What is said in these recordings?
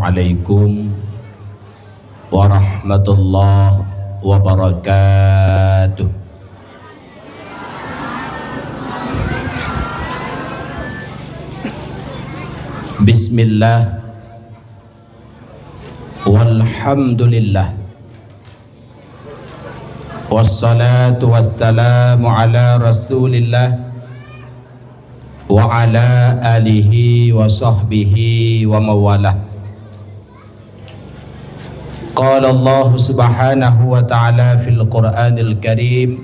Assalamualaikum warahmatullahi wabarakatuh. Bismillah walhamdulillah wassalatu wassalamu ala rasulillah wa ala alihi wa sahbihi wa mawalah. Qala Allah subhanahu wa ta'ala fil Qur'anil Karim,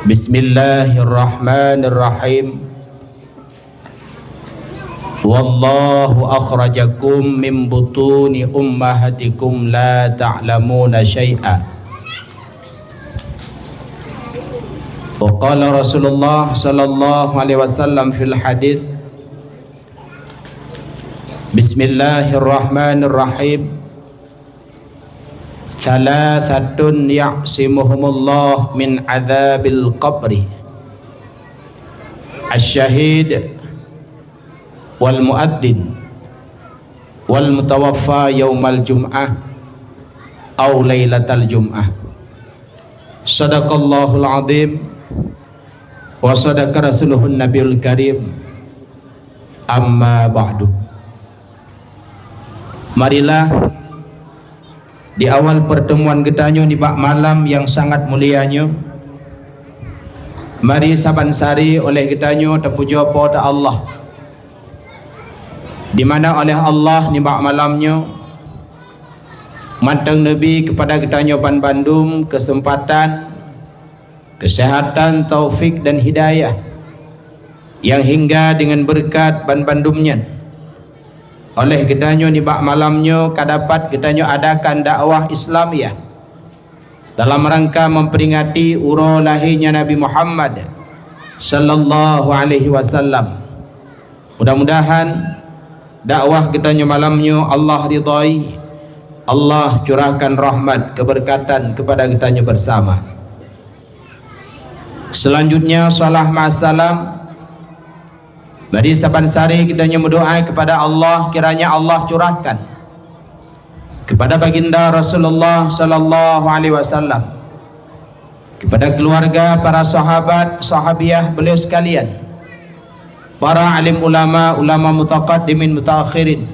Bismillahirrahmanirrahim. Wallahu akhrajakum min butuni ummahatikum la ta'lamuna syai'a. Wa qala Rasulullah sallallahu alaihi wasallam fil hadis, Bismillahirrahmanirrahim. Thalathatun ya'simuhumullah min adzabil qabri, asy-syahid wal muadzin wal mutawaffa yaumal jum'ah aw lailatal jum'ah. Sadaqallahul azim wa sadaqa rasuluhun nabiyul karim. Amma ba'du. Marilah di awal pertemuan kita di bak malam yang sangat mulianya, mari saban-sari oleh kita terpuja pada Allah, di mana oleh Allah ni bak malamnya mantang Nabi kepada kita ban bandum kesempatan, kesehatan, taufik dan hidayah yang hingga dengan berkat ban bandumnya oleh kita ni bak malamnya kadapat kita adakan dakwah Islamiyah dalam rangka memperingati uro lahirnya Nabi Muhammad sallallahu alaihi wasallam. Mudah-mudahan dakwah kita malamnya Allah ridai, Allah curahkan rahmat keberkatan kepada kita bersama. Selanjutnya salam ma'assalam, mari saban-sari kita berdoa kepada Allah kiranya Allah curahkan kepada baginda Rasulullah sallallahu alaihi wasallam, kepada keluarga, para sahabat, sahabiah beliau sekalian, para alim ulama, ulama mutaqaddimin mutaakhirin,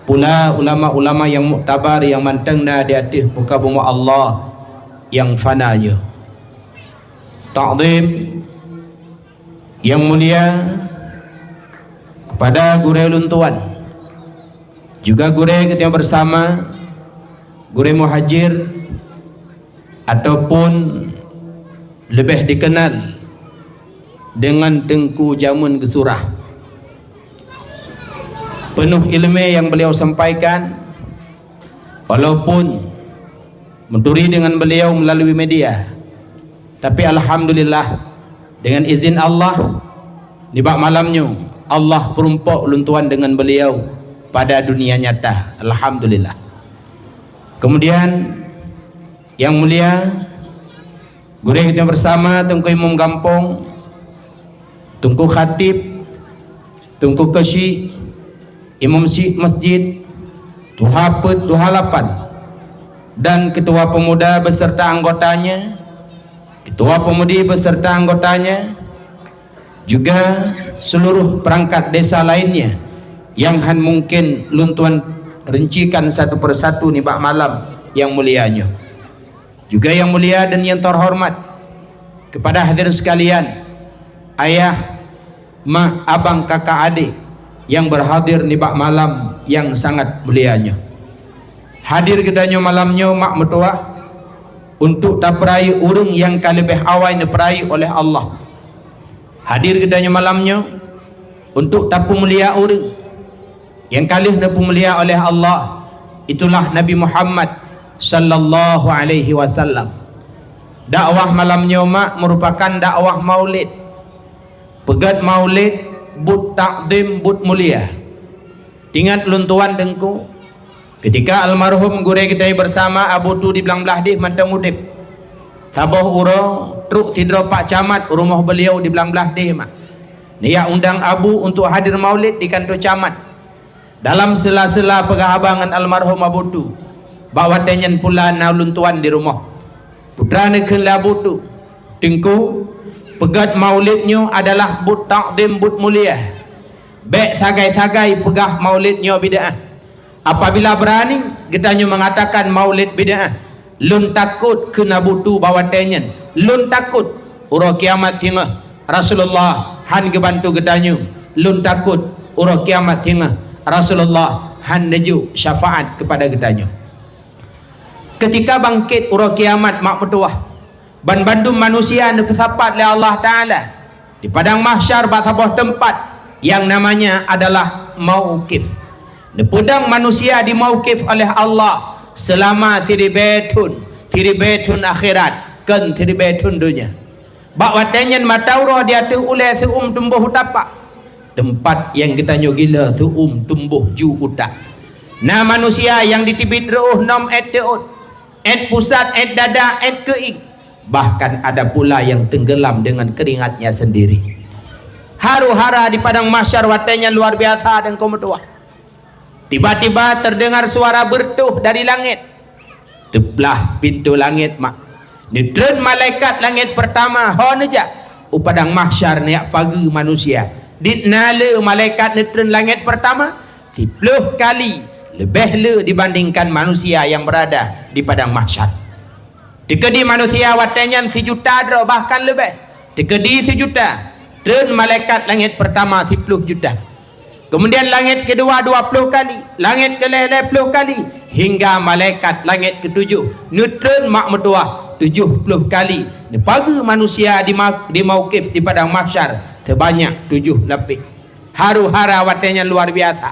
pula ulama-ulama yang muktabar yang mantengna di atas muka bumi Allah yang fananya. Ta'zim yang mulia kepada gure luntuan, juga gure kita bersama, gure muhajir ataupun lebih dikenal dengan Tengku Jamun Gesurah. Penuh ilmu yang beliau sampaikan, walaupun menduri dengan beliau melalui media, tapi alhamdulillah dengan izin Allah di bak malamnya Allah perumpok luntuan dengan beliau pada dunia nyata, alhamdulillah. Kemudian yang mulia guru kita bersama Tengku Imam Kampung, Tengku Khatib, Tengku Kesyik, Imam Masjid, Tuhapet, Tuhalapan, dan Ketua Pemuda beserta anggotanya, Ketua Pemudi beserta anggotanya, juga seluruh perangkat desa lainnya yang mungkin luntuan rincikan satu persatu ni bak malam yang mulianya. Juga yang mulia dan yang terhormat kepada hadirin sekalian, ayah, mak, abang, kakak, adik yang berhadir di bak malam yang sangat mulianya. Hadir kedanya malamnya mak mertua untuk taperai urung yang kalebih awal diperai oleh Allah. Hadir kedanya malamnya untuk tapu mulia urung yang kalih tapu mulia oleh Allah. Itulah Nabi Muhammad sallallahu alaihi wasallam. Dakwah malamnya mak merupakan dakwah maulid. Pegat maulid, but takdim, but mulia. Ingat luntuan Tengku ketika almarhum gure kita bersama Abu Tu di belang belah di mantang udip taboh uro truk sidro Pak Camat rumah beliau di belang belah di mak. Dia undang Abu untuk hadir maulid di kantor camat. dalam sela-sela pengabangan almarhum abutu bawa tenyen pula naulun tuan di rumah putra neken labutu tingku pegat maulidnya adalah but takdim but mulia baik sagai-sagai pegah maulidnya bid'ah. Apabila berani getanya mengatakan maulid bid'ah, lun takut kena butu bawa tenyen, lun takut ura kiamat hingga Rasulullah han gebantu getanya, lun takut ura kiamat hingga Rasulullah han neju syafaat kepada getanya. Ketika bangkit ura kiamat mak metuah ban bandum manusia nepesapat oleh Allah Ta'ala di padang mahsyar sebuah tempat yang namanya adalah mauqif. Nepudang manusia di mauqif oleh Allah selama tiribetun akhirat kan tiribetun dunia. Bawa tenyen matauro dia tu oleh seum tumbuh tapak tempat yang kita gila seum tumbuh ju utak. Nah manusia yang ditibit ruh nom teut et pusat et dada et keing, bahkan ada pula yang tenggelam dengan keringatnya sendiri. Haru-hara di padang mahsyar watenya luar biasa dan kometua. Tiba-tiba terdengar suara bertuh dari langit. Teplah pintu langit mak. Nitren malaikat langit pertama honeja upadang mahsyar niak pagi manusia. Ditnala malaikat nitren langit pertama 10 kali lebih le dibandingkan manusia yang berada di padang mahsyar. Tikedi manusia watenya 1 juta bahkan lebih. Tikedi 1 juta. Dan malaikat langit pertama 10 juta. Kemudian langit kedua 20 kali, langit ke-10 kali, hingga malaikat langit ke-7 nutren mak metuah 70 kali. Pagi manusia di mauqif di padang mahsyar sebanyak 7 lapis. Haru-hara watenya luar biasa.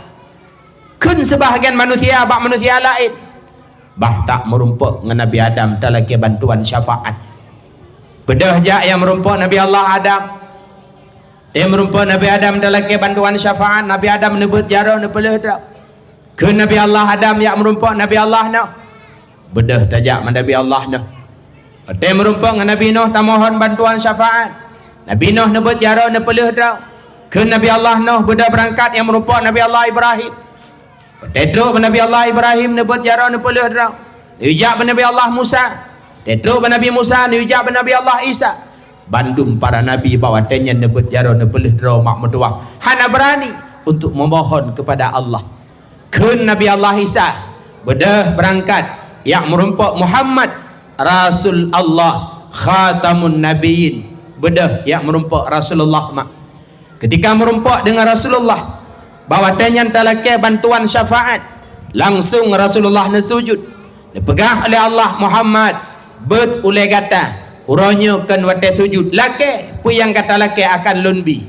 Kun sebahagian manusia bak manusia lain bah tak merumpuk dengan Nabi Adam talaki bantuan syafaat. Bedah jak yang merumpuk Nabi Allah Adam. Dia merumpuk Nabi Adam dalam bantuan syafaat. Nabi Adam nebut jara nepeleh tak ke Nabi Allah Adam yang merumpuk Nabi Allah nak bedah tajak Nabi Allah nak. Dia merumpuk dengan Nabi Nuh tamohon bantuan syafaat. Nabi Nuh nebut jara nepeleh tak ke Nabi Allah Nuh bedah berangkat yang merumpuk Nabi Allah Ibrahim. Tedro Nabi Allah Ibrahim nebut jara nepeleh tak dijak Nabi Allah Musa. Tedro Nabi Musa dijak Nabi Allah Isa. Bandung para nabi bawa tenyen nebut jaro nebelih draw mak metuah hana berani untuk memohon kepada Allah. Kun Nabi Allah Isa bedah berangkat yang merumpuk Muhammad Rasul Allah khatamun nabiyyin bedah yang merumpuk Rasulullah mak. Ketika merumpuk dengan Rasulullah bawa tenyen talake bantuan syafaat langsung Rasulullah nesujud dipegah oleh Allah Muhammad bet oleh gata uranya kan wate sujud lake pu yang kata lake akan lunbi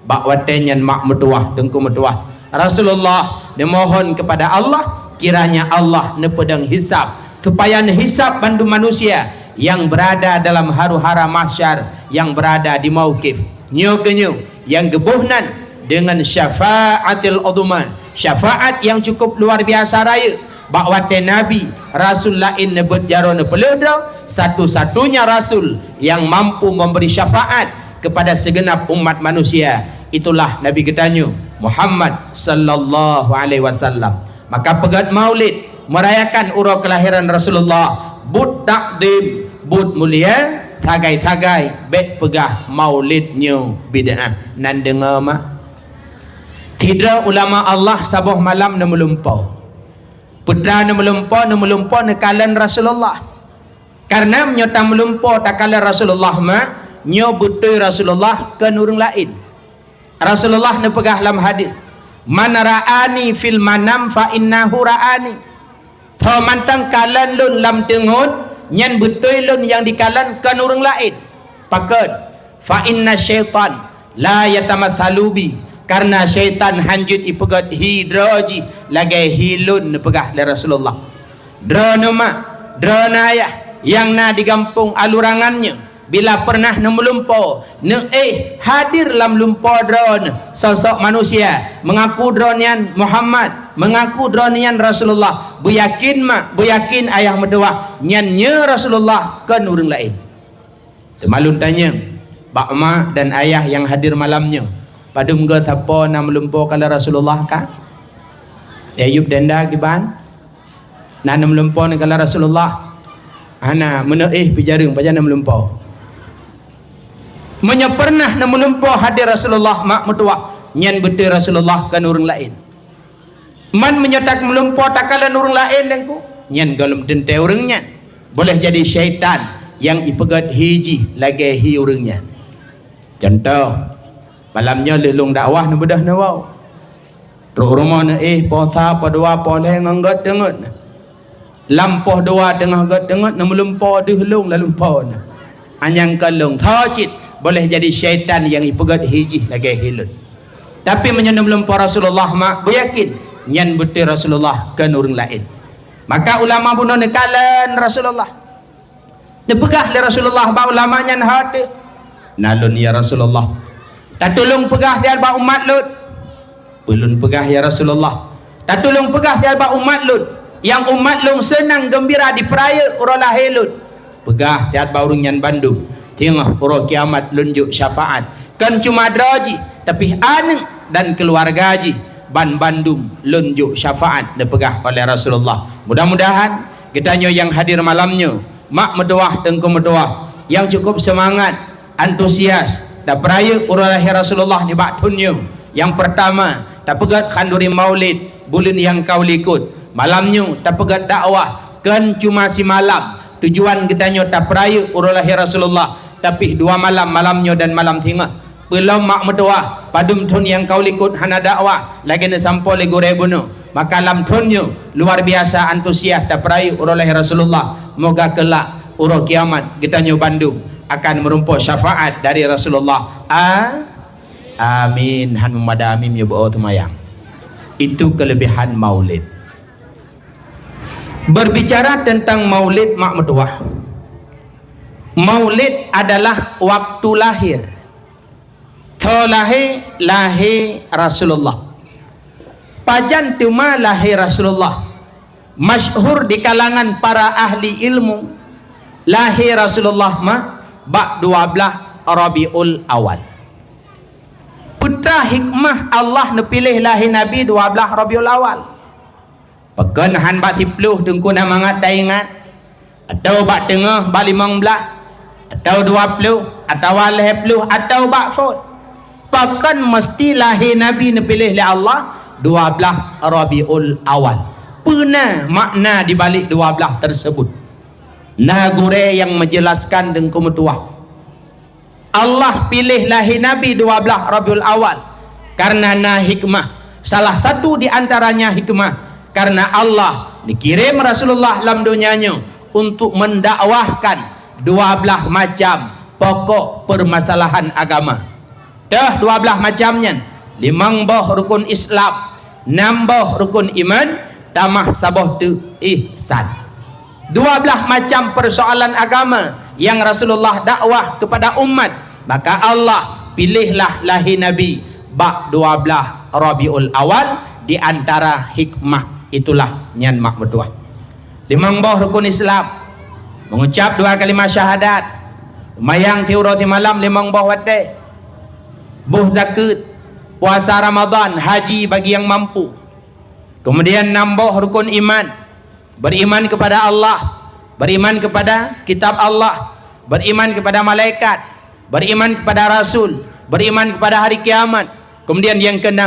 bak watenyan mak metuah dengku metuah Rasulullah memohon kepada Allah kiranya Allah nepedang hisab supaya hisab bantu manusia yang berada dalam haru-hara mahsyar yang berada di mauqif nyo kenyo yang gebuhnan dengan syafaatil udhma syafaat yang cukup luar biasa raya bakwate Nabi Rasul lain nebut jaro nepeleda satu-satunya Rasul yang mampu memberi syafaat kepada segenap umat manusia itulah Nabi getanyo Muhammad sallallahu alaihi wasallam. Maka pegat maulid merayakan ura kelahiran Rasulullah but takdim but mulia sagai-sagai bek pegah maulidnya bid'ah nan dengar mak tidak ulama Allah sabuh malam na melumpau putra na melumpau nekalan Rasulullah karena menyota melumpau takalan Rasulullah mak nyo butuh Rasulullah ke nurung lain. Rasulullah na pegah dalam hadis man ra'ani fil manam fa innahu ra'ani tho mantang kalan lun lam tengut nyan betul lun yang dikalan ke nurung lain paket fa inna syaitan la yatamatsalu bi karena syaitan hanjut ipegat hidroji lagi hilun pegah dari Rasulullah drona mak drona ayah yang na digampung alurangannya bila pernah melumpau hadir lam lumpau drone sosok manusia mengaku dronian Muhammad mengaku dronian Rasulullah bu yakin ayah medua nyannya Rasulullah ke nurung lain temalun tanya bak mak dan ayah yang hadir malamnya padum ge siapa nak melumpau kala Rasulullah kah Ayub denda giban nana melumpau ni kala Rasulullah ana menaih pijareng pajana melumpau menya pernah na melumpau hadir Rasulullah mak mutuah nyen betul Rasulullah kan urang lain man menyetak melumpau takalan urang lain dengku nyen galem dente urangnya boleh jadi syaitan yang ipegat hiji lagi hi urangnya. Contoh malamnya lelung dakwah nu bedah na wau rumah na posa padua poleh nganggat dengut lampoh dua tengah gat dengut na melumpau di helung lalu lumpau na anyang kalung thajit boleh jadi syaitan yang ipegat hiji lagi hilut tapi menyenam melumpau Rasulullah mak beryakin nyan betul Rasulullah kan urang lain maka ulama bunuh nekalan Rasulullah dipegah le Rasulullah ba ulamanya hade nalun ya Rasulullah tak tolong pegah dia ba umat lut belum pegah ya Rasulullah tak tolong pegah dia ba umat lut yang umat long senang gembira di peraya urang lahir lut pegah dia ba urang nyan Bandung tengah urang kiamat lunjuk syafaat kan cuma draji tapi anak dan keluarga haji ban Bandung lunjuk syafaat dipegah oleh Rasulullah. Mudah-mudahan kita yang hadir malamnya mak medoah tengku medoah yang cukup semangat antusias dah peraya urang lahir Rasulullah di baktunnya. Yang pertama tak pegat khanduri maulid bulan yang kau likut malamnya tak pegat dakwah kan cuma si malam tujuan kita tak peraya urang lahir Rasulullah tapi 2 malam malamnya dan malam tengah belum mak medoah padum thun yang kau likut hana dakwah lagi na sampo le gore bunuh maka lam thunnya luar biasa antusias tak peraya urang lahir Rasulullah moga kelak urang kiamat kita Bandung akan merumpuk syafaat dari Rasulullah. Amin han memadami ya bo tumayang. Itu kelebihan maulid. Berbicara tentang maulid mak metuah. Maulid adalah waktu lahir. Lahir Rasulullah. Pajan tuma lahir Rasulullah. Masyhur di kalangan para ahli ilmu. Lahir Rasulullah bak 12 Rabiul Awal. Putra hikmah Allah nepilih lahir Nabi 12 Rabiul Awal. Pekan han bak 10 dengku na mangat daingat atau bak tengah bak 15 atau 20 atau 20 atau bak fot. Pekan mesti lahir Nabi nepilih oleh Allah 12 Rabiul Awal. Pernah makna di balik 12 tersebut. Nagure yang menjelaskan dengku metuah. Allah pilih lahir Nabi 12 Rabiul Awal karena hikmah. Salah satu di antaranya hikmah karena Allah dikirim Rasulullah dalam dunianya untuk mendakwahkan 12 macam pokok permasalahan agama. Dah 12 macamnya. 5 rukun Islam, 6 rukun iman, tamah sabah tu ihsan. 12 macam persoalan agama yang Rasulullah dakwah kepada umat, maka Allah pilihlah lahir Nabi bak 12 Rabiul Awal di antara hikmah itulah nyan mak berdoa. 5 rukun Islam, mengucap 2 kalimat syahadat, mayang tiurati malam 5 wate, buh zakat, puasa Ramadan, haji bagi yang mampu. Kemudian 6 rukun iman, beriman kepada Allah, beriman kepada kitab Allah, beriman kepada malaikat, beriman kepada Rasul, beriman kepada hari kiamat. Kemudian yang ke-6,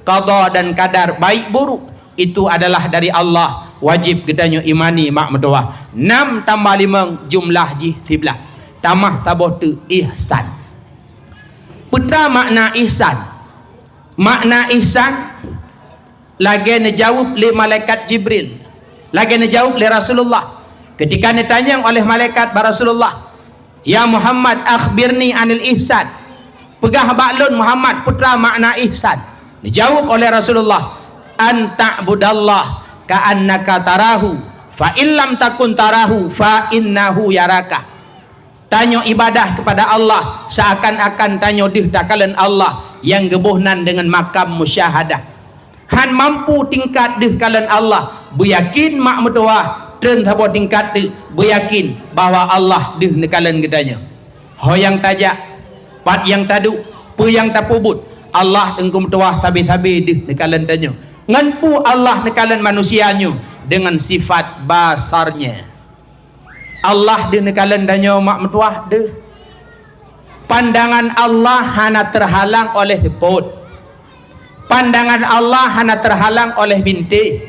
qada dan kadar baik buruk itu adalah dari Allah, wajib kita imani mak mendoa. 6 tambah 5 jumlah jih 13 tamah tabah tu ihsan. Putra makna ihsan. Makna ihsan lagi dijawab oleh malaikat Jibril, lagi dijawab oleh Rasulullah ketika ditanya oleh malaikat Rasulullah, ya Muhammad akhbirni anil ihsan. Pegah baklun Muhammad putra makna ihsan. Dijawab oleh Rasulullah, anta budallah ka'annaka tarahu fa illam takun tarahu fa innahu yaraka. Tanya ibadah kepada Allah seakan-akan tanya dihdakan Allah yang gebuhnan dengan makam musyahadah. Han mampu tingkat dihkalan Allah, beryakin mak medoa dan tabo tingkat tu beryakin bahwa Allah dihkalan gedanya. Ho yang tajak, pat yang tadu, pu yang tapubut, Allah engkum medoa sabi-sabi dihkalan tanya. Nganpu Allah nekalan manusianya dengan sifat basarnya. Allah di nekalan danyo mak metuah de. Pandangan Allah hana terhalang oleh seput. Pandangan Allah hana terhalang oleh bintik.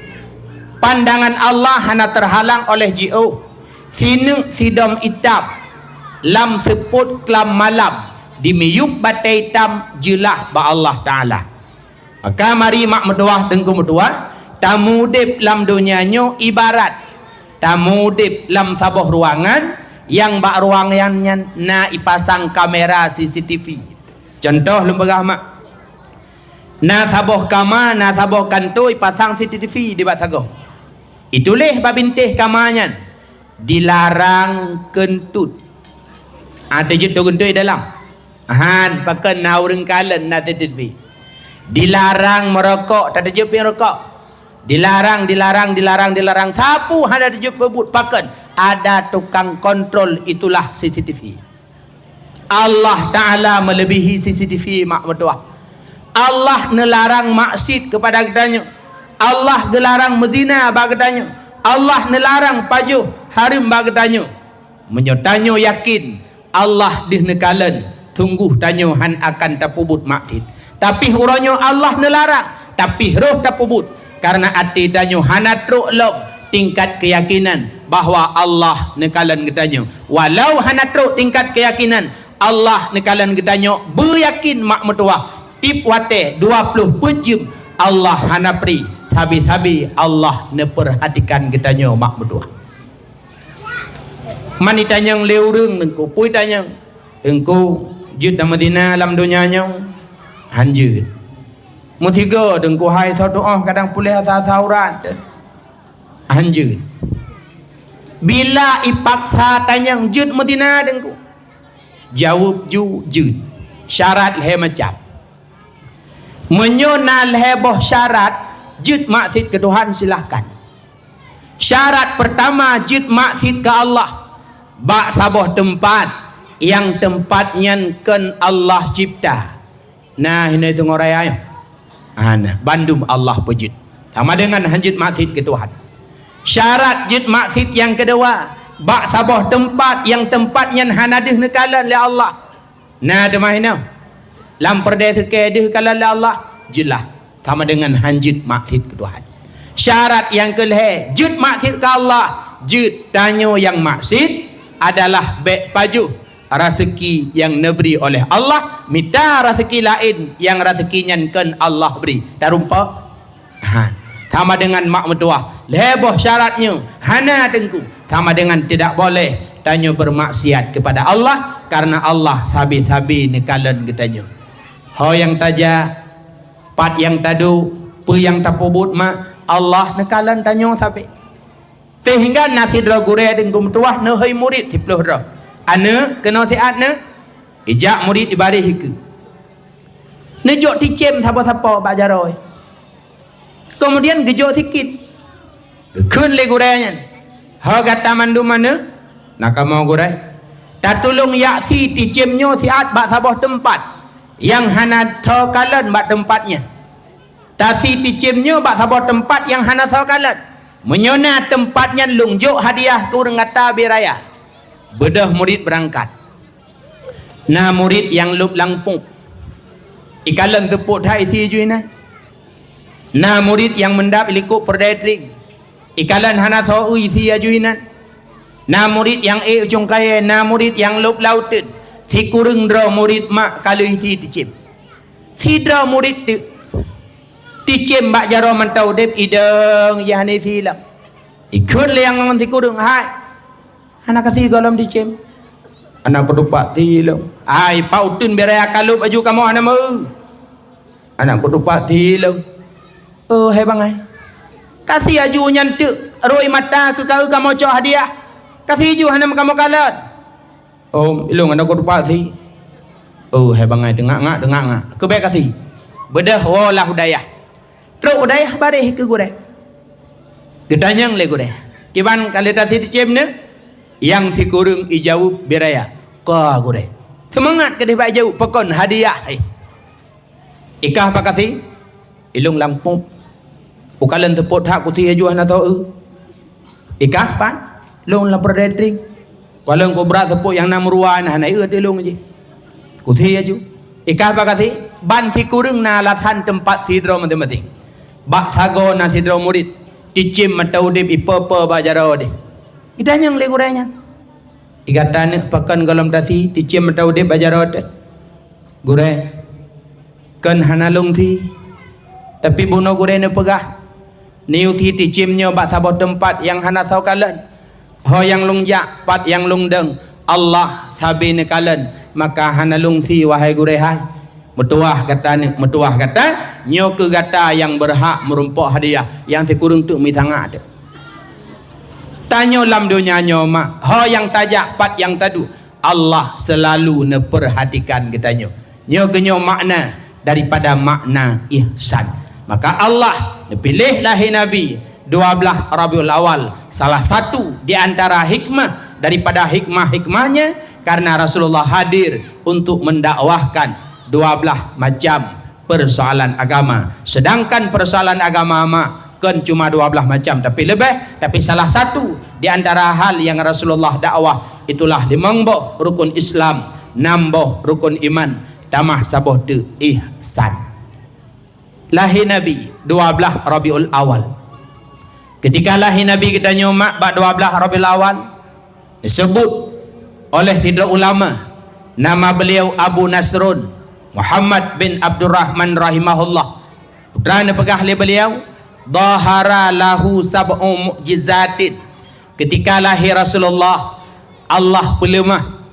Pandangan Allah hana terhalang oleh jiu. Sinung sidom itab lam seput kelam malam dimiyuk batai tam jelah ba Allah Ta'ala. Maka mari mak metuah dengku metuah tamu dip lam dunianyo ibarat tamu dip lam sabuh ruangan yang bak ruangannya na ipasang kamera CCTV. Contoh lembaga mak na sabuh kamar na sabuh kantor ipasang CCTV di bak sago. Itulah babintih kamarnya dilarang kentut. Ada je tu kentut dalam. Han pakai naureng kalen na CCTV. Dilarang merokok, tak ada je yang rokok. Dilarang. Sapu ada tujuh bebut pakan. Ada tukang kontrol, itulah CCTV. Allah Ta'ala melebihi CCTV mak berdoa. Allah nelarang maksiat kepada gedanya. Allah gelarang mezina bagedanya. Allah nelarang pajuh harim bagedanya. Menyotanyo yakin Allah dihnekalan tunggu tanyo han akan tapubut maksiat. Tapi huranyo Allah nelarang, tapi roh tapubut. Karena hati danyo hana truk lom tingkat keyakinan bahwa Allah nekalan gedanyo. Walau hana truk tingkat keyakinan Allah nekalan gedanyo, beryakin mak metuah tip wate 20 pejum Allah hana pri sabi-sabi Allah neperhatikan gedanyo mak metuah. Manitanyang leurung engko pui tanyang engko jud na Madinah lam dunyanya hanjut. Mutiga dengku hai so doa kadang pulih asa saurat hanjut. Bila ipaksa tanyang jud Madinah dengku jawab jud syarat le macam menyona le boh syarat jud maksud ke Tuhan silahkan. Syarat pertama jud maksud ke Allah bak saboh tempat yang tempatnya kan Allah cipta. Nah ini tu ngoraya Bandung Allah pejit sama dengan hanjut maksud ke Tuhan. Syarat jid maksud yang kedua bak saboh tempat yang tempatnya hanadih nekalan le Allah. Nah demahina lam perdaya sekedih kalan le Allah jelah sama dengan hanjut maksud ke Tuhan. Syarat yang kelih jud maksud ke Allah jud tanyo yang maksud adalah baik pajuh rezeki yang diberi oleh Allah, minta rezeki lain yang rezekinya kan Allah beri. Tak rumpa? Sama dengan mak mertua. Leboh syaratnya hana tengku. Sama dengan tidak boleh tanya bermaksiat kepada Allah karena Allah sabi-sabi nekalan ketanya. Ho yang taja, pat yang tadu, pu yang tapubut mak Allah nekalan tanya sabi. Sehingga nasi dra gure tengku mertua nehai murid 10 dra. Ana kena sihat na ijak murid ibadah ke nejok ticem siapa-siapa bak jaroi kemudian gejok sikit kun le gurainya ha kata mandu mana nak mau gurai tak tolong yaksi ticemnyo sihat bak sabah tempat yang hana thakalan bak tempatnya tasi ticemnyo bak sabah tempat yang hana thakalan menyona tempatnya lungjok hadiah tu rengata biraya. Bedah murid berangkat. Nah murid yang lup langpung ikalan tepuk thai si juinan. Nah murid yang mendap ilikuk perdaya trik ikalan hana so isi juinan. Nah murid yang ujung kaya. Nah murid yang lup lautet si kurung dra murid mak kalau isi ticim. Si dra murid tu ticim bak jaro mantau dep ideng yani sila. Ikut le yang nganti kurung hai. Anak kasih galam dicem. Anak ketupat tilung. Ai pautun beraya kalup baju kamu anak mau. Anak ketupat tilung. Oh hai bangai. Kasih aju nyantuk roi mata ke kau kamu cok hadiah. Kasih aju hanam kamu kalat. Oh ilung anak ketupat ti. Oh hai bangai dengak ngak. Kebaik kasih. Bedah walah hudayah. Teruk hudayah bareh ke gure. Gedanyang le gure. Kiban kali tadi dicem ne yang si kurung ijau beraya ka gure semangat ke dia jauh pekon hadiah ikah apa kasih ilung lampung Ukalan teput hak kuti ajuan atau ikah pan long la predetring walang ko berat tepuk yang nam ruan hanai ti long je kuti aju ikah bakati ban ti kurung na lasan tempat sidro mati-mati bak sago na sidro murid cicim matau dip ipepe bajaro de kita yang le kuranya igatan pakan galam dasi cicim matau dip bajaro de gure kan hanalung thi tapi buno gure ne pegah niu thi cicimnya bak sabot tempat yang hana sau kalen ho yang lungjak pat yang lungdeng Allah sabi ne kalen maka hanalung thi wahai gure hai metuah kata ni metuah kata nyo ke kata yang berhak merumpok hadiah yang sekurung tu mi sangat tanyo lam dunia nyo mak ho yang tajak pat yang tadu Allah selalu ne perhatikan kita nyo kenyo makna daripada makna ihsan maka Allah pilih lahir Nabi 12 Rabiul Awal salah satu di antara hikmah daripada hikmah-hikmahnya karena Rasulullah hadir untuk mendakwahkan 12 macam persoalan agama sedangkan persoalan agama kan cuma 12 macam tapi salah satu di antara hal yang Rasulullah dakwah itulah 5 rukun Islam 6 rukun iman tamah saboh tu ihsan lahir Nabi 12 Rabiul Awal ketika lahir Nabi kita nyomak bak 12 Rabiul Awal disebut oleh tiga ulama nama beliau Abu Nasrun Muhammad bin Abdurrahman rahimahullah putra pegah oleh beliau dhahara lahu sab'u mu'jizatin ketika lahir Rasulullah Allah pelemah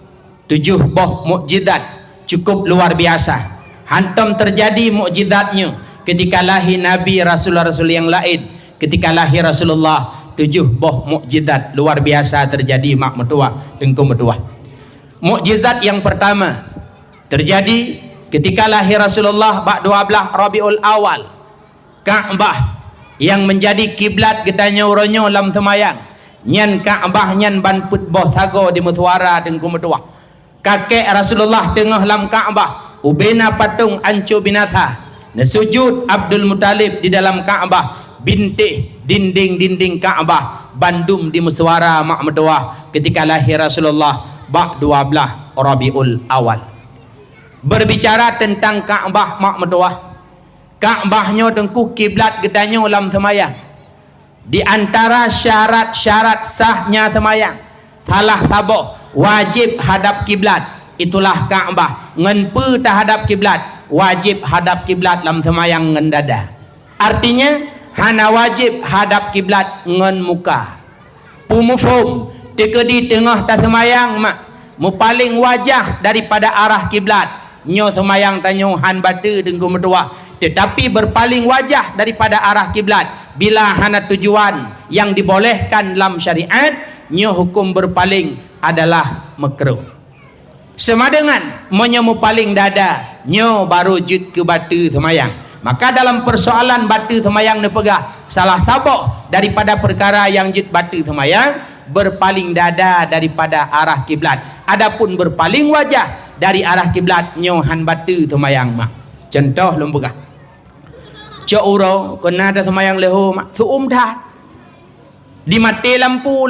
7 buah mukjizat cukup luar biasa hantam terjadi mukjizatnya ketika lahir Nabi Rasul-Rasul yang lain ketika lahir Rasulullah 7 buah mukjizat luar biasa terjadi mak metua tengku metua mukjizat yang pertama terjadi ketika lahir Rasulullah bak 12 Rabiul Awal Ka'bah yang menjadi kiblat getanya uronyo lam semayang nyan Ka'bah nyan ban put boh sago di muswara tengku metua kakek Rasulullah tengah lam Ka'bah ubena patung ancu binasa sujud Abdul Muttalib di dalam Ka'bah bintih dinding Ka'bah bandum di muswara mak medoah ketika lahir Rasulullah bak 12 Rabiul Awal berbicara tentang Ka'bah mak medoah Ka'bahnya tengku kiblat gedanya ulam semayang di antara syarat-syarat sahnya semayang salah saboh wajib hadap kiblat itulah Ka'bah ngenpe terhadap kiblat wajib hadap kiblat dalam semayang ngen dada artinya hana wajib hadap kiblat ngen muka pumufum teka di tengah tak semayang mak mu paling wajah daripada arah kiblat nyo semayang tanyo han batu dengku metua tetapi berpaling wajah daripada arah kiblat bila hana tujuan yang dibolehkan dalam syariat nyo hukum berpaling adalah makruh sama dengan menyemu paling dada nyo baru jud ke batu semayang maka dalam persoalan batu semayang nepegah salah sabok daripada perkara yang jud batu semayang berpaling dada daripada arah kiblat adapun berpaling wajah dari arah kiblat nyo han batu semayang mak contoh lempegah cok uro kena ada semayang leho mak suum dah di mati lampu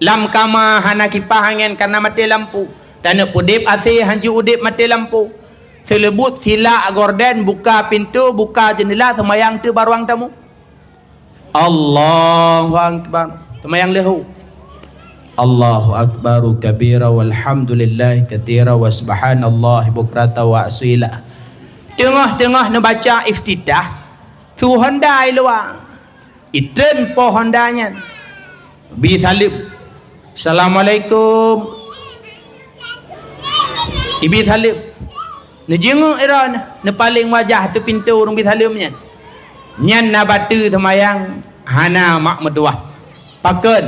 lam kama hana kipah angin karena mati lampu tanah udip asih hanji udip mati lampu selebut sila gorden buka pintu buka jendela semayang tu baruang tamu Allahu Akbar semayang lehu Allahu Akbaru kabira walhamdulillah katira wa subhanallah bukrata wa asila tengah-tengah nak baca iftitah tu hondai luar iten po hondanya bi salib assalamualaikum ibi salib ne jenguk era ne paling wajah tu pintu urang bi salimnya nyan na batu semayang hana mak meduah paken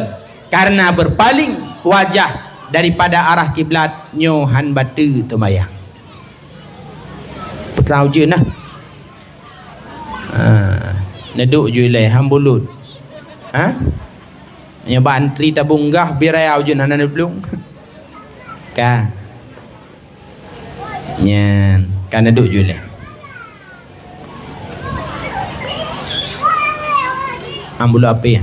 karena berpaling wajah daripada arah kiblat nyo han batu semayang petrau je nah neduk je le hambulut nyoba antri tabunggah birayau je nana belum ka nyan kan duduk je lah bulu api ya.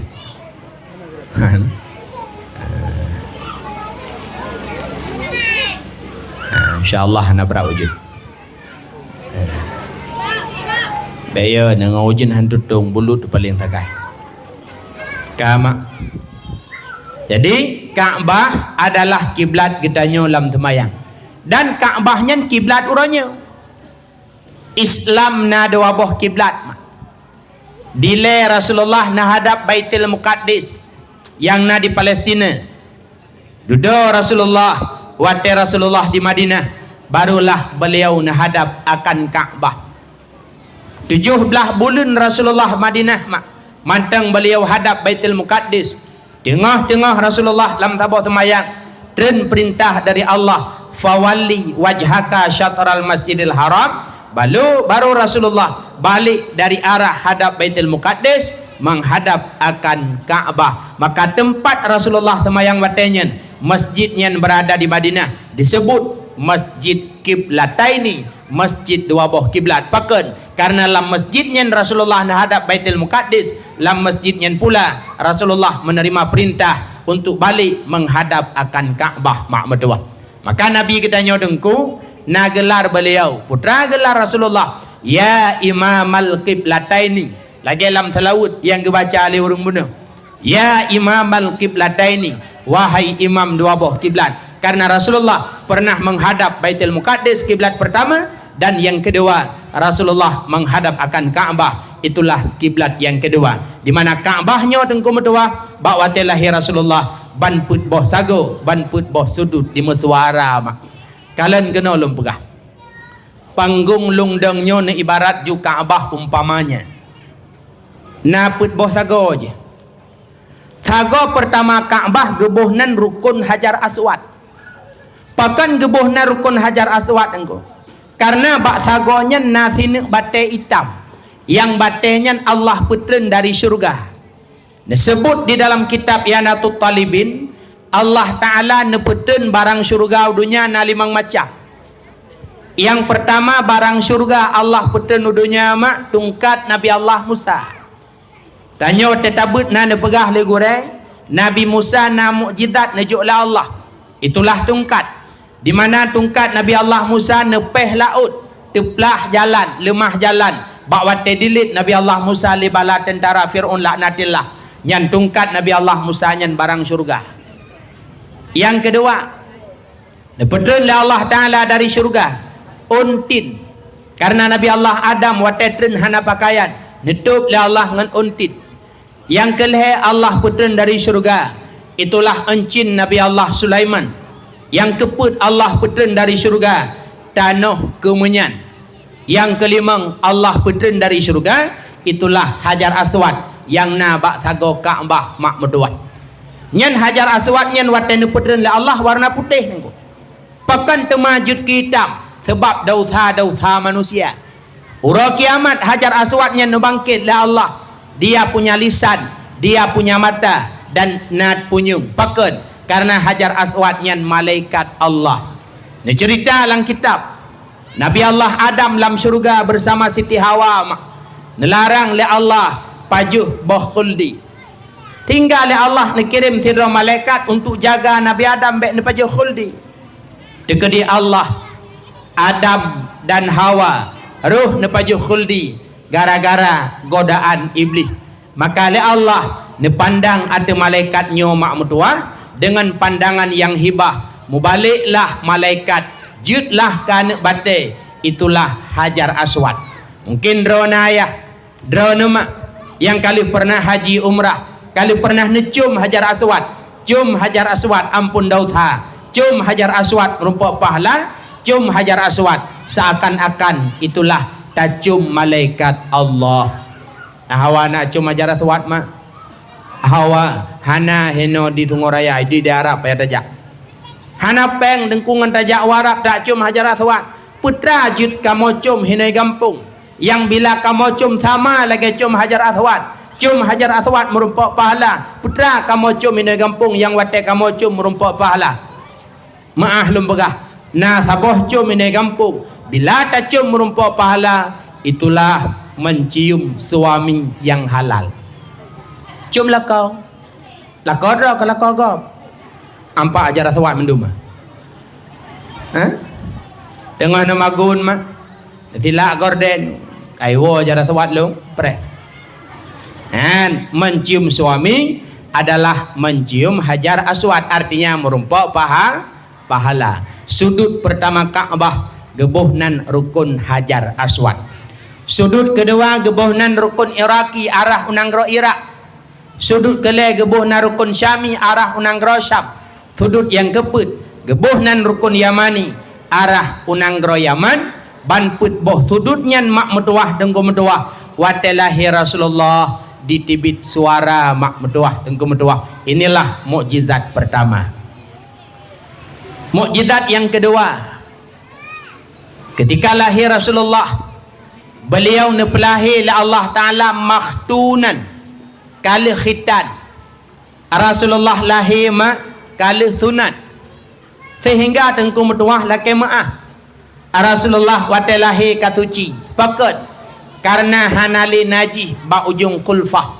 InsyaAllah nak berawujud. Baya dengan ujin hantu tung bulut paling takai. Kama. Jadi Kaabah adalah kiblat gedanya dalam temayang. Dan Kaabahnya kiblat uranya. Islam na dua boh kiblat. Dile Rasulullah na hadap Baitul Muqaddis yang na di Palestina. Duduk Rasulullah, wate Rasulullah di Madinah, barulah beliau na hadap akan Kaabah. 17 bulan Rasulullah Madinah mantang beliau hadap Baitul Muqaddis. Tengah-tengah Rasulullah dalam tabah temayang dan perintah dari Allah, fawalli wajhaka syatral masjidil haram. Baru Rasulullah balik dari arah hadap Baitul Muqaddis menghadap akan Kaabah. Maka tempat Rasulullah temayang watenya, masjidnya yang berada di Madinah, disebut Masjid Kiblataini, masjid dua boh kiblat. Paken karena dalam masjidnya Rasulullah menghadap Baitul Muqaddis, dalam masjidnya pula Rasulullah menerima perintah untuk balik menghadap akan Kaabah mak medua. Maka Nabi kita nyodengku na gelar beliau putra gelar Rasulullah ya Imamal Kiblataini. Lagi dalam telawud yang dibaca oleh orang bunuh, ya Imamal Kiblataini, wahai imam dua boh kiblat. Karena Rasulullah pernah menghadap Baitul Muqaddis kiblat pertama, dan yang kedua Rasulullah menghadap akan Kaabah, itulah kiblat yang kedua. Di mana Kaabahnya tengku medua bawa lahir Rasulullah ban put boh sago, ban put boh sudut di mesuara mak. Kalian kena ulun pegah. Panggung lungdengnya ni ibarat ju Kaabah umpamanya. Na put boh sago je. Sago pertama Kaabah gebuhnan rukun Hajar Aswad. Pakan gebuhna rukun Hajar Aswad engko. Karena bak sagonya nasine bate hitam. Yang batenya Allah putren dari syurga. Disebut di dalam kitab Yanatul Talibin, Allah Ta'ala neputren barang syurga dunia na limang macam. Yang pertama barang syurga Allah putren dunia mak tungkat Nabi Allah Musa. Tanya tetabut na nepegah le gore, Nabi Musa na mukjizat najuklah Allah. Itulah tungkat. Di mana tungkat Nabi Allah Musa nepeh laut, teplah jalan, lemah jalan, bawa tedilit Nabi Allah Musa li bala tentara Fir'aun laknatillah. Nyan tungkat Nabi Allah Musa nyan barang syurga. Yang kedua, nepetun la Allah Ta'ala dari syurga untin. Karena Nabi Allah Adam watetren hana pakaian, netup la Allah ngan untin. Yang kelih Allah putren dari syurga, itulah encin Nabi Allah Sulaiman. Yang keput Allah putren dari syurga, tanah kemenyan. Yang kelima Allah putren dari syurga, itulah Hajar Aswad yang nabak sago Kaabah mak medua. Nyan Hajar Aswad nyan watan putren la Allah warna putih nengko. Pakan temajud kitab sebab dosa-dosa manusia. Ura kiamat Hajar Aswad nyan bangkit la Allah. Dia punya lisan, dia punya mata dan nat punyung. Pakan karena Hajar Aswad nyan malaikat Allah. Ini cerita dalam kitab. Nabi Allah Adam dalam syurga bersama Siti Hawa nelarang oleh Allah pajuh boh khuldi. Tinggal oleh Allah dikirim sidra malaikat untuk jaga Nabi Adam baik ne pajuh khuldi. Dekedi Allah Adam dan Hawa ruh ne pajuh khuldi gara-gara godaan iblis. Maka oleh Allah ne pandang ada malaikatnya mak mutuah dengan pandangan yang hibah. Mubaliklah malaikat, jutlah kanak bate, itulah Hajar Aswad. Mungkin drona ayah, drona mak yang kali pernah haji umrah, kali pernah necum Hajar Aswad, cum Hajar Aswad ampun dosa, cum Hajar Aswad merupakan pahala, cum Hajar Aswad seakan-akan itulah tacum malaikat Allah. Hawa nak cum Hajar Aswad mak. Hawa hana heno di Tungoraya di daerah payah tajak. Hana peng dengkungan tajak warap tak cum Hajar Aswad. Putra jut kamu cum hinai gampung. Yang bila kamu cum sama lagi cum Hajar Aswad. Cum Hajar Aswad merupakan pahala. Putra kamu cum hinai gampung yang wate kamu cum merupakan pahala. Maah lembegah. Nah saboh cum hinai gampung. Bila tak cum merupakan pahala, itulah mencium suami yang halal. cium lakau dah ke lakau kau ampak ajar aswat mendum tengah nama gun mah tilak gorden kaiwo ajar aswat long pre mencium suami adalah mencium hajar aswad, artinya merumpak pahala. Sudut pertama Ka'bah gebuhnan rukun hajar aswad. Sudut kedua gebuhnan rukun Iraki arah unanggro Irak. Sudut kelai gebuhnan rukun Syami arah unanggro Syam. Sudut yang keput gebuhnan rukun Yamani arah unanggro Yaman. Ban put boh sudutnya mak metuah dengku metuah watelahi Rasulullah ditibit suara mak metuah dengku metuah. Inilah mukjizat pertama. Mukjizat yang kedua, ketika lahir Rasulullah, beliau nepelahi la Allah Ta'ala makhtunan kali khitan. Rasulullah lahir mak kali sunat, sehingga dengku metuah laki maah Rasulullah watelahi kasuci pakat karena hanali najih ba ujung kulfah,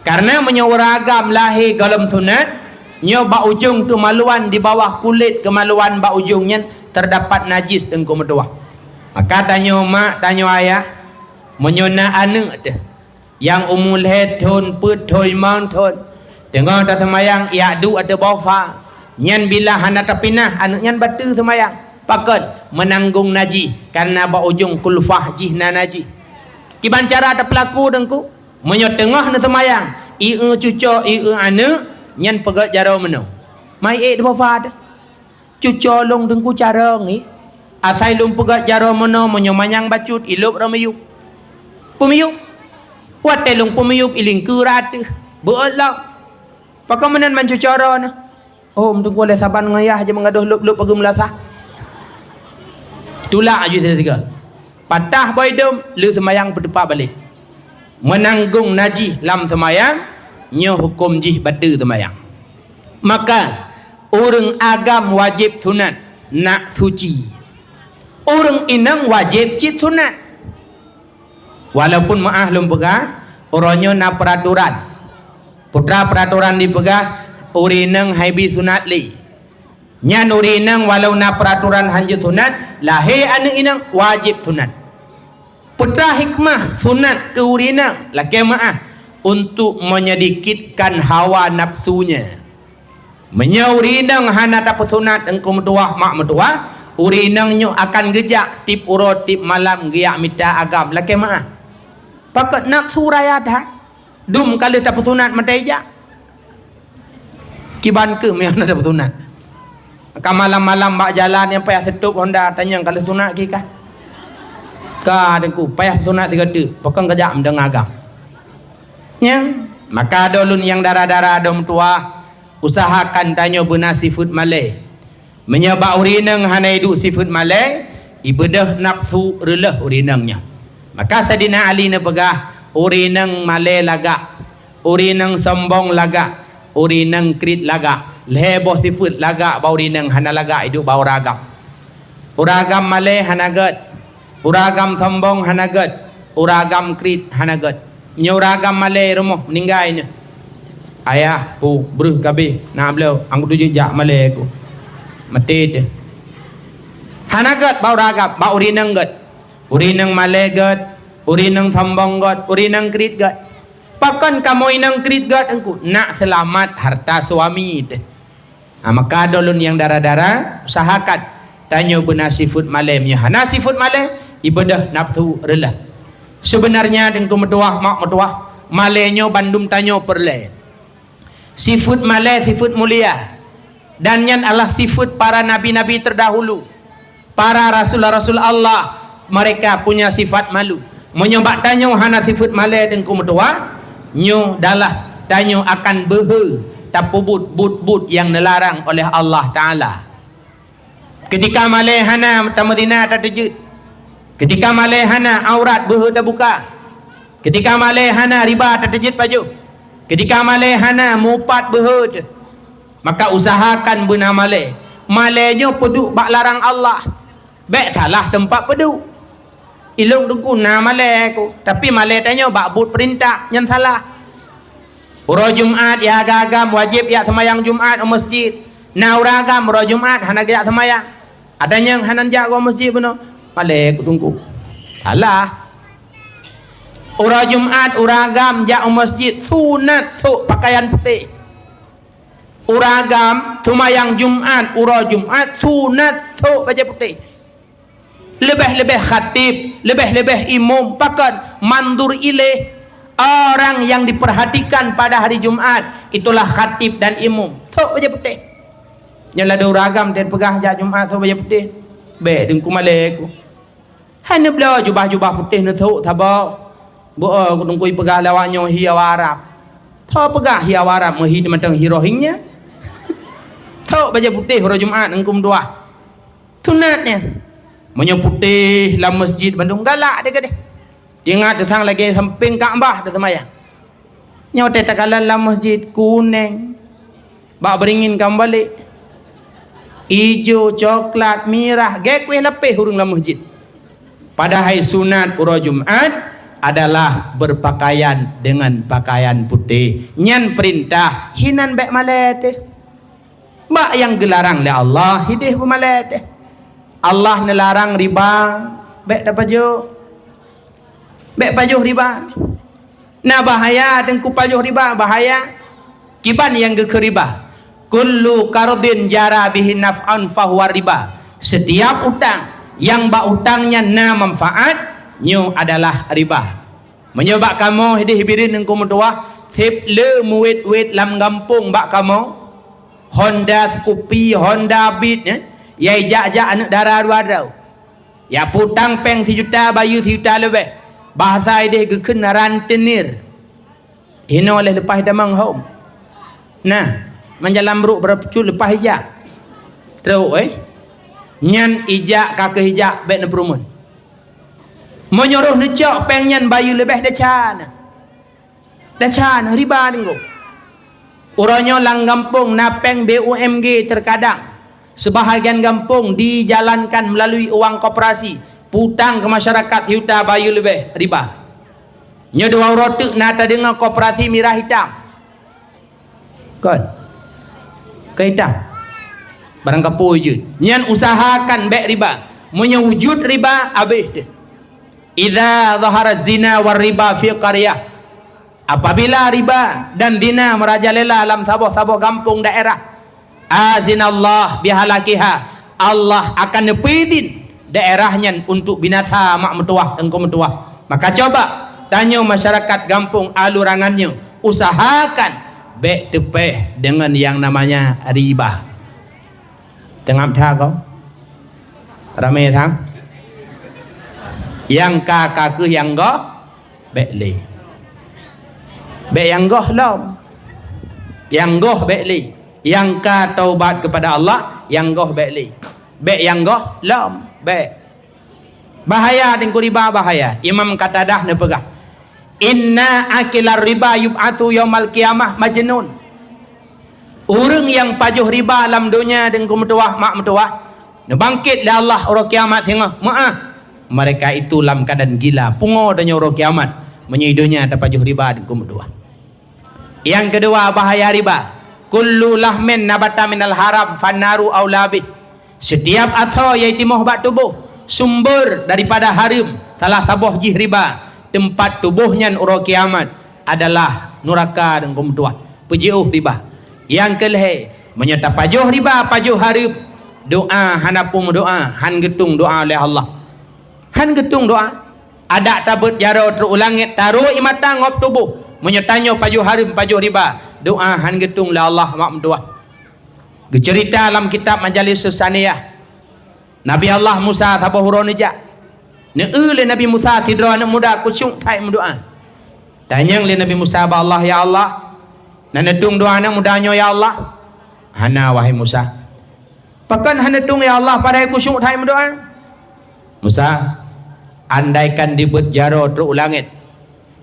karena menyewaragam lahir galam sunat nyo ba ujung kemaluan di bawah kulit kemaluan ba ujungnya terdapat najis dengku metuah. Maka tanya mak tanya ayah menyona anak tu yang umul head thon put thoi mang thon tengah tak semayang ia du ada bawa nyan bila hana tapinah anak nyan batu semayang pakat menanggung najis karena ba ujung kulfah jihna najis. Kiban cara ada pelaku dengku menyot tengah na semayang ieu cucu ieu anak nyan pegat jaro meno mai de bafa cucu long dengku cara ni asai lum pegat jaro meno menyomanyang bacut ilup rameyuk pemiyuk wate long pemiyuk iling kurat beulak pakamanan man cucara na dengku le saban ngayah je mengaduh lup pagum lasah tulak aja tiga patah baidum lu semayang berdepak balik menanggung najis lam semayang nyo hukum jih batu semayang. Maka orang agam wajib sunat nak suci, orang inang wajib cit sunat walaupun maah lum pegah orangnya na peraturan putra peraturan dipegah urinang haibi sunat li nyan urinang walau na peraturan hanjut sunat lahir anak inang wajib sunat. Putra hikmah sunat ke urinang laki maah untuk menyedikitkan hawa nafsunya. Menyaurinang hana tak sunat engkau metuah mak metuah urinangnya akan gejak tip urut tip malam giak mita agam laki maah pakat nafsu raya dah dum kali tak sunat mataija kiban ke yang ada sunat ka malam-malam mak jalan yang payah setup Honda tanya kalau sunat ki kah ka dengku payah sunat tiga tu pokong kejak mendeng agam yang maka dolun yang darah-darah dom tua usahakan tanya benar seafood Malay menyebab urinang hana hidup seafood Malay ibadah nafsu relah urinangnya. Maka Saidina Ali na pegah urinang Malay lagak urinang sombong lagak urinang krit lagak leboh seafood lagak bau urinang hana lagak hidup bau ragam uragam Malay hana gad uragam sombong hana gad uragam krit hana gad nyuragam Malay rumah meninggalnya ayah pu beruh kabeh nak beliau angku tuju jak Malay aku mati tu hanagat bau ragap bau urinang gat urinang Malay gat urinang sambong gat urinang krit gat pakan kamu inang krit gat engku nak selamat harta suami tu maka dolun yang darah-darah usahakan tanya benar seafood Malay nya hana seafood Malay ibadah nafsu relah sebenarnya dengku metuah mak metuah Malaynya bandum tanyo perle seafood Malay seafood mulia dan yang adalah seafood para nabi-nabi terdahulu para rasul-rasul Allah mereka punya sifat malu menyobak tanyo hana seafood Malay dengku metua nyo dalah tanyo akan behe tapubut but yang dilarang oleh Allah Ta'ala ketika Malay hana tamadina tertejut ketika Malay hana aurat behe terbuka ketika Malay hana riba tertejut baju ketika Malay hana mupat behut maka usahakan benar Malay Malaynya peduk bak larang Allah baik salah tempat peduk ilung dengku na Malay aku tapi Malay tanya bak but perintah yang salah Ura Jumat ya agam wajib ya semayang Jumat di masjid. Na uragam ura Jumat hana gerak semayang. Adanya yang hanan jaga masjid benar. Balik tunggu. Alah. Ura Jumat uragam jak masjid sunat tu pakaian putih. Uragam semayang Jumat ura Jumat sunat tu baju putih. Lebih-lebih khatib, lebih-lebih imam, bahkan mandur ilaih. Orang yang diperhatikan pada hari Jumat itulah khatib dan imam. Tok baju putih. Nyala ada uragam dan pegah jak Jumat tok baju putih. Baik dengku malek. Hanya bela jubah-jubah putih na tok tabau. Bo dengku pegah lawaknya hiaw Arab. Tok pegah hiaw Arab mehi matang hirohingnya. Tok baju putih hari Jumat engkum dua. Sunatnya. Menyo putih dalam masjid Bandung galak dia kata. Ingat datang lagi samping Kaabah dah semayang. Nyawa tekalan dalam masjid kuning. Bak beringin kembali. Hijau, coklat, merah, gekwe lepih hurung dalam masjid. Padahal sunat ura Jumat adalah berpakaian dengan pakaian putih. Nyan perintah hinan bek malet. Bak yang gelarang oleh Allah hidih bermalet. Allah nelarang riba bek dapat jo. Bek pajuh riba. Nah bahaya dengku pajuh riba bahaya. Kiban yang ke riba. Kullu qardin jara bihi naf'an fahuwa riba. Setiap utang yang bak utangnya na manfaat nyu adalah riba. Menyebab kamu hidih birin dengku mutuah sip le muit-wit lam gampung bak kamu Honda Scoopy, Honda Beat yai jak-jak anak darah dua rau. Ya putang peng 1 juta bayu 1 juta lebih. Bahasa dia kekenaran tenir. Hina oleh lepas damang home. Nah, menjalan beruk berpucu lepas hijab. Teruk nyan ijak kakek hijab baik na perumun. Menyuruh necok pengen bayu lebih dah can. Dah can riba tengok. Uranya lang gampung napeng BUMG terkadang sebahagian gampung dijalankan melalui uang koperasi. Putang ke masyarakat yuta bayu lebih riba. Nya dua rotuk nata dengan koperasi mirah hitam. Kan? Ke hitam. Barang kapur je. Nyan usahakan bek riba. Menyewujud riba habis dia. Idza zahara zina war riba fi qaryah. Apabila riba dan zina merajalela dalam sabah-sabah kampung daerah. Azinallah bihalakiha. Allah akan nepidin daerahnya untuk binasa mak metuah engkau metuah. Maka coba tanya masyarakat kampung alurangannya, usahakan bek tepeh dengan yang namanya riba. Tengap dah kau ramai thang yang kakak ke yang goh bek li bek yang goh lom yang goh bek li yang ka taubat kepada Allah yang goh bek li bek yang goh lom baik. Bahaya dengan riba bahaya. Imam Qatadah ne pegah. Inna akilar riba yub'atu yaumal qiyamah majnun. Orang yang pajuh riba dalam dunia dengan metuah mak metuah ne bangkit le Allah orang kiamat tengah. Maaf. Mereka itu dalam keadaan gila. Pungo dan orang kiamat menyidunya ada pajuh riba dengan metuah. Yang kedua bahaya riba. Kullu lahmin nabata minal haram fannaru aulabih. Setiap asal yang timuh bak tubuh sumber daripada haram salah sabah jih riba tempat tubuhnya orang kiamat adalah neraka dan kumtuah pejuh riba. Yang kelih menyata pajuh riba pajuh haram doa hanapung doa han getung doa oleh Allah han getung doa ada tabut jaro terulangit taruh imata ngop tubuh menyatanya pajuh haram pajuh riba doa han getung oleh Allah mak mendoa. Cerita dalam kitab Majalis Saniyah Nabi Allah Musa tabahuro nejak neule Nabi Musa sidra anak muda kusyuk thai mendoa. Tanya le Nabi Musa ba Allah ya Allah nanedung doa anak mudanya ya Allah. Hana wahai Musa. Pakan hanedung ya Allah pada kusyuk thai mendoa. Musa andaikan dibut jaro teruk langit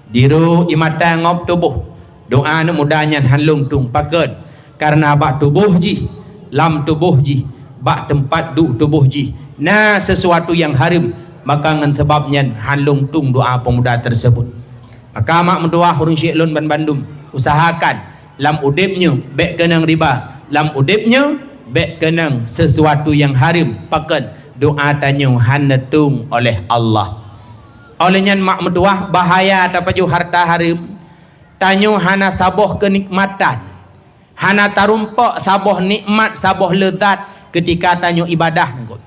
diru imata ngop tubuh doa anak mudanya hanlung tung pakan karena bak tubuh ji lam tubuh ji bak tempat duk tubuh ji nah sesuatu yang haram maka dengan sebabnya hanlung tung doa pemuda tersebut. Maka mak mendoa hurung syek lun ban bandum usahakan lam udipnya bek kenang riba, lam udipnya bek kenang sesuatu yang haram, pakan doa tanyo hanetung oleh Allah. Olehnya mak mentuah bahaya tapaju harta haram, tanyo hana saboh kenikmatan, hana tarumpak saboh nikmat, saboh lezat ketika tanyo ibadah nengkut.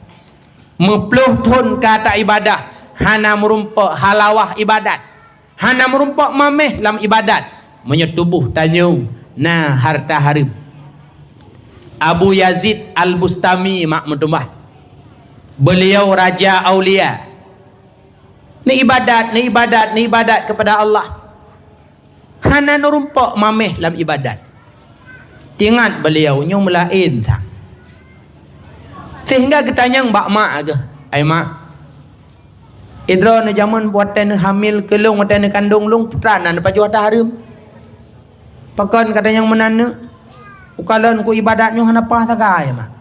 Mepluh tun kata ibadah, hana merumpak halawah ibadat, hana merumpak mameh lam ibadat, menyetubuh tanyo na harta haram. Abu Yazid Al-Bustami mak mentuah, beliau raja aulia, ni ibadat kepada Allah, hana nurumpak mameh lam ibadat. Ingat beliau nyo melain sang, sehingga ketanyang bak mak ke, ai mak idra ne zaman buatan hamil kelung buatan kandung lung putranan paju ada haram, pakan katanya yang menana ukalan ku ibadatnya hana pah tagai mak,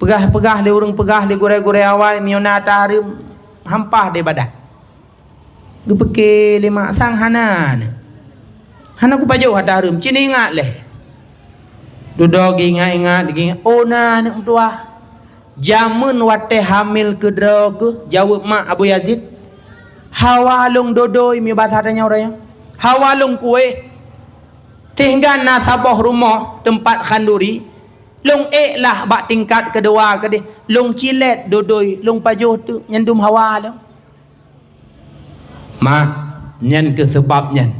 pegah le urang pegah le gore-gore awai miona ta haram hampah de ibadat gepeke le mak sang hana ku paju ada haram cini ingat leh duduk ingat oh na nak tua jamun wate hamil ke droge, jawab mak Abu Yazid, hawalung dodoi mi bahasa tanya orangnya, hawalung kue tinggal na sabah rumah tempat khanduri, lung lah bak tingkat kedua kedih, lung cilet dodoi, lung pajuh tu nyandum hawa long. Mak nyan ke sebab nyan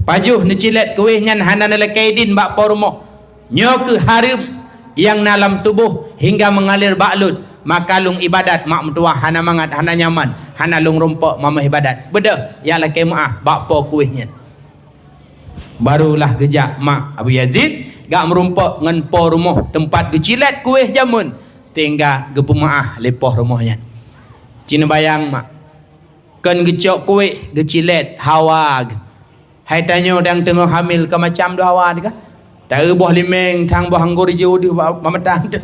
pajuh ni cilet kue nyan hana nalakaidin bak pa rumah, nyo ke haram yang dalam tubuh hingga mengalir baklut, maka lung ibadat mak mentua hana mangat, hana nyaman, hana lung rompak mama ibadat beda yang laki maaf bakpo kuihnya. Barulah gejak mak Abu Yazid gak merumpak ngan po rumah tempat gecilat kuih jamun tinggal gepemaah lepoh rumahnya. Cina bayang mak kan gecok kuih gecilat hawa, hai tanyo yang tengah hamil ke macam do hawa dikah tahu buah limeng tang buah anggur hijau di mamatang tu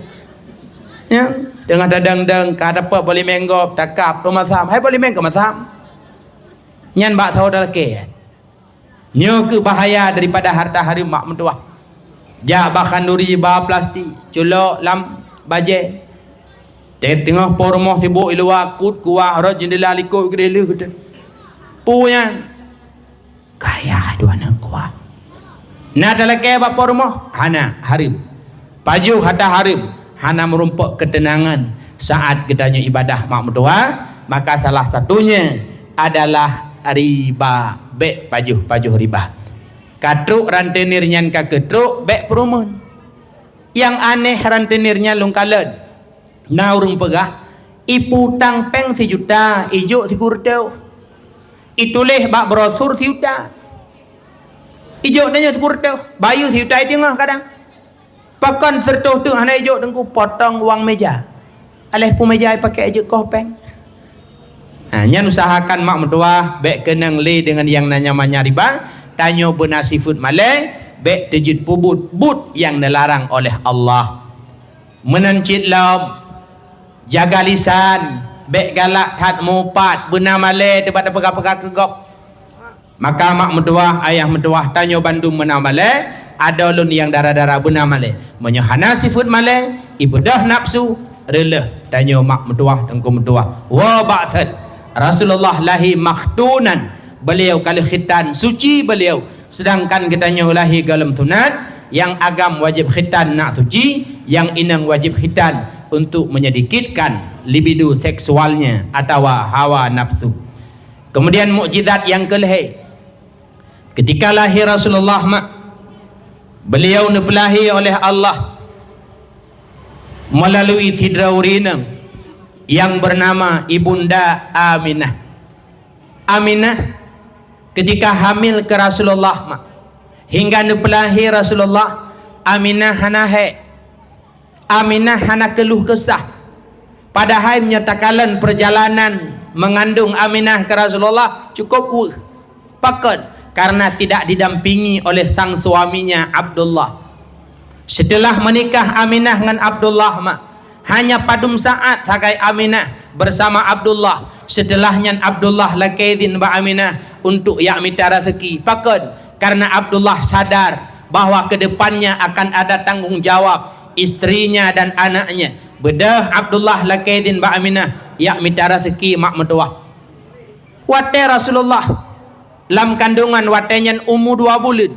ya tengah dadang-dang kata apa boleh menggop takap rumah sam hai boleh meng ke masam nyan bak saudara ke nyo ke bahaya daripada harta haram mak mentua ja bahkan duri ba plastik culok lam baje tengah po rumah sibuk luar kut kuah ro jendela likut gede lu punya kaya dua nak kuah na dalake bapa rumah hana harim paju hata harim hana merumpak ketenangan saat kitanya ibadah mak mentua, maka salah satunya adalah riba, bek pajuh riba. Katruk rantenirnya ka ketruk bek perumun. Yang aneh rantenirnya lung kalen. Na urung pegah ipu tang peng 1 juta, ijo sikur teu. Ituleh bak brosur 1 juta. Ijo nanya sikur teu, bayu 1 juta tengah kadang. Pakan sertuh tu hana ijo dengku potong uang meja. Aleh pu meja pakai ijo kopeng. Nyan usahakan mak mentua bek kenang le dengan yang namanya riba, tanyo benasi food malai bek tejid pubut but yang dilarang oleh Allah. Menancit lam, jaga lisan, bek galak tat mupat, benar malai debat pegah-pegah kegop. Maka mak mentua, ayah mentua tanyo bandung benar malai, ada lun yang darah-darah benar malai. Menyohana sifat malai, ibadah nafsu, releh tanyo mak mentua dengku mentua. Wa ba'thad Rasulullah lahi makhtunan, beliau kali khitan suci beliau, sedangkan kitanya lahi galam tunat yang agam wajib khitan nak suci, yang inang wajib khitan untuk menyedikitkan libido seksualnya atau hawa nafsu. Kemudian mukjizat yang kelih, ketika lahir Rasulullah beliau dipelahi oleh Allah melalui fidraurina yang bernama Ibunda Aminah. Aminah ketika hamil ke Rasulullah hingga dipelahi Rasulullah, Aminah hana keluh kesah, padahal menyatakan perjalanan mengandung Aminah ke Rasulullah cukup pakat karena tidak didampingi oleh sang suaminya Abdullah. Setelah menikah Aminah dengan Abdullah hanya padum saat sakai Aminah bersama Abdullah. Setelahnya Abdullah lakaidin ba Aminah untuk yak mita rezeki. Pakat karena Abdullah sadar bahwa kedepannya akan ada tanggung jawab istrinya dan anaknya. Bedah Abdullah lakaidin ba Aminah yak mitara seki mak metuah. Wate Rasulullah lam kandungan watenyan umur 2 bulan.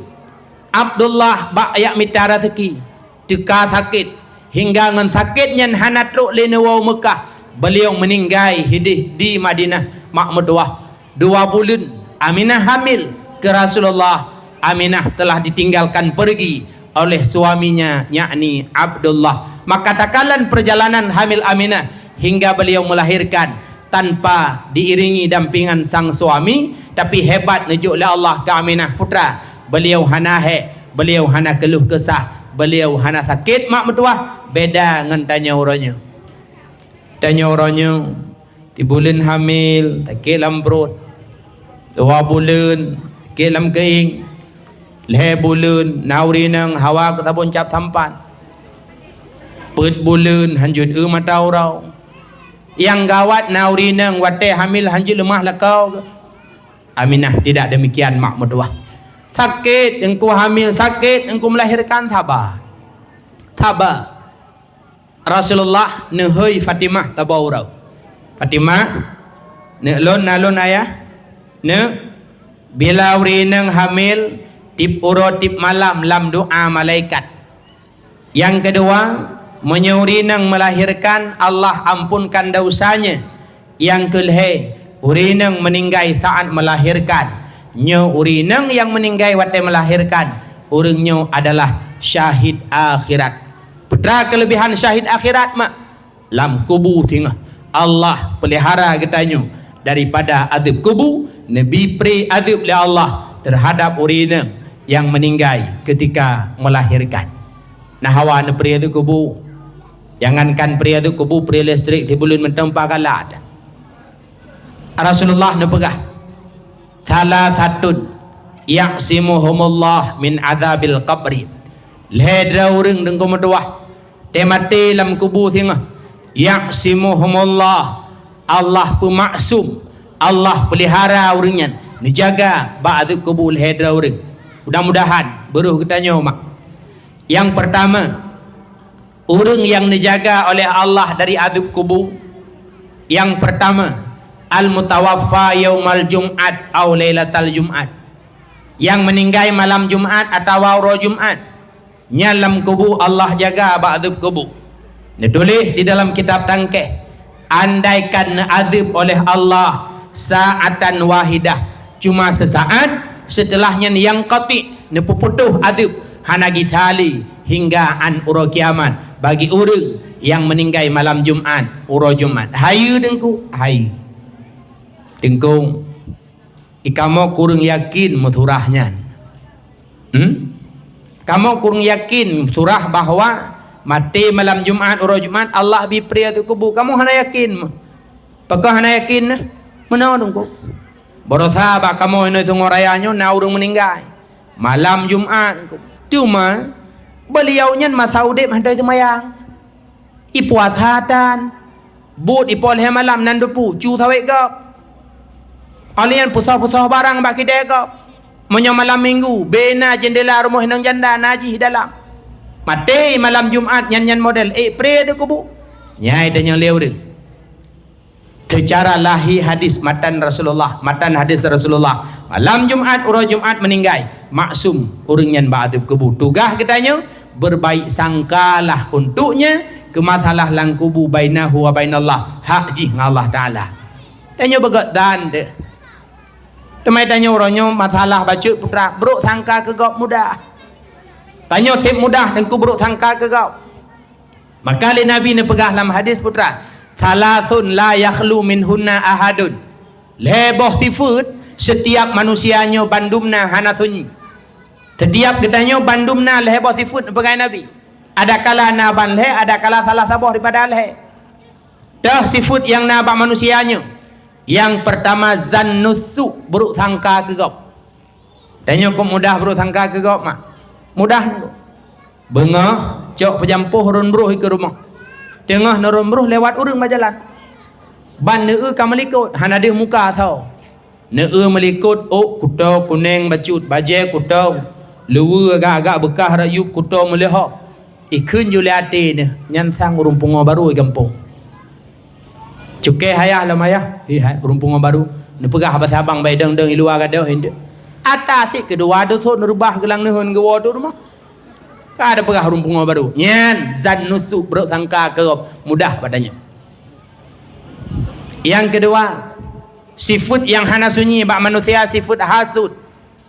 Abdullah ba yak mitara seki teka sakit hingga ngan sakitnya hanat ruk lenewau Mekah. Beliau meninggal hidih di Madinah mak metuah 2 bulan. Aminah hamil ke Rasulullah. Aminah telah ditinggalkan pergi oleh suaminya yakni Abdullah. Maka takalan perjalanan hamil Aminah hingga beliau melahirkan tanpa diiringi dampingan sang suami, tapi hebat nujuk oleh Allah ke Aminah putra. Beliau hana beliau hana keluh kesah, beliau hana sakit mak metuah. Beda dengan tanya orangnya. Tanya orangnya di bulan hamil takil lam perut 2 bulan takil lam keing 5 bulan nauri nang hawa ketabun cap tampan 4 bulan hanjut mata orang yang gawat nauri nang wate hamil hanjut lemah lakau. Aminah tidak demikian mak metuah. Sakit engkau hamil, sakit engkau melahirkan, sabar. Rasulullah nehoi Fatimah tabaurau. Fatimah neulun nalun ayah ne bila urinang hamil tip uro tip malam lam doa malaikat. Yang kedua menyurinang melahirkan Allah ampunkan dosanya. Yang kelhe urinang meninggal saat melahirkan. Nyo urinang yang meninggal waktu melahirkan urangnya adalah syahid akhirat. Putra kelebihan syahid akhirat mak lam kubur tingah Allah pelihara katanya daripada adab kubur. Nabi pri adab oleh Allah terhadap urina yang meninggal ketika melahirkan. Nah hawa ne pria tu kubur. Jangankan pria tu kubur, pria listrik di bulan mentempa kalat. Rasulullah ne pegah thalathatun yaqsimuhumullah min adzabil qabri. Ledra urang dengko meduah temate lam kubur singah yaqsimuhumullah, Allah pemaksum, Allah pelihara urangnya, dijaga ba'du kubul hedra urang. Mudah-mudahan beruh katanya mak. Yang pertama, urang yang dijaga oleh Allah dari adab kubur. Yang pertama, al-mutawaffa yaumal jum'at aw lailatal jum'at. Yang meninggal malam Jumat atau roh Jumat. Nyalam kubur Allah jaga ba'dub kubur. Ditulis di dalam kitab tangkeh, andaikan azab oleh Allah saatan wahidah, cuma sesaat, setelahnya yang qati nepuputuh azab hanagi tali hingga an uro kiamat bagi orang yang meninggal malam Jumat uro Jumat. Hayu dengku hayu dengku ikamo kurang yakin muturahnya. Kamu kurang yakin surah bahwa mati malam Jumat uro Jumat Allah bipri atu kubur. Kamu hana yakin? Apakah hana yakin? Mana dengku? Berusaha ba kamu ini tunggu rayanya na urang meninggal malam Jumat. Cuma beliaunya masa udip handai semayang. Ipuasatan but ipol he malam nan dupu cu sawek gap. Alian pusah-pusah barang baki degap. Menyo malam minggu bena jendela rumah nang janda najih dalam. Mati malam Jumat nyan model pre tu kubu. Nyai dan yang leu deuk. Secara lahi hadis matan Rasulullah, matan hadis Rasulullah. Malam Jumat uro Jumat meninggal, maksum urang nyan ba'dub kubu. Tugas katanya berbaik sangkalah untuknya ke masalah lang kubu bainahu wa bainallah. Hak jih ngallah taala. Tanya begat dan de. Temai tanya orangnya masalah baca putra beruk sangka ke gop mudah. Tanya sip mudah dan ku beruk sangka ke gop. Maka li Nabi ni pegah dalam hadis putra, thalathun la yakhlu minhunna ahadun. Leboh sifat setiap manusianya bandumna hana sunyi. Setiap ditanya bandumna leboh sifat pegai Nabi. Ada kala naban leh, ada kala salah saboh daripada leh. Dah sifat yang nabak manusianya. Yang pertama zannusu, buruk sangka ke gop. Tanya kok mudah buruk sangka ke gop mak? Mudah ni kok. Bengah cok pejampuh run bruh ke rumah. Tengah nurun bruh lewat urang berjalan. Ban neu kamelikut hana dia muka tau. melikut kuto kuning bacut baje kuto lewu agak-agak bekah rayup kuto melehok ikun juliati ni nyan sang urung baru kampung cukai hayah lamaya urung baru ni pegah bahasa abang baik deng luar gadah hindu atas si kedua tu thot nerubah gelang nehon gewa tu rumah ada pegah urung baru nyan zan nusuk bersangka ke mudah padanya. Yang kedua, sifat yang hana sunyi bak manusia sifat hasud,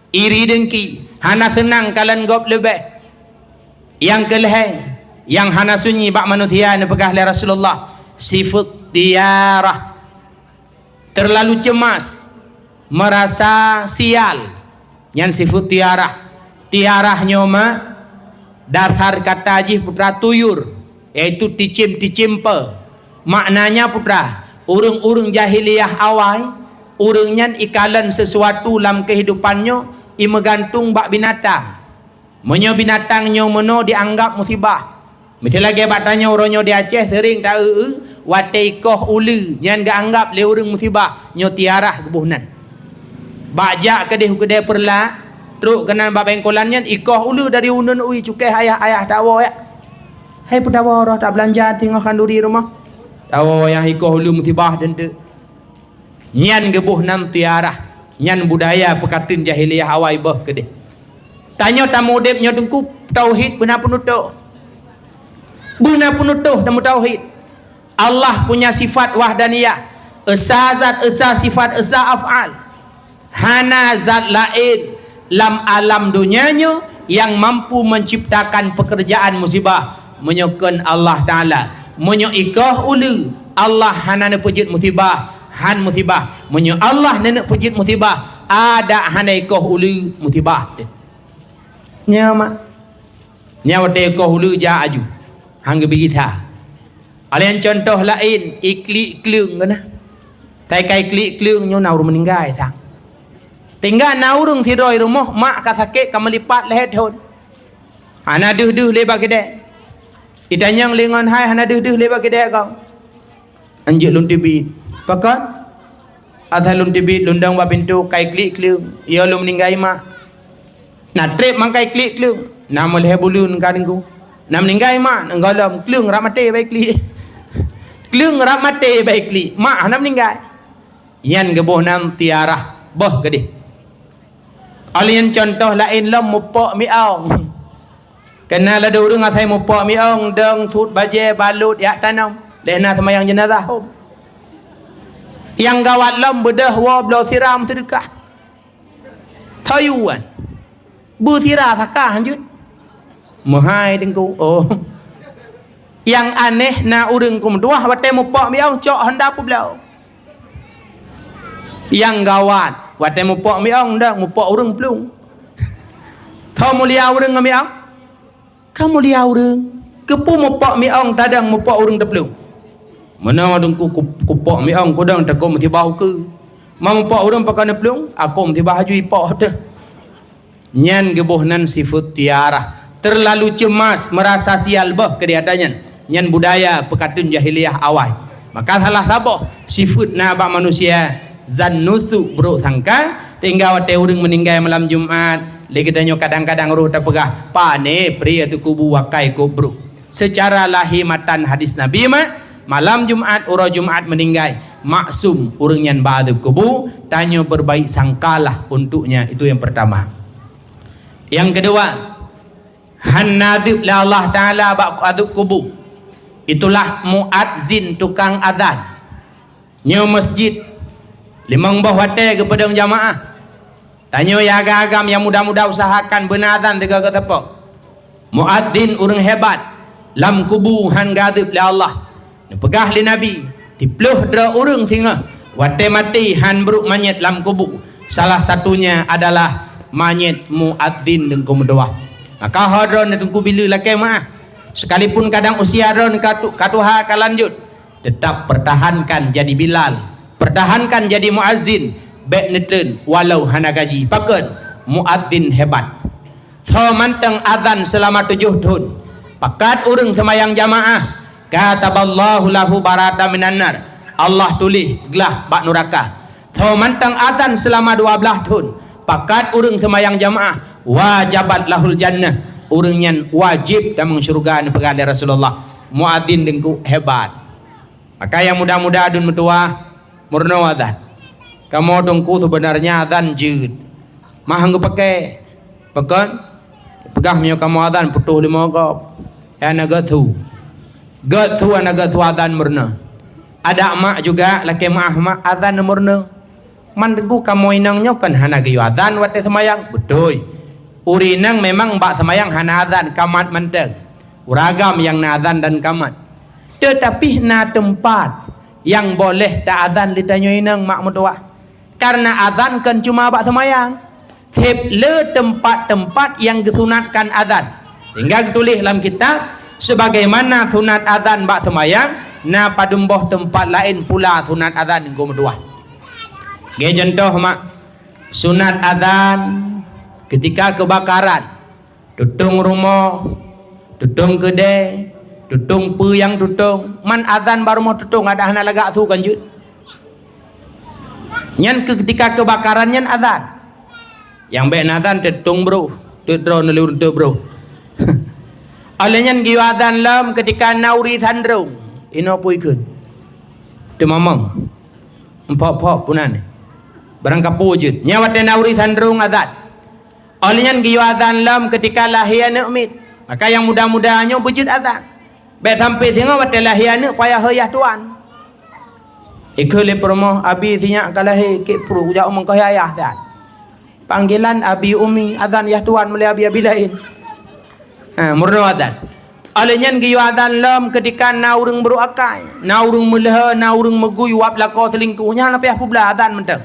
iri dengki, hana senang kalian gop lebih. Yang kelih, yang hana sunyi bak manusia ni pegah oleh Rasulullah, sifat tiarah, terlalu cemas, merasa sial. Yang sifat tiarah nyoma dasar kata jih putra tuyur, iaitu ticim-ticimpe. Maknanya putra urang-urang jahiliyah awal urangnya ikalan sesuatu dalam kehidupannya imegantung bak binatang menyo binatangnya meno dianggap musibah mesti lagi batanya orangnya di Aceh sering tak wate ikoh ulu yang dianggap le urang musibah nyo tiarah kebuhnan bajak kedeh perla truk kena bak bengkolannya ikoh ulu dari unun ui cukai ayah tawa ya hai pudawa roh tak belanja tinggal kanduri rumah tahu yang ikoh lu musibah dan tu nyan gebuh nan tiarah nyan budaya pekatin jahiliyah awal bah kedeh tanya tamu udipnya tengku tauhid benar penutuh namu tauhid Allah punya sifat wahdaniyah esa zat esa sifat esa af'al hana zat lain lam alam dunianya yang mampu menciptakan pekerjaan musibah menyokon Allah Ta'ala menyo ikah ulu Allah hana pujit musibah han musibah menyo Allah nenek pujit musibah ada hana ikah ulu musibah nyama nyawa de ikah ulu ja aju hang begita alian contoh lain ikli kleung kana tai kai kli kleung nyo naur meninggal sang tinggal naurung tidoi rumah mak ka sakit ka melipat lehet hon hana duh lebak gede idanyang lengan hai hana duh lebak gede kau anjek lun tibit pakan adha lun tibit lundang ba pintu kai klik kleung ia lu meninggai mak na trip mang kai klik kleung nam leh bulun kadengku nam meninggai mak ngalam kleung rak mate baik klik kleung rak mate baik klik mak hana meninggai yan geboh nam tiarah boh gede alien contoh lain lam mupok miaung kena ada orang asai mupok miong deng tut baje balut yak tanam lehna semayang jenazah yang gawat lam bedah wa blau siram sedekah tayuan bu sirah sakah lanjut mahai dengku yang aneh na urang kum duah wate mupok miong cok hendak publau yang gawat wate mupok miong dak mupok urang plung thau mulia urang miong kamu lihat orang kepu mupok miong tadang mupok orang teplung mana dengku kupok miong kodang takut mesti bau ke mau mupok orang pakai neplung aku mesti baju ipok dah nyan gebuhnan sifat tiarah terlalu cemas merasa sial bah kediatannya nyan budaya pekatun jahiliyah awal maka salah sabah sifat nabak manusia zan nusuk bro sangka tinggal wate orang meninggal malam Jumat lagi danyo kadang-kadang roh terpegah pane pria tu kubu wakai kubru secara lahimatan hadis Nabi malam Jumat orang Jumat meninggal maksum orang yang ba'adu kubu tanya berbaik sangkalah untuknya itu yang pertama yang kedua hanadib la Allah Ta'ala ba'adu kubu itulah muadzin tukang adzan nyo masjid limang bahwate kepada jamaah tanya ya agam yang mudah-mudah usahakan benadan tiga ketepok muadzin urang hebat lam kubu han gadib li Allah pegah li Nabi dipluh dra urang singa wate mati han bruk manyet lam kubu salah satunya adalah manyet muadzin dengku mendoa maka hadron dengku bila lakai maah sekalipun kadang usia ron katuha kalanjut tetap pertahankan jadi Bilal pertahankan jadi muadzin baik netren walau hana gaji paket muadzin hebat so manteng azan selama 7 tahun pakat urang semayang jamaah kataballahu lahu barata minan nar Allah tulis gelah bak neraka Tho mantang adzan selama 12 tahun. Pakat urang semayang jamaah wajabat lahul jannah. Urang yang wajib damang syurga ni pegan Rasulullah. Muadzin dengku hebat. Maka yang muda-muda adun metua murno adzan. Kamu dongku sebenarnya adzan jud. Mah hanggu pakai. Pakan pegah mio kamu adzan putuh 5 kop. Ya naga tu. Gat tu naga tu adzan murna. Ada mak juga laki mak adzan murna. Man dengku kamu inangnya kan hana gayu adzan wate semayang. Betul. Urinang memang mbak semayang hana adzan kamat menteng. Uragam yang na adzan dan kamat. Tetapi na tempat yang boleh tak adzan ditanya inang mak mutua. Karena adzan kan cuma bak semayang. Tep le tempat-tempat yang disunatkan adzan. Tinggal tulis dalam kitab sebagaimana sunat adzan bak semayang, na padumboh tempat lain pula sunat adzan engko mutua. Ge contoh mak sunat adzan ketika kebakaran. Tutung rumah, tutung kedai, tutung pu yang tutung. Man adzan baru mau tutung ada hana lagak tu kan jut. Nyan ketika kebakaran nyan adzan. Yang baik adzan tutung bro, tutro nelur tu bro. Alenya giu adzan lam ketika nauri sandrung. Ino puikeun. Tu mamang. Empok-pok punan. Barang kapu je. Nyawa nauri sandrung adzan. Alenya giu adzan lam ketika lahir anak mit. Maka yang muda-mudanya bujud adzan. Baik sampai tengok wate lahir anak payah hayah tuan. Ikut promo abi sinyak kalahir ke pro jauh mengkau ayah dah. Panggilan abi umi adzan ya tuan mulai abi lain. Murno adzan. Alenya giu adzan lam ketika naurung beruakai, naurung meleh, naurung meguy wap lako selingkuhnya lapih pula adzan mentang.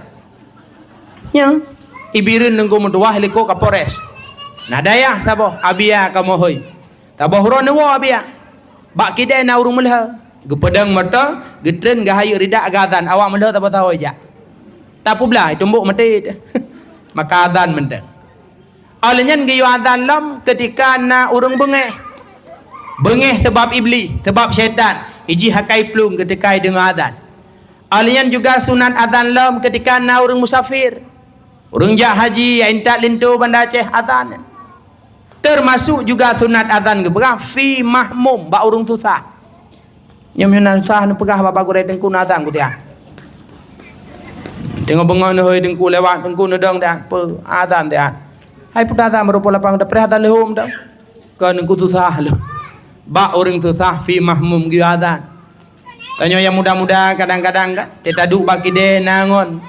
Nya ibirin nengko mentua heliko kapores. Nadayah taboh abia kamu hoy. Taboh ron wo abia. Bak kidai naurung meleh. Gepedang mata, getren gahayu ridak adzan awak meleh tak tahu aja. Tak pula tumbuk mati. Maka adzan mentang. Alenya giu adzan lam ketika na urung bengeh. Bengeh sebab iblis, sebab syaitan. Iji hakai plung ketika dengar adzan. Alenya juga sunat adzan lam ketika na urung musafir. Urung jak haji yang tak lintu Banda Aceh adzan. Termasuk juga sunat adzan ke berah fi mahmum ba urung susah. Yang menan susah nu pegah bapa gurei dengku adzan ku dia. Tengok bengang ni hoi dengku lewat dengku nedang dah pe adzan dia. Hai puta adzan merupa lapang dah perhatan lehum dah. Kan dengku susah lu. Ba urung susah fi mahmum gi adzan. Tanya yang muda-muda kadang-kadang kan kita duk baki de nangon.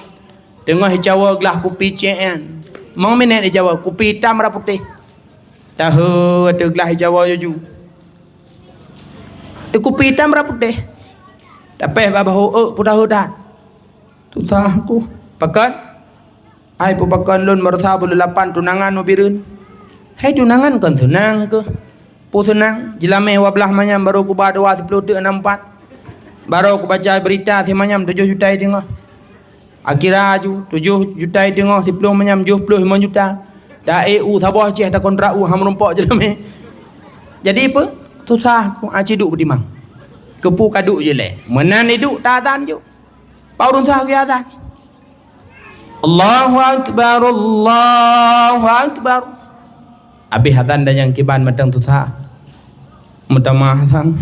Tengah Jawa gelah kopi cen. Mau minat di Jawa kopi hitam merah putih. Tahu ada gelah Jawa ju. Kopi hitam merah putih. Tapi baba ho pudah hodan. Tu tah aku pakan. Ai pu pakan lun marsa bulu 8 tunangan mobireun. Hai tunangan kan tunang ke. Pu tunang jelame wablah manyam baru ku ba 2 10 64. Baru aku baca berita si manyam 7 juta tengah. Akhirnya ju 7 juta tengok 10 menyam 75 juta. Dah EU sabah Aceh dah kontrak ham rompok je lame. Jadi apa? Susah aku aci duk berdimang. Kepu kaduk je le. Menan hidup tak adzan je. Paurun sah ke adzan. Allahu akbar, Allahu akbar. Habis adzan dan yang kiban matang susah. Mutamah sang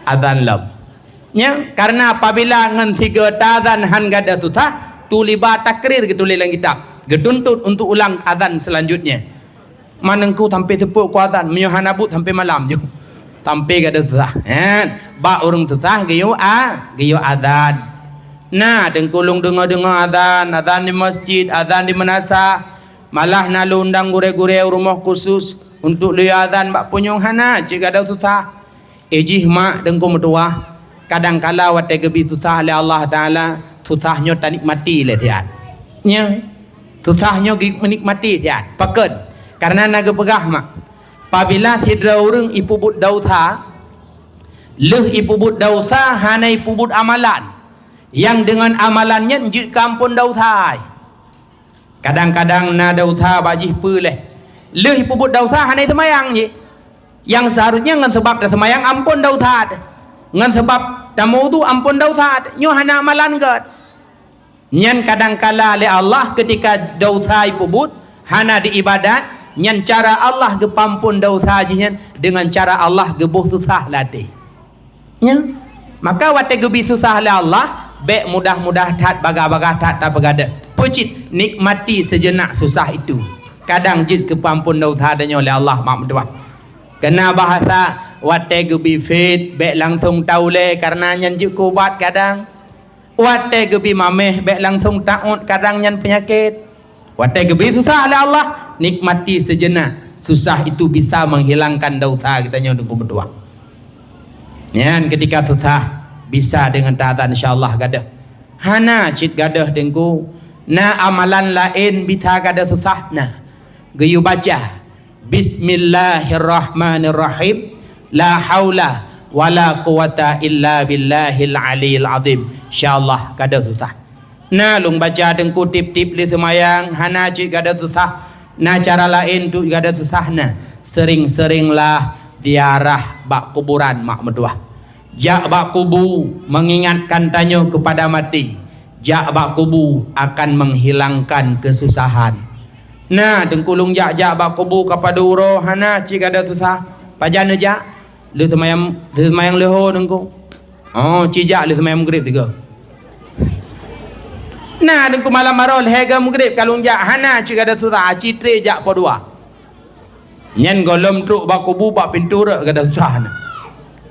adzan lam. Ya, karena apabila ngan 3 adzan han gada tutah tuliba takrir gitu dalam kitab. Geduntut untuk ulang adzan selanjutnya. Manengku sampai sepuk ku adzan, menyohanabut sampai malam je. Sampai gada tutah. Ba urung tutah gayo adzan. Nah, dengkulung dengar adzan di masjid, adzan di manasah. Malah nalu undang gure-gure rumah khusus untuk lihat adzan bak punyong hana jika ada tutah. Ejih mak dengku metua. Kadang-kala wate gebi tutah oleh Allah Ta'ala tutahnya tak nikmati le tiat. Nya tutahnya menikmati tiat. Paked karena naga pegah mak. Apabila sidra urang ipubut dausa leh ipubut dausa hana ipubut amalan yang dengan amalannya njut kampun dausa. Kadang-kadang na dausa bajih peleh leh ipubut dausa hana semayang je. Yang seharusnya ngan sebab dah semayang ampun dausa. Ngan sebab tamu tu ampun dausa nyo hana amalan gat. Nyan kadangkala oleh Allah ketika dosa pubut hana di ibadat, nyan cara Allah gepampun dosa jinya dengan cara Allah gebuh susah latih. Nya, maka wate gebi susah oleh Allah, be mudah-mudah tat baga-baga tat tak begada. Pucit nikmati sejenak susah itu. Kadang jid kepampun dosa adanya oleh Allah mak mendoa. Kena bahasa wate gebi fit be langsung taule karena nyan jid kubat kadang. Wate gebi mameh be langsung taut kadang nyan penyakit. Wate gebi susah oleh Allah, nikmati sejenak. Susah itu bisa menghilangkan dosa katanya untuk berdoa. Nyan ketika susah bisa dengan taatan insyaallah gadah. Hana cit gadah dengku. Na amalan lain bisa gadah susah na. Gayu baca Bismillahirrahmanirrahim. La haula wala quwata illa billahil aliyil azim. InsyaAllah kada susah. Nah lung baca dengku tip-tip li semayang hana cik kada susah. Nah cara lain tu kada susah na. Sering-seringlah ziarah bak kuburan mak meduah. Jak bak kubu mengingatkan tanyo kepada mati. Jak bak kubu akan menghilangkan kesusahan. Nah dengkulung jak bak kubu kepada uro hana cik kada susah. Pajan jak lu semayang leho dengku. Oh cijak lu semayang maghrib juga. Nah dengku malam marol hega maghrib kalung jak hana cik kada susah citre jak po dua. Nyen golom truk bak kubu bak pintu rak kada susah na.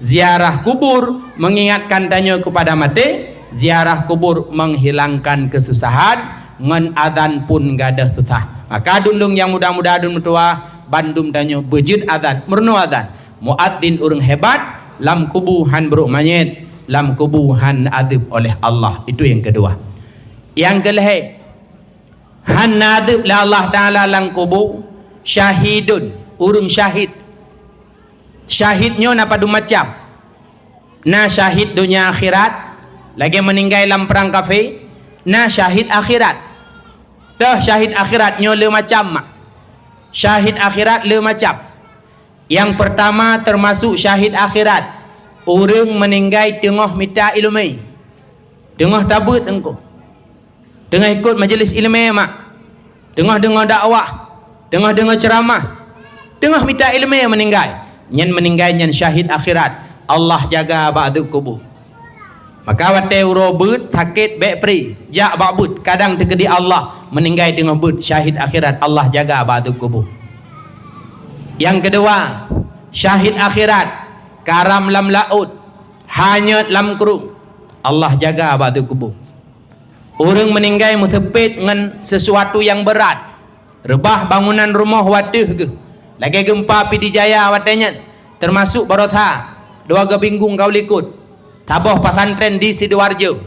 Ziarah kubur mengingatkan tanya kepada mati. Ziarah kubur menghilangkan kesusahan. Ngan adan pun gada susah. Maka dulung yang muda-muda adun metua bandum tanya bejid adan merno adan. Muadzin urang hebat. Lam kubuhan beruk manyet, lam kubuhan adib oleh Allah. Itu yang kedua. Yang kelih han adib la Allah taala lang kubu syahidun urang syahid. Syahidnya napa du macam? Na syahid dunia akhirat lagi meninggal dalam perang kafir. Na syahid akhirat. Dah syahid akhiratnya le macam mak. Syahid akhirat le macam. Yang pertama termasuk syahid akhirat. Orang meninggal tengah minta ilmu. Tengah tabut engkau. Tengah ikut majlis ilmu mak. Tengah dengar dakwah. Tengah dengar ceramah. Tengah minta ilmu meninggal. Nyan meninggal nyan syahid akhirat. Allah jaga ba'du kubur. Maka wate urobut sakit bek pri. Jak ba'but kadang terkedi Allah meninggal tengah but syahid akhirat. Allah jaga ba'du kubur. Yang kedua, syahid akhirat karam lam laut, hanyut lam keruk. Allah jaga batu kubur. Orang meninggal musepit dengan sesuatu yang berat. Rebah bangunan rumah watih ke. Lagi gempa Pidijaya watanya. Termasuk Barosa. 2 bingung kau likut. Taboh pasantren di Sidoarjo.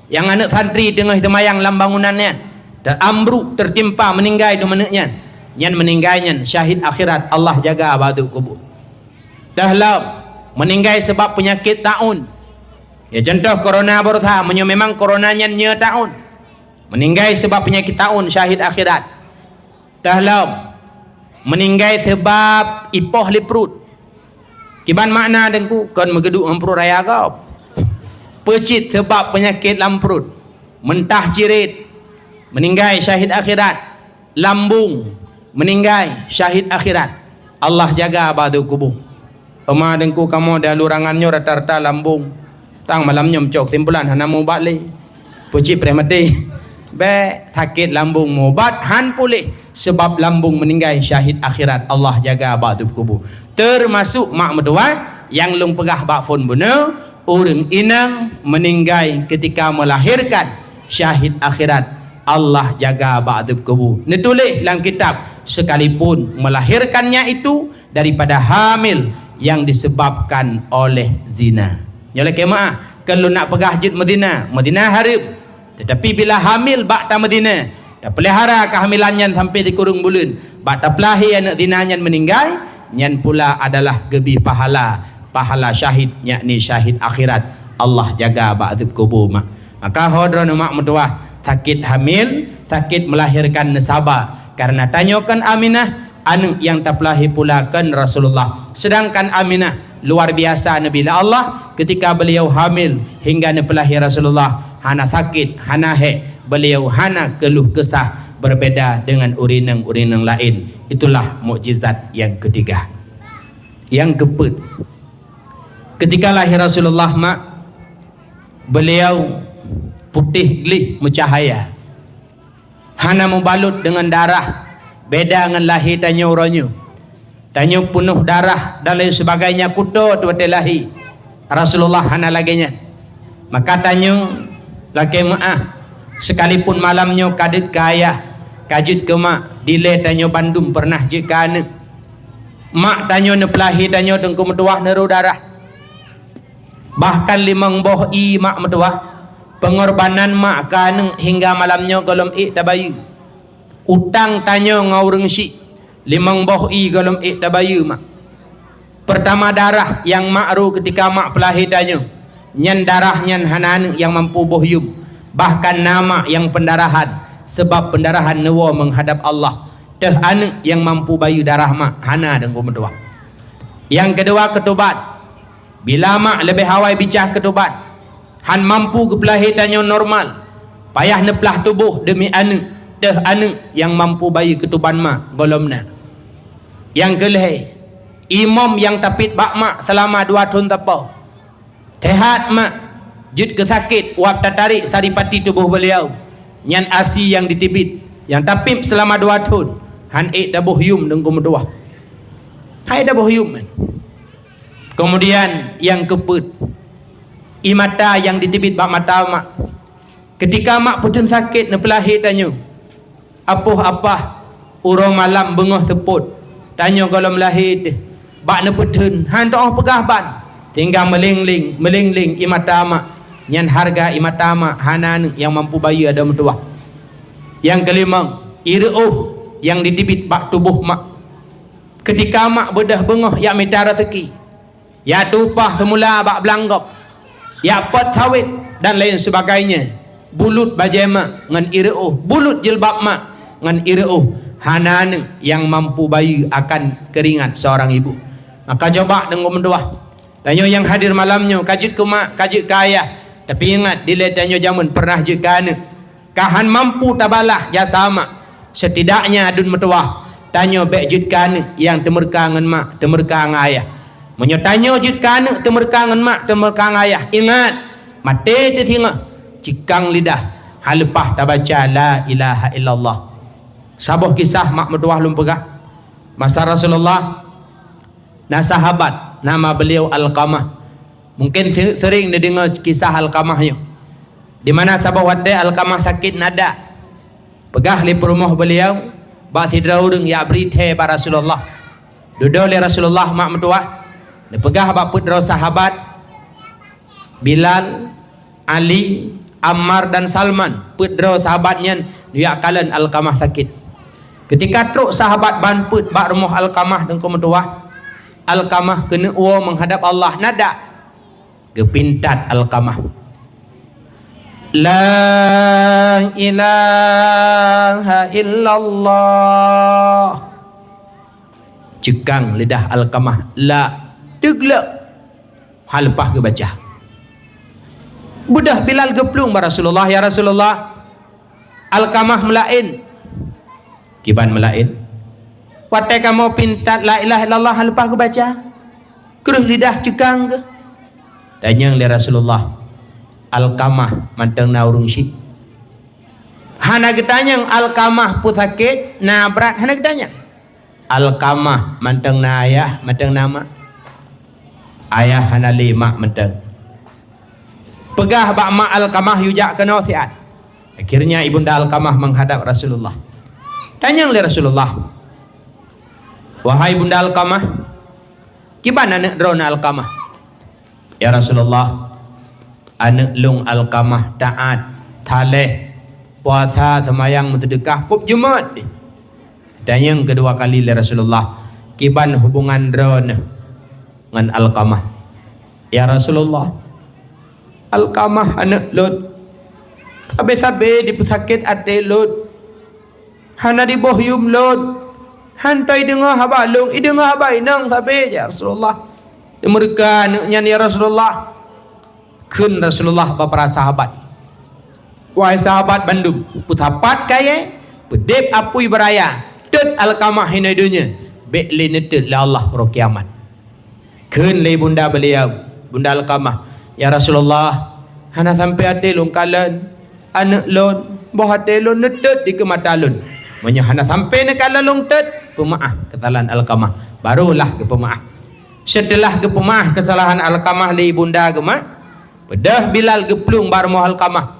Yang anak santri tengah semayang lam bangunannya. Terambruk tertimpa meninggal di meneknya. Nyan meninggalnya syahid akhirat. Allah jaga batu kubur. Dahlam meninggal sebab penyakit taun. Ya contoh corona Barosa. Memang coronanya nya taun. Meninggal sebab penyakit taun syahid akhirat. Dahlam meninggal sebab ipoh liprut. Kiban makna dengku kan megeduk emperut raya kau. Pecit sebab penyakit lamprut. Mentah cirit. Meninggal syahid akhirat. Lambung meninggal syahid akhirat. Allah jaga batu kubur. Oma dengku kamu dah lurangannya rata-rata lambung. Tang malamnya mencok timbulan hanamu balik. Pucik premati. Be sakit lambung mubat han pulih sebab lambung meninggal syahid akhirat. Allah jaga batu kubur. Termasuk mak medua yang lung pegah bak fon bunuh orang inang meninggal ketika melahirkan syahid akhirat. Allah jaga ba'du kubur. Ditulis dalam kitab sekalipun melahirkannya itu daripada hamil yang disebabkan oleh zina. Oleh kemaah kalau nak pegah jid Madinah, Madinah harib. Tetapi bila hamil bakta Madinah, dah pelihara kehamilannya sampai di kurung bulan, bakta pelahi anak zinanya meninggal, nyan pula adalah gebi pahala syahid, yakni syahid akhirat. Allah jaga ba'du kubur mak. Maka hodron mak metuah sakit hamil, sakit melahirkan nesaba. Karena tanyakan Aminah, anak yang terpelahi pulakan Rasulullah. Sedangkan Aminah luar biasa Nabi Allah ketika beliau hamil hingga nepelahi Rasulullah. Hana sakit, hana he, beliau hana keluh kesah berbeda dengan urinang-urinang lain. Itulah mukjizat yang ketiga. Yang keempat, ketika lahir Rasulullah mak, beliau putih gelih mencahaya, hana membalut dengan darah. Beda dengan lahir tanya orangnya, tanya penuh darah dan lain sebagainya, kuto tu lahir Rasulullah hana laginya. Maka tanya lagi maaf, sekalipun malamnya kadit kaya kajit ke mak dile tanya Bandung pernah jika anak mak tanya ne pelahi tanya dengku metuah neru darah, bahkan limang boh i mak metuah pengorbanan mak kan hingga malamnya golom ik tabayu utang tanya ngaureng si limang boh i golom ik tabayu mak. Pertama darah yang makru ketika mak pelahi tanya nyan darah nyan hanan yang mampu bohyum, bahkan nama yang pendarahan, sebab pendarahan newa menghadap Allah. Teh anak yang mampu bayu darah mak hana dan kumedua. Yang kedua ketubat. Bila mak lebih hawai bicah ketubat, han mampu kepelahitannya normal, payah neplah tubuh demi anak. Teh anak yang mampu bayu ketuban mak golomna. Yang kelih, imam yang tapit bak mak selama 2 tahun tapau. Tehat mak jud kesakit wap tarik saripati tubuh beliau. Nyan asi yang ditibit yang tapip selama 2 tahun han dak bohyum dengku medua. Hai dak bohyum man. Kemudian yang keput, imata yang ditibit bak mata mak. Ketika mak putun sakit nepelahi tanya, apa urang malam bengoh seput. Tanya kalau melahir bak neputun han toh pegah ban. Tinggal melingling imata mak. Nyan harga imata mak hanan yang mampu bayu ada metuah. Yang kelima, ireuh yang ditibit bak tubuh mak. Ketika mak bedah bengoh ya minta rezeki, ya tupah semula bak belanggop, ya pot sawit dan lain sebagainya. Bulut bajai mak ngan ireuh, bulut jilbab mak ngan ireuh hanan yang mampu bayu akan keringat seorang ibu. Maka coba dengan mendoa. Tanya yang hadir malamnya, kajut ke mak, kajut ke ayah. Tapi ingat, dilihat tanya zaman pernah je ke anak. Kahan mampu tabalah jasa mak. Setidaknya adun metuah. Tanya baik jut ke anak yang temerka dengan mak, temerka dengan ayah. Menyatanya jut ke anak, temerka dengan mak, temerka dengan ayah. Ingat, mati tertinggal, cikang lidah. Halepah tak baca la ilaha illallah. Sabuh kisah mak metuah lumpegah. Masa Rasulullah, nah sahabat nama beliau Alqamah. Mungkin sering dengar kisah Alqamah ni. Di mana sahabat wadai Alqamah sakit nada. Pegah li rumah beliau, bak hidraureng ya berite ba Rasulullah. Duduk li Rasulullah mak metuah. Dia pegah bak putra sahabat Bilal, Ali, Ammar dan Salman. Putra sahabatnya dia kalan Alqamah sakit. Ketika truk sahabat banput bak rumah Alqamah dan kemetuah, Alqamah kena menghadap Allah nada. Kepintat Alqamah. La ilaha illallah. Cekang lidah Alqamah. La. Deglak. Hal lepas ke baca. Budah Bilal geplung ba Rasulullah, ya Rasulullah. Alqamah melain. Kiban melain. Watai kamu pintat la ilaha illallah lepas ke baca. Keruh lidah cekang ke? Tanya oleh Rasulullah, Alqamah manteng naurung si. Hana ketanya Alqamah pun sakit, na berat hana ketanya. Alqamah manteng na ayah, manteng nama. Ayah hana lima manteng. Pegah bak mak Alqamah yujak ke nasihat. Akhirnya ibunda Alqamah menghadap Rasulullah. Tanya oleh Rasulullah, wahai bunda Alqamah, gimana nak drone Alqamah? Ya Rasulullah, anak lung Alqamah taat, taleh, puasa, semayang, mentedekah, kub Jumat. Dan yang kedua kali oleh Rasulullah, kiban hubungan drone dengan Alqamah. Ya Rasulullah, Alqamah anak Lut, sabe-sabe di pesakit ate Lut, hana di bohyum Lut, hantai dengar haba lung, dengar haba inang sabe. Ya Rasulullah, mereka anaknya ya Rasulullah. Kun Rasulullah beberapa sahabat Wahai sahabat Bandung, putapat kaya pedep apui beraya tet alkamah hina dunia bekle netet la Allah ro kiamat. Keun le bunda beliau, bunda alkamah, ya Rasulullah, hana sampai ade lon kalan anak lon boh ade lon netet di kemata lon. Monya hana sampai ne kalan lon tet pemaaf kesalahan alkamah, barulah ke pemaaf. Setelah ke pemaaf kesalahan alkamah le bunda gemak, pedah Bilal geplung bar moh alkamah.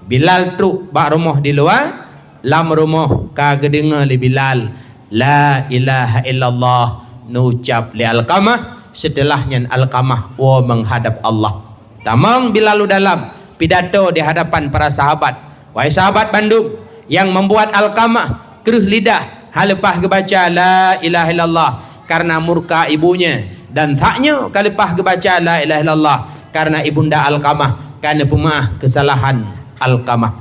Bilal truk bak rumah di luar, lam rumah kagedenga li Bilal la ilaha illallah nucap li Alqamah. Setelahnya Alqamah menghadap Allah. Tamang Bilal dalam pidato di hadapan para sahabat. Wahai sahabat Bandung yang membuat Alqamah keruh lidah halepah kebaca la ilaha illallah karena murka ibunya, dan taknya kalepah kebaca la ilaha illallah karena ibunda Alqamah karena pemaaf kesalahan Alqamah.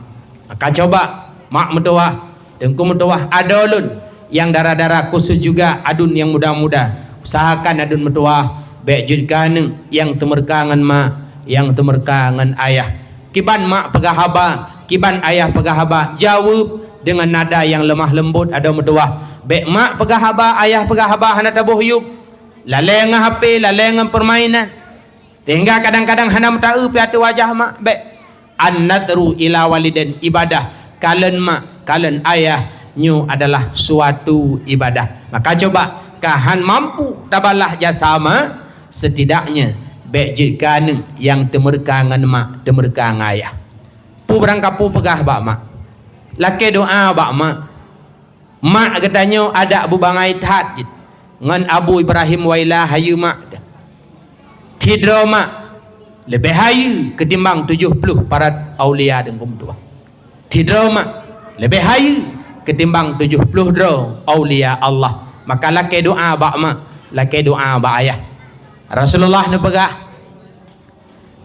Maka coba mak metuah dengku metuah adolun yang darah-darah khusus juga adun yang muda-muda, usahakan adun metuah bejudkan yang temerkangan mak, yang temerkangan ayah. Kiban mak pegahaba, kiban ayah pegahaba, jawab dengan nada yang lemah lembut ada metuah. Bek mak pegahaba, ayah pegahaba hana tabuh yub, lalengan HP, lalengan permainan. Sehingga kadang-kadang hana metau piatu wajah mak bek an-nadru ila waliden ibadah kalen mak kalen ayah nyu adalah suatu ibadah. Maka coba kahan mampu tabalah jasama setidaknya bejikan yang temerkangan mak temerkang ayah. Pu berangkapu pegah bak mak laki doa bak mak katanya ada Abu Bangai Tad ngan Abu Ibrahim Wailah hayu mak tidro mak lebih hayu ketimbang 70 para aulia dan kumtua. Tidro mak lebih hayu ketimbang 70 dro aulia Allah. Maka laki doa bak mak, laki doa bak ayah. Rasulullah nepegah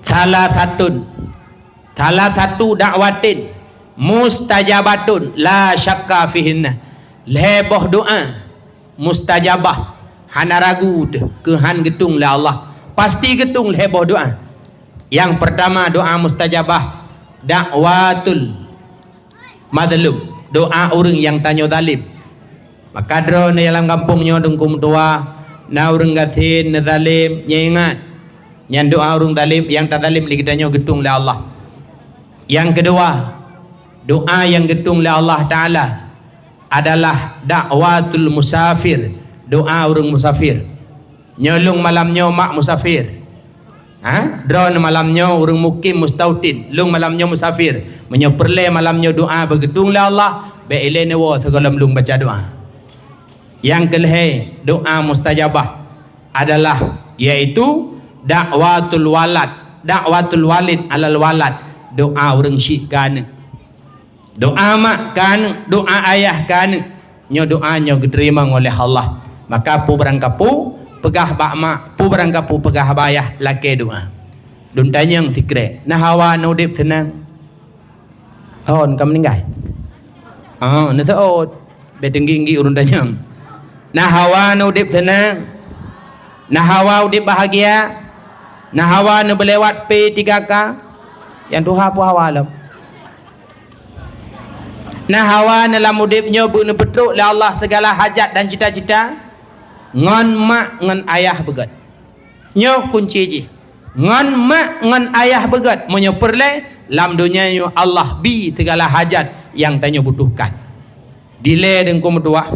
salah satu dakwatin mustajabatun la syakka fihinna. Leboh doa mustajabah hana ragu kehan getung la Allah, pasti getung leboh doa. Yang pertama doa mustajabah dakwatul madlum, doa orang yang tanya zalim. Maka dro ni dalam kampungnya dengkum tua na orang gatin na zalim nya ingat nyan doa orang zalim yang tak zalim li kitanya getung le Allah. Yang kedua doa yang getung le Allah taala adalah dakwatul musafir, doa orang musafir. Nyolong malamnya mak musafir. Drone malamnya orang mukim mustautin, lung malamnya musafir, menyoperle malamnya doa bergedung la Allah, beile ne wa segalam lung baca doa. Yang kelhe doa mustajabah adalah yaitu dakwatul walid alal walad, doa orang syik kan, doa mak kan, doa ayah kan, nyo doanya diterima oleh Allah. Maka pu berangkapu pegah bak mak, pu berangkapu pegah bayah laki doa. Dun tanyang fikre, nah hawa nudip senang. Hon kamu meninggal. Nasa ot, betenggi urun tanyang. Nah hawa nudip senang. Nah hawa udip bahagia. Nah hawa nu belewat P3K. Yang tuha pu hawa lam. Nah hawa dalam udipnya bu betul la Allah segala hajat dan cita-cita. Ngan mak ngan ayah begat nyo kunci ji ngan mak ngan ayah begat monyo perle lam dunia nyo Allah bi segala hajat yang tanyo butuhkan. Dile dengku medua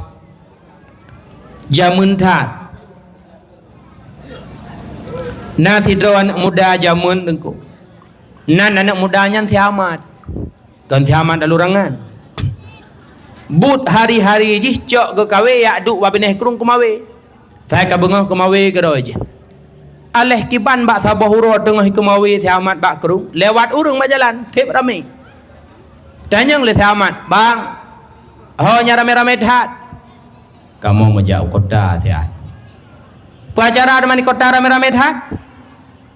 jamun tat na tidro anak muda jamun dengku nan anak mudanya siamat kan siamat dalurangan but hari-hari ji cok ke kawe yak duk wabineh kurung kumawe. Saya kabengah kemawi ke aja. Aleh kiban bak sabah huru tengah kemawi siamat bak kerung. Lewat urung berjalan, kep ramai. Tanyang le siamat, bang. Oh nyarame-rame tat. Kamu menjauh kota siat. Pacara ada mani kota rame-rame tat.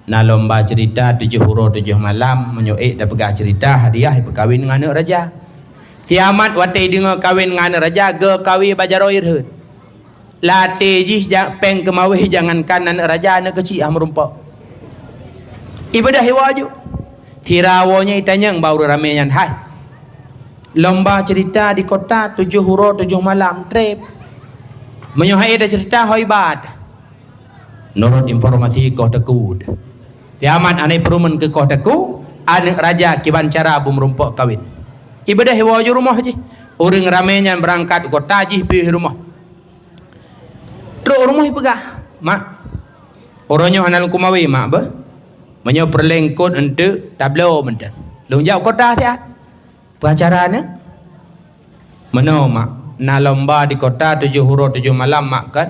Na lomba cerita 7 huru 7 malam menyoek dah pegah cerita hadiah berkawin dengan anak raja. Siamat watai dengar kawin dengan anak raja, ge kawin bajaroir hut. Latih jih peng kemawih jangankan anak raja anak kecil merumpak. Ibadah wajib. Tirawonya itanya baru ramaian hai. Lomba cerita di kota 7 huruf 7 malam trip. Menyohai ada cerita hoibat. Menurut informasi kau tekud. Tiamat anai perumen ke kau teku, anak raja kiban cara bumrumpok kawin. Ibadah hewa je rumah je. Orang ramainya berangkat kota je pergi rumah. Terus rumah pegah. Mak. Orangnya anal kumawi mak ba. Menyo perlengkot untuk tablo mentang. Long jauh kota siat. Pengacaranya. Mana mak. Na lomba di kota 7 huruf 7 malam mak kan.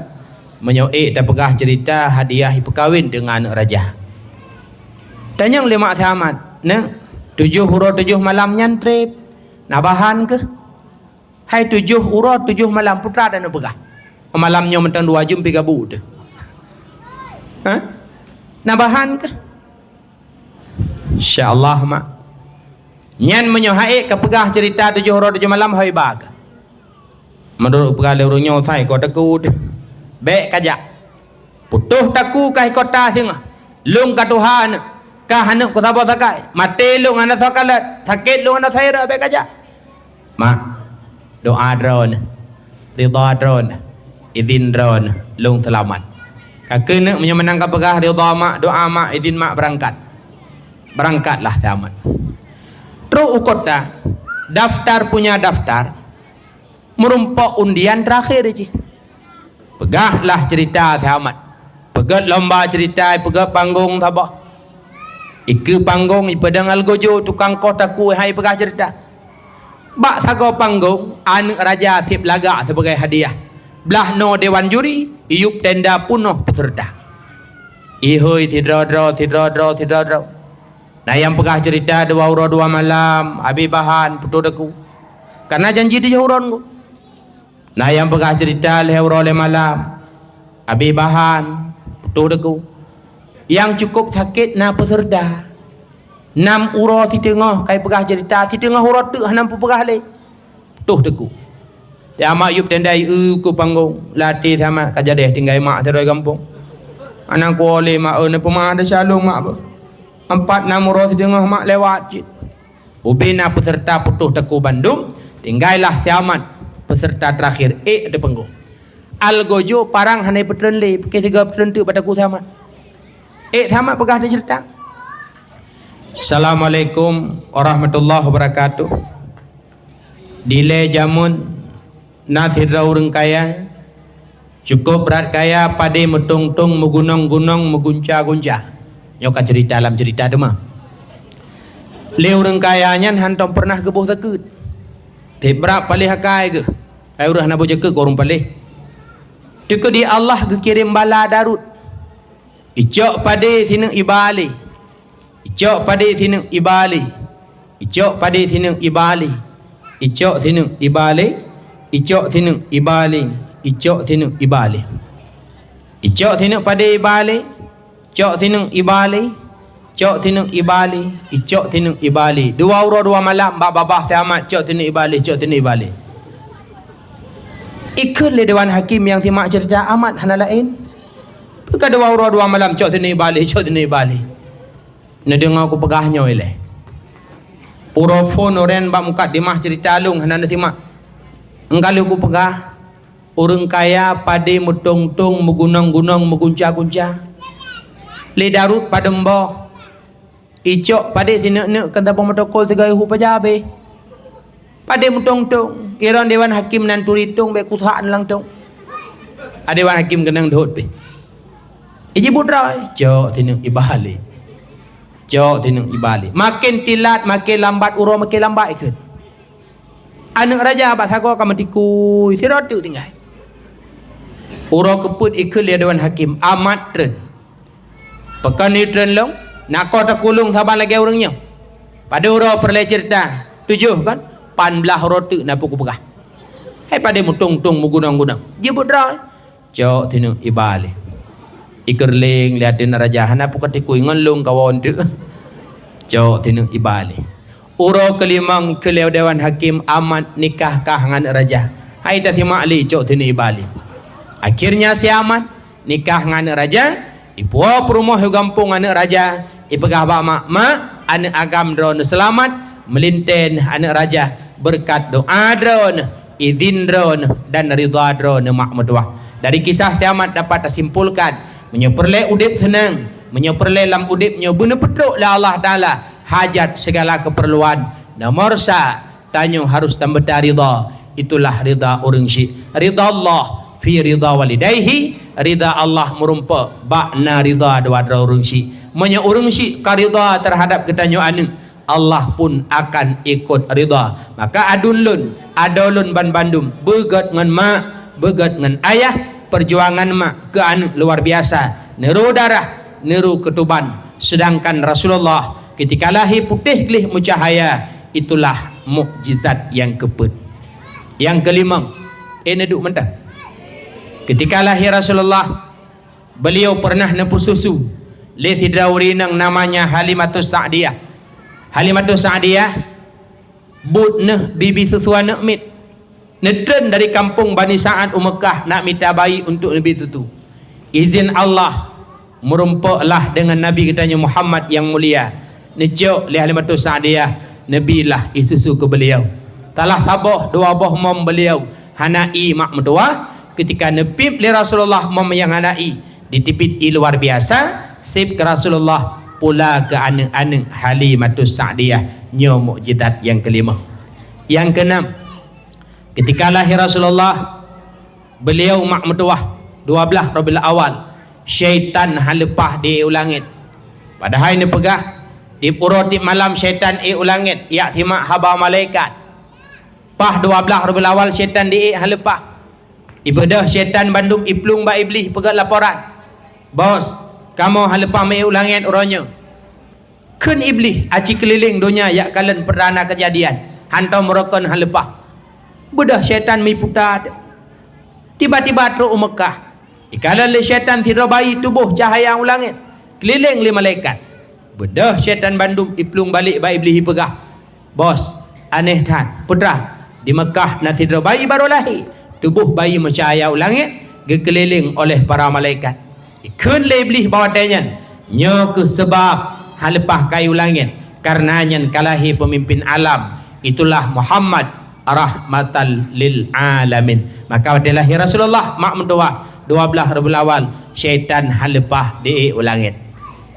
Menyo dah pegah cerita hadiah perkahwin dengan raja. Tanya oleh mak sahabat. Nah. 7 huruf 7 malam nyantrip. Nabahan ke? Hai 7 huruf 7 malam putra dan pegah. Malamnya mentang 2 jam pergi gabut. Ha? Nabahan ke? InsyaAllah mak. Nyan menyohai ke pegah cerita 7 huruf 7 malam hai bag. Menurut pegah lewrunya saya kau takut. Baik kajak. Putuh taku kai kota singah. Lung ka Tuhan. Kah anak ku sabar sakai. Mati lung anak sakalat. Sakit lung anak saya baik kajak. Mak. Doa drone. Ridha drone. Izin drone. Lung selamat. Kakak nak menangkap pegah ridha mak. Doa mak. Izin mak berangkat. Berangkatlah selamat. Terus ukut dah. Daftar punya daftar. Merumpok undian terakhir je. Pegahlah cerita selamat. Pegat lomba cerita. Pegat panggung tabah. Ike panggung. Ipadang algojo. Tukang kotaku. Hai pegah cerita. Bak sago panggung. Anak raja sip lagak sebagai hadiah. Belah no dewan juri. Iup tenda punuh peserta. Ihoi tidra-dra. Nah yang pegah cerita 2 huruf 2 malam. Habis bahan putus deku. Karena janji dia huron ku. Nah yang pegah cerita 2 huruf 5 malam. Habis bahan putus deku. Yang cukup sakit na peserta. 6 huruf si tengah kai pegah cerita. Si tengah huruf tu 6 pegah le. Putus deku. Ya mak yup tendai ku panggung. Latih sama kajadeh tinggal mak terai kampung. Anak ku oleh mak ne pemah ada shalom mak ba. 4-6 huruf si tengah mak lewat je. Ubina peserta putus deku Bandung. Tinggallah siamat peserta terakhir ada panggung. Algojo parang hanai petren le. Pakai 3 petren tu pada ku siamat. Siamat pegah dia cerita. Assalamualaikum warahmatullahi wabarakatuh. Dile jamun nathidra urang kaya. Cukup berat kaya pada metung-tung megunung-gunung megunca-gunca. Nyoka cerita dalam cerita tu mah. Le urang kayanya hantam pernah gebuh tekut. Tebrak palih hakai ke. Ai urah na boja ke korung palih. Teka di Allah ke kirim bala darut. Icok pada sini ibali. Icok pada sini ibali. Icok pada sini ibali. Icok sini ibali. Icok sini ibali. Icok sini ibali. Icok sini pada ibali. Icok sini ibali. Icok sini ibali. Icok sini ibali. 2 huruf 2 malam babah kiamat. Icok sini ibali. Icok sini ibali. Ikut le Dewan Hakim yang simak cerita amat hana lain. Bukan 2 huruf 2 malam. Icok sini ibali. Icok sini ibali. Nak dengar aku pegahnya oleh. Urofon orang bak muka dimah cerita alung hana simak. Engkau aku pegah. Orang kaya pada mutung-tung megunung-gunung megunca-gunca. Le darut pada mbah. Icok pada sini-ni kata pemetokol 3 ihu pajabe. Pada mutung-tung. Iran Dewan Hakim nan turitung baik kusaan langtung. Ada Dewan Hakim kenang dahut be. Iji budra. Cok sini ibali. Cok sini ibali. Makin tilat makin lambat urang makin lambat ikut. Anak raja abak sago akan metikui. Sirot tu tinggal. Urang keput ikut le Dewan Hakim amat tren. Pekan ni tren long. Nak kau tak kulung sabar lagi orangnya. Pada urang perle cerita 7 kan. Pan belah roti nak pukul pegah. Hai pada mutung-tung mugunang-gunang. Dia budra. Cok sini ibali. Ikerling liatin raja hana pukul tikui ngelung kawan tu. Cok sini ibali. Uro kelimang keleo Dewan Hakim amat nikah kahangan raja. Hai dah simak li cok sini ibali. Akhirnya si amat nikah dengan raja. Ipuah perumah kampung anak raja. Ipegah bak mak anak agam drone selamat, melinten anak raja berkat doa drone, izin drone dan ridha drone mak mertua. Dari kisah siamat dapat tersimpulkan menyeperle udip senang, menyeperle lam udipnya guna peduk lah Allah Taala hajat segala keperluan. Nomor sa tanyo harus tambah ridha, itulah ridha orang syik. Ridha Allah fi ridha walidayhi, ridha Allah merumpa bakna ridha dua orang syik. Menya orang syik ka ridha terhadap ketanyo anu, Allah pun akan ikut ridha. Maka adulun ban bandum begat ngan mak, begat ngan ayah, perjuangan mak ke anu luar biasa, neru darah, neru ketuban. Sedangkan Rasulullah ketika lahir putih gelih mucahaya, itulah mukjizat yang keput. Yang kelima, duduk mentah. Ketika lahir Rasulullah, beliau pernah nempuh susu li sidrawri nang namanya Halimatus Sa'diyah. Halimatus Sa'diyah budneh bibi susu anak mit. Nedren dari kampung Bani Sa'ad Mekah nak minta bayi untuk Nabi itu. Izin Allah merumpaklah dengan Nabi katanya Muhammad yang mulia. Nejok li Halimatus Sa'diyah, Nabi lah isusu ke beliau. Talah sabah dua boh mom beliau hanai mak mertua. Ketika nepip li Rasulullah mom yang hanai ditipit luar biasa, sip ke Rasulullah pula ke anak-anak Halimatus Sa'diyah. Nyo mukjizat yang kelima. Yang keenam, ketika lahir Rasulullah, beliau mak mertua 12 Rabiul Awal, syaitan halepah di ulangit. Padahal ini pegah di purotip malam syaitan ulangit ya simak haba malaikat. Pah 12 Rabiul Awal syaitan di halepah. Ibadah syaitan bandung iplung ba iblis pegat laporan. Bos, kamu halepah mai ulangit orangnya. Kun iblis aci keliling dunia yak kalen perdana kejadian. Hantar merokan halepah. Bedah syaitan mi putar. Tiba-tiba teruk Mekah. Ikalan le syaitan tidak bayi tubuh cahaya ulangit. Keliling le malaikat. Bedah syaitan bandung iplung balik ba iblis pegah. Bos, aneh tan. Putra, di Mekah nasi bayi baru lahir. Tubuh bayi mencahaya ulangit dikeliling oleh para malaikat. Ikun le iblis bawa tanyan. Nyo ke sebab halepah kayu langit. Karenanya kalahi pemimpin alam. Itulah Muhammad rahmatan lil alamin. Maka pada lahir Rasulullah mak mendoa 12 Rabiul Awal syaitan halepah di ulangit.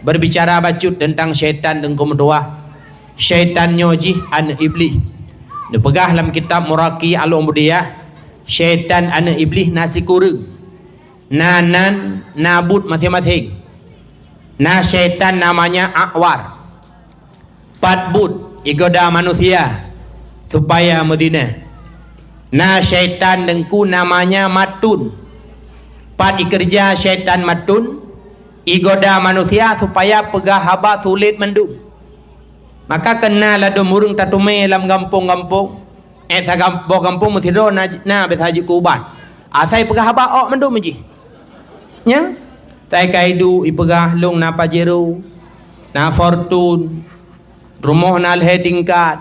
Berbicara bacut tentang syaitan dan kemendoa, syaitan nyojih anak iblis. Dipegah dalam kitab Muraqi Al-Ubudiyah, syaitan anak iblis nasi kurung, nanan nabut masing-masing. Nah syaitan namanya Akwar, patbut igoda manusia supaya Madinah. Nah syaitan dengku namanya Matun, pat ikerja syaitan Matun igoda manusia supaya pegah haba sulit mendung. Maka kena lado murung tatume dalam kampung-kampung sa kampung mesti do na haji kuban. Asai pegah haba ok mendung menji. Nya tai kaidu ipegah long na Pajero na Fortune rumah na tingkat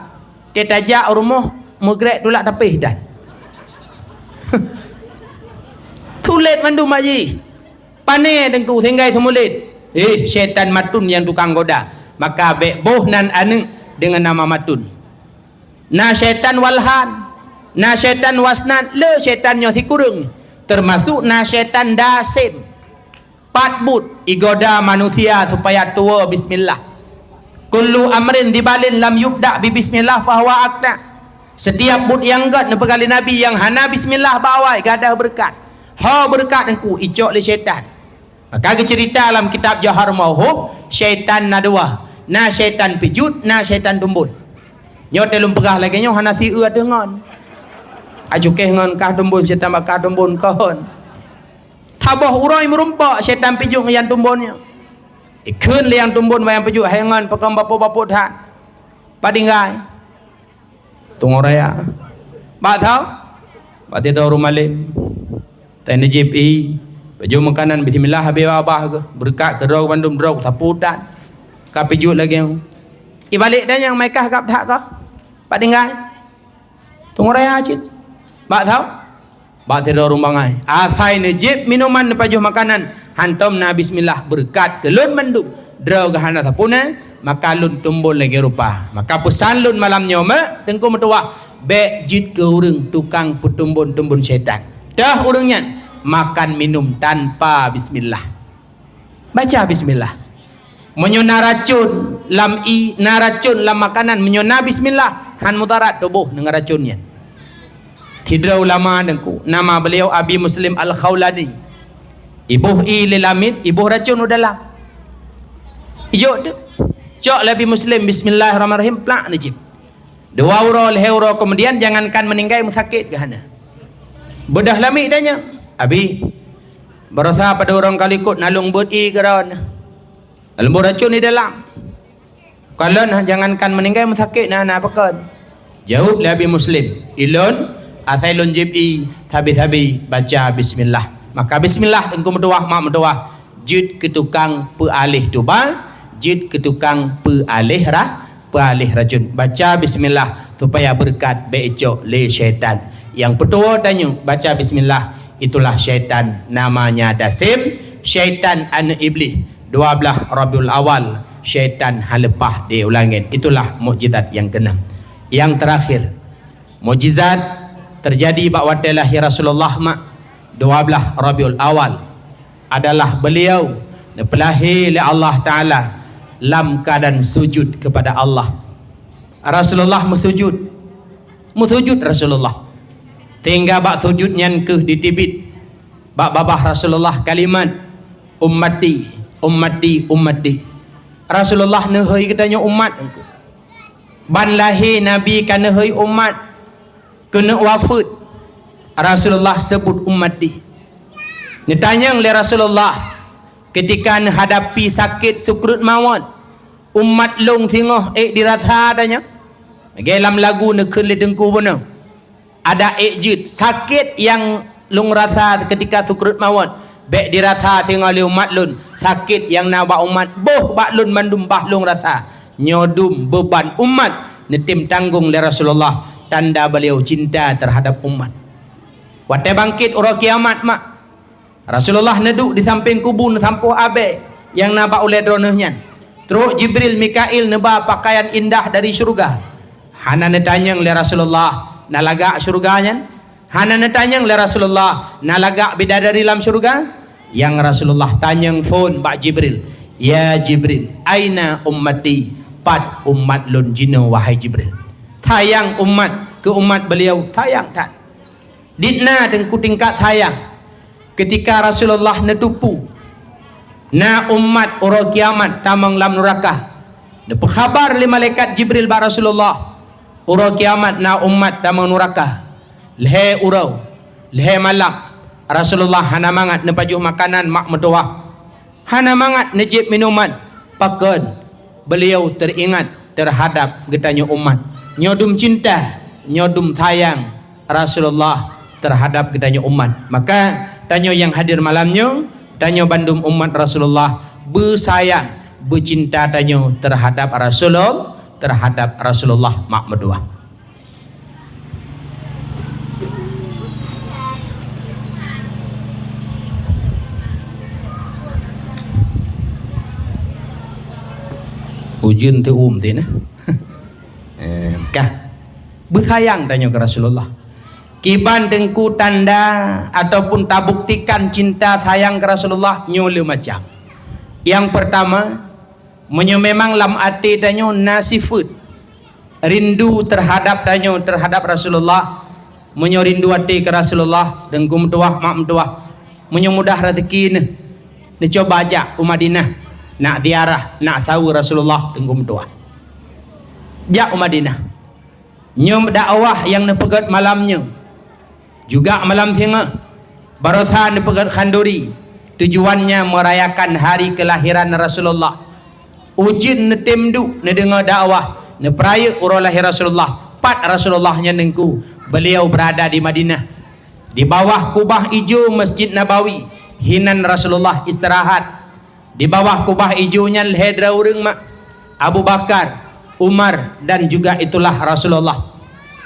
tetajak rumah megrek tulak tapih dan sulit mendung maji. Pane dengku sehingga semulit. Syaitan Matun yang tukang goda. Maka boh nan anu dengan nama Matun. Na syaitan walhan, na syaitan wasnan, le syaitan nyo sikurung. Termasuk na syaitan dasim. Patbut igoda manusia supaya tua bismillah. Kullu amrin dibalin lam yubda bi bismillah fahuwa akna. Setiap bud yang gad nepekali Nabi yang hana bismillah bawai gadah berkat. Ha berkat dengku icok le syaitan. Maka cerita dalam kitab Jahar Mauhub, syaitan na dua. Na syaitan pijut, na syaitan tumbun. Nyo telum pegah lagi nyo hana si ua dengan. Ajukeh ngan kah tumbun syaitan bakah tumbun kahon. Tabah urai merumpak syaitan pijut yang tumbunnya. Ikun le yang tumbun yang pijut hayangan pekam bapak-bapak tak. Padinggai. Tunggu raya. Bak tahu? Bak tidur rumah lim. Tanya JPI. Baju makanan bismillah habis abah ke berkat ke drog bandum drog taputan kapijut lagi yang ibalik dan yang mereka kap tak ke pak tinggal tunggu raya acit bak tahu bak tidur rumah ngai asai nejib minuman baju makanan hantam na bismillah berkat ke lun bandum drog hana tapuna maka lun tumbul lagi rupa. Maka pesan lun malamnya tengku metua be jid ke urang tukang petumbun-tumbun syaitan. Dah urangnya makan minum tanpa bismillah. Baca bismillah. Menyona racun naracun lam makanan menyona bismillah han mudarat tubuh dengan racunnya. Hidra ulama dengku nama beliau Abi Muslim Al-Khawlani. Ibuh lilamid, ibuh racun udalah. Ijo de. Cok Abi Muslim bismillahirrahmanirrahim plak najib. Dua heuro kemudian jangankan meninggal musakit ke hana. Bedah lami danya. Abi berasa pada orang kalikut nalung budi keran. Nalung racun di dalam. Kalau jangankan meninggal musakit nah pakan. Jawab Abi Muslim. Ilun asailun jibi tabi baca bismillah. Maka bismillah engkau mendoa mak mendoa jid ke tukang pealih tubal, jid ke tukang pealih racun. Baca bismillah supaya berkat beicok le syaitan. Yang petua tanya baca bismillah itulah syaitan namanya Dasim, syaitan an iblis 12 Rabiul Awal, syaitan halepah di ulangin. Itulah mukjizat yang keenam. Yang terakhir mukjizat terjadi bakwat lahir Rasulullah 12 Rabiul Awal adalah beliau dipelahir oleh Allah Ta'ala dalam keadaan sujud kepada Allah. Rasulullah musujud Rasulullah tinggal bak sujudnya ke ditibit bak babah Rasulullah kalimat ummati Rasulullah nehoi katanya umat ban lahir Nabi kan nehoi umat kena wafat Rasulullah sebut ummati. Ditanya oleh Rasulullah ketika menghadapi sakit sukrut maut, umat long tengah dirasa adanya. Dalam lagu nekun le dengku benar. Ada jid sakit yang long rasa ketika sukrut maut. Baik dirasa tengah le umat lun sakit yang nak bak umat boh bak lun mandum bah long rasa nyodum beban umat netim tanggung le Rasulullah tanda beliau cinta terhadap umat. Waktu bangkit orang kiamat mak Rasulullah neduk di samping kubur sampuh abe yang nabak oleh dronehnya. Terus Jibril Mikail neba pakaian indah dari syurga. Hana netanya oleh Rasulullah nalagak syurganya. Hana netanya oleh Rasulullah nalagak bidadari dalam syurga. Yang Rasulullah tanya phone Pak Jibril, ya Jibril, aina ummati, pat umat lun jino wahai Jibril. Tayang umat ke umat beliau tayang tak. Ditna dengku tingkat sayang ketika Rasulullah netupu na umat orang kiamat tamang lam neraka. Dapat khabar li malaikat Jibril ba Rasulullah orang kiamat na umat tamang neraka. Lehe urau, lehe malam Rasulullah hana mangat nepajuh makanan mak medoah. Hana mangat nejib minuman pakan. Beliau teringat terhadap getanya umat. Nyodum cinta, nyodum sayang Rasulullah terhadap kedanya umat. Maka tanya yang hadir malamnya, tanya bandum umat Rasulullah bersayang, bercinta tanya terhadap Rasulullah mak medua. Ujian tu tu nah. Kah bersayang tanya ke Rasulullah. Kiban dengku tanda ataupun tak buktikan cinta sayang ke Rasulullah nyole macam. Yang pertama, memang lam ati danyo nasifut rindu terhadap Rasulullah, rindu hati ke Rasulullah dengku mendoah mak mendoah menyemudah rezeki ne coba ajak Madinah nak ziarah nak sawu Rasulullah dengku mendoah. Jak Madinah. Nyom dakwah yang nepegat malamnya. Juga malam tengah barasan pegat khanduri tujuannya merayakan hari kelahiran Rasulullah. Ujin netemdu nedengar dakwah neperaya urang lahir Rasulullah. Pat Rasulullahnya nengku beliau berada di Madinah di bawah kubah hijau Masjid Nabawi. Hinan Rasulullah istirahat di bawah kubah hijaunya lehedra urang mak Abu Bakar, Umar dan juga itulah Rasulullah.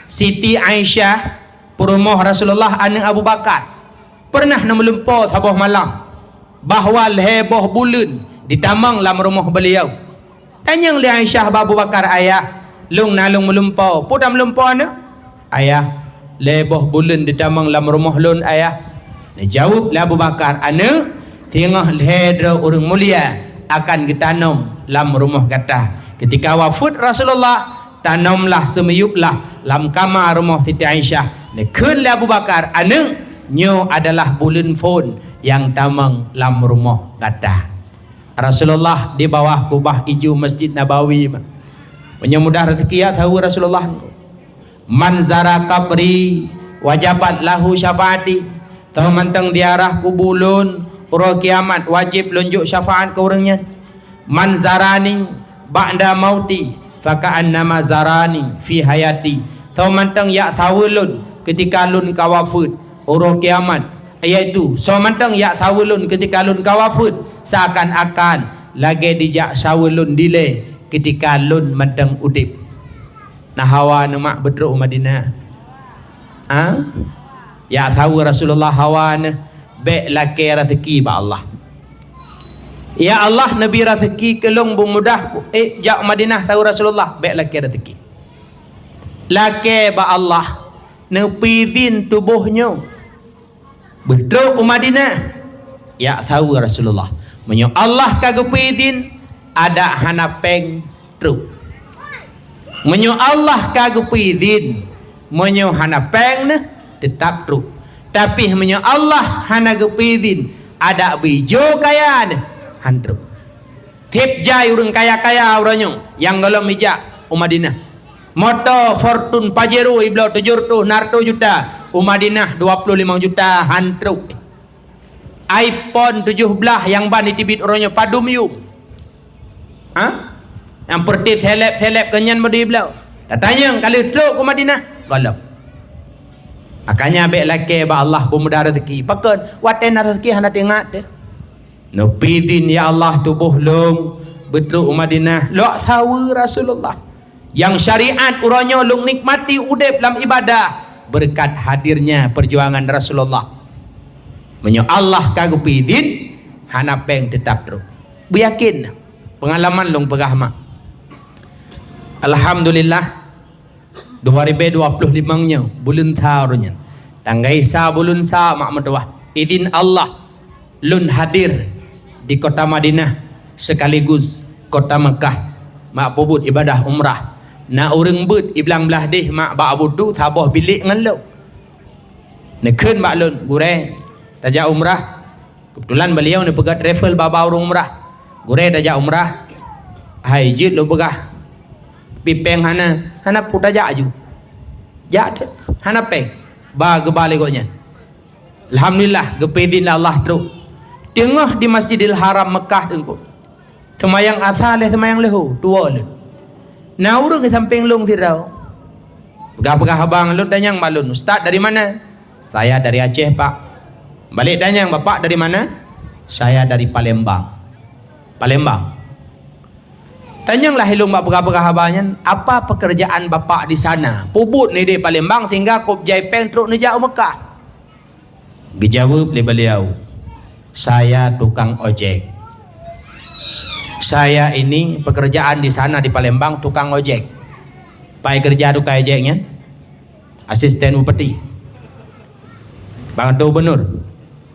Siti Aisyah perumoh Rasulullah anak Abu Bakar pernah melumpur sabuh malam bahawa heboh bulan ditamang dalam rumah beliau. Tanya li Aisyah Abu Bakar ayah, lung nalung melumpau, pudam melumpau na? Ayah, leboh bulan di damang lam rumah lun ayah. Dia jawab lah Abu Bakar, ana tengah lehedra orang mulia akan ditanam lam rumah kata. Ketika wafat Rasulullah, tanamlah semeyuplah lam kamar rumah Siti Aisyah. Nekun lah Abu Bakar, ana nyo adalah bulan phone yang tamang lam rumah kata. Rasulullah di bawah kubah hijau Masjid Nabawi. Punya mudah rezeki ya tahu Rasulullah. Man zara qabri wajabat lahu syafaati. Tahu mantang diarah kubulun ura kiamat wajib lunjuk syafaat ke orangnya. Man zarani ba'da mauti faka'annama zarani fi hayati. Tahu mantang ya sawulun ketika lun kawafut ura kiamat. Iaitu so mantang ya sawulun ketika lun kawafut seakan-akan lagi dijak sawulun dile ketika lun mantang udip. Nah hawa nama bedruk Madinah. Ya tahu Rasulullah hawa be laki rezeki ba Allah. Ya Allah Nabi rezeki kelong mudah jak Madinah tahu Rasulullah be laki rezeki. Laki ba Allah nepidin tubuhnya bedruk Madinah. Ya tahu Rasulullah menyo Allah kagupidin ada hanapeng truk. Menyo Allah kagupidin menyo hanapeng ne tetap truk. Tapi menyo Allah hanagupidin ada bijo kaya ne hantruk. Tip jai urang kaya-kaya orangnya yang galom mijak Madinah. Motor Fortune Pajero iblau 70 narto juta, Madinah 25 juta hantruk. iPhone 17 yang ban ditibit orangnya padum yuk. Yang perti seleb kenyan bodi belau. Tanya kali truk ke Madinah galap. Makanya abek laki ba Allah pemuda rezeki. Pakon waten rezeki hendak tengok deh. No pidin ya Allah tubuh long betruk Madinah. Lok sawu Rasulullah. Yang syariat orangnya long nikmati udep dalam ibadah berkat hadirnya perjuangan Rasulullah. Menyo Allah kagupidin hanapeng tetap terus. Biyakin pengalaman long pegah mak. Alhamdulillah 2025 nya bulan tarunya. Tanggai sa bulan sa mak mendoah. Idin Allah lun hadir di kota Madinah sekaligus kota Mekah mak pubut ibadah umrah. Na urang but iblang belah deh mak ba abudu tabah bilik ngan lo. Nekeun mak lun gure tajak umrah. Kebetulan beliau ni pegat travel baba urang umrah. Gure tajak umrah. Hai jit lo pegah. Pipeng hana putajak ju. Jak de hana peng. Ba gebale gonya. Alhamdulillah gepedin Allah truk. Tengah di Masjidil Haram Mekah tengko. Semayang asal semayang lehu tua le. Na urang ke samping long tirau. Pegah-pegah abang lu tanyang balun. Ustaz dari mana? Saya dari Aceh, Pak. Balik tanyang bapak dari mana? Saya dari Palembang. Palembang. Tanyanglah hilung bak pegah-pegah abangnya, apa pekerjaan bapak di sana? Pubut ni di Palembang sehingga kop jaipeng truk ni jauh Mekah. Dijawab oleh beliau, saya tukang ojek. Saya ini pekerjaan di sana di Palembang tukang ojek. Pai kerja tukang ojeknya, asisten bupati, bantu benur.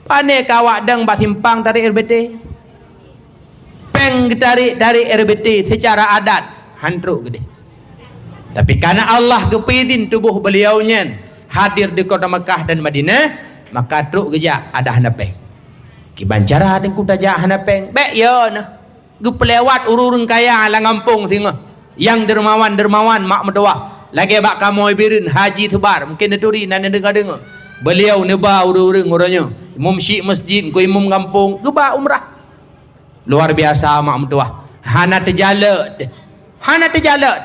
Pane kawak dang bak simpang dari RBT. Peng dari RBT secara adat hantruk gede. Tapi karena Allah kepidin tubuh beliaunya hadir di kota Mekah dan Madinah, maka truk gejak ada hanapeng. Kibancara ada kuda jak hanapeng. Bek yo nah. Gupelewat ururun kaya ala ngampung singa. Yang dermawan mak medawah. Lagi bak kamu ibirin haji tebar. Mungkin neturi nana dengar. Beliau neba ururun orangnya. Imam syik masjid ku imam kampung. Geba umrah. Luar biasa mak medawah. Hana terjala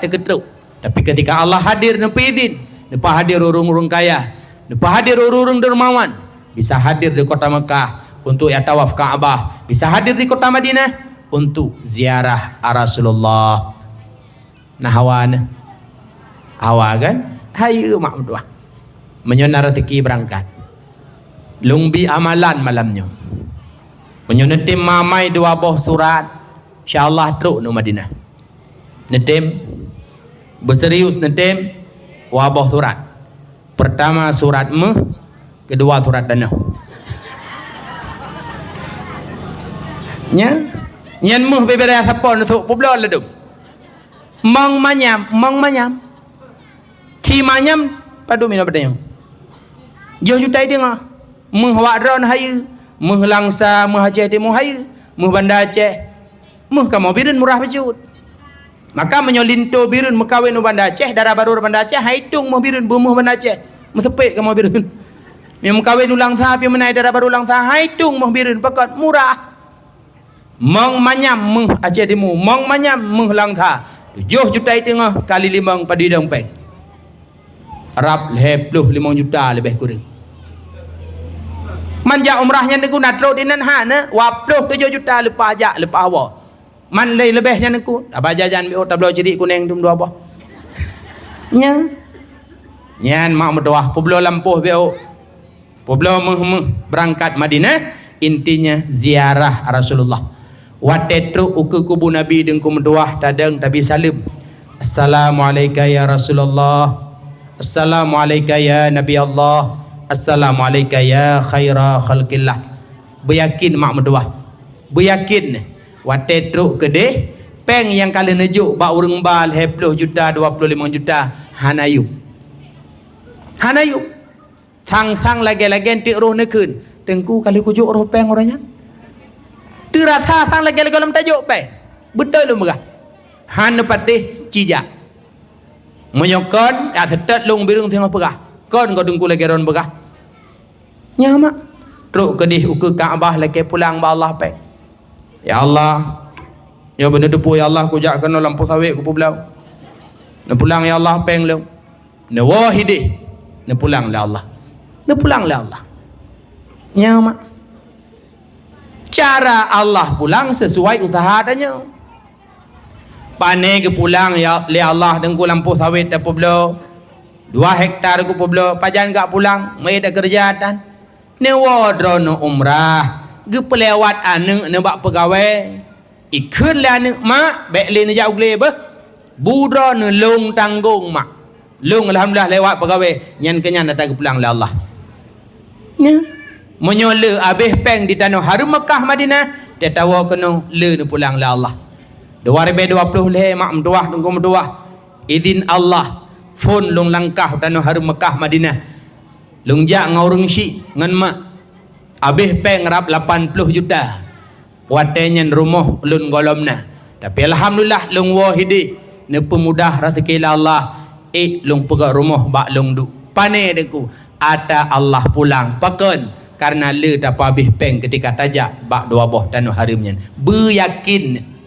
terketruk. Tapi ketika Allah hadir nepidin, nepa hadir urung-urung kaya, nepa hadir urung dermawan, bisa hadir di kota Mekah untuk ya tawaf Ka'bah, bisa hadir di kota Madinah untuk ziarah Rasulullah. Nah hawa kan hayu mak medawah. Menyonar rezeki berangkat. Lungbi amalan malamnya. Menyonetim mamai dua boh surat. InsyaAllah truk nu Madinah. netem berserius netem wabah surat. Pertama surat kedua surat dana. Nya nyan bebera sapon tu poblo ledum. Mong manyam. Ti manyam padu mina badanya. Jo jutai dia ngah. Wadron hayu, langsa, Aceh Timur hayu, Banda Aceh. Kamu birun murah bejut. Maka menyolinto birun mekawin Banda Aceh, darah baru Banda Aceh, haitung birun bumuh Banda Aceh. Mesepek kamu birun. Yang mekawin ulang sah, yang menaik darah baru ulang sah, haitung birun pakat murah. Mong manyam Aceh Timur, mong manyam lang sah. 7 juta tengah kali 5 padi dompet. Arab 25 juta lebih kurang. Manja umrahnya niku natro dinan hana waploh 7 juta lepas ajak lepas awak. Man lay lebihnya niku apa jajan bio tablo ciri kuning dum dua apa. Nya. Nyan mak mendoah poblo lampuh bio. Poblo berangkat Madinah intinya ziarah Rasulullah. Watetru uke kubu Nabi dengku mendoah tadang tabi salim. Assalamualaikum ya Rasulullah. Assalamualaikum ya Nabi Allah. Assalamualaikum ya khaira khalqillah. Beryakin mak mendoah. Beryakin watetru kedeh peng yang kali nejuk bak urang bal 10 juta 25 juta hanayup. Sang lagi-lagi tik roh nekeun. Tengku kali kujuk roh peng orangnya. Terasa sang lagi-lagi dalam tajuk peng. Betul lu merah. Han patih cijak. Menyokon ya setet long birung tengah perah. Kon kau tengku lagi ron perah. Nyamak. Teruk kedih uke Kaabah lagi pulang ba Allah peng. Ya Allah. Ya benar depu ya Allah kujak kena lampu sawit ku pulau. Na pulang ya Allah peng lu. Na wahidih. Na pulang la Allah. Na pulang la Allah. Nyamak. Cara Allah pulang sesuai usaha adanya. Pane ke pulang ya le Allah dengku lampu sawit dah pulau 2 hektar ku pulau pajan gak pulang mai dah kerja dan ne wadrono umrah ge pelewat ane ne bak pegawai ikun la ne mak bek le ne jau le beh budro ne long tanggung mak long alhamdulillah lewat pegawai nyan kenyan datang ke pulang le Allah nya menyola habis peng di tanah harum Mekah Madinah dia tahu kena le ne pulang le Allah 2020 le mak mendoah tunggu mendoah izin Allah fon long langkah tanah harum Mekah Madinah long jak ngaurung si ngan mak habis peng rap 80 juta watenya rumah lun golomna tapi alhamdulillah long wahidi ne pemudah rezeki Allah long pegak rumah bak long du pane deku ada Allah pulang pakon karena le dapat habis peng ketika tajak bak 2 boh tanah harimnya beryakin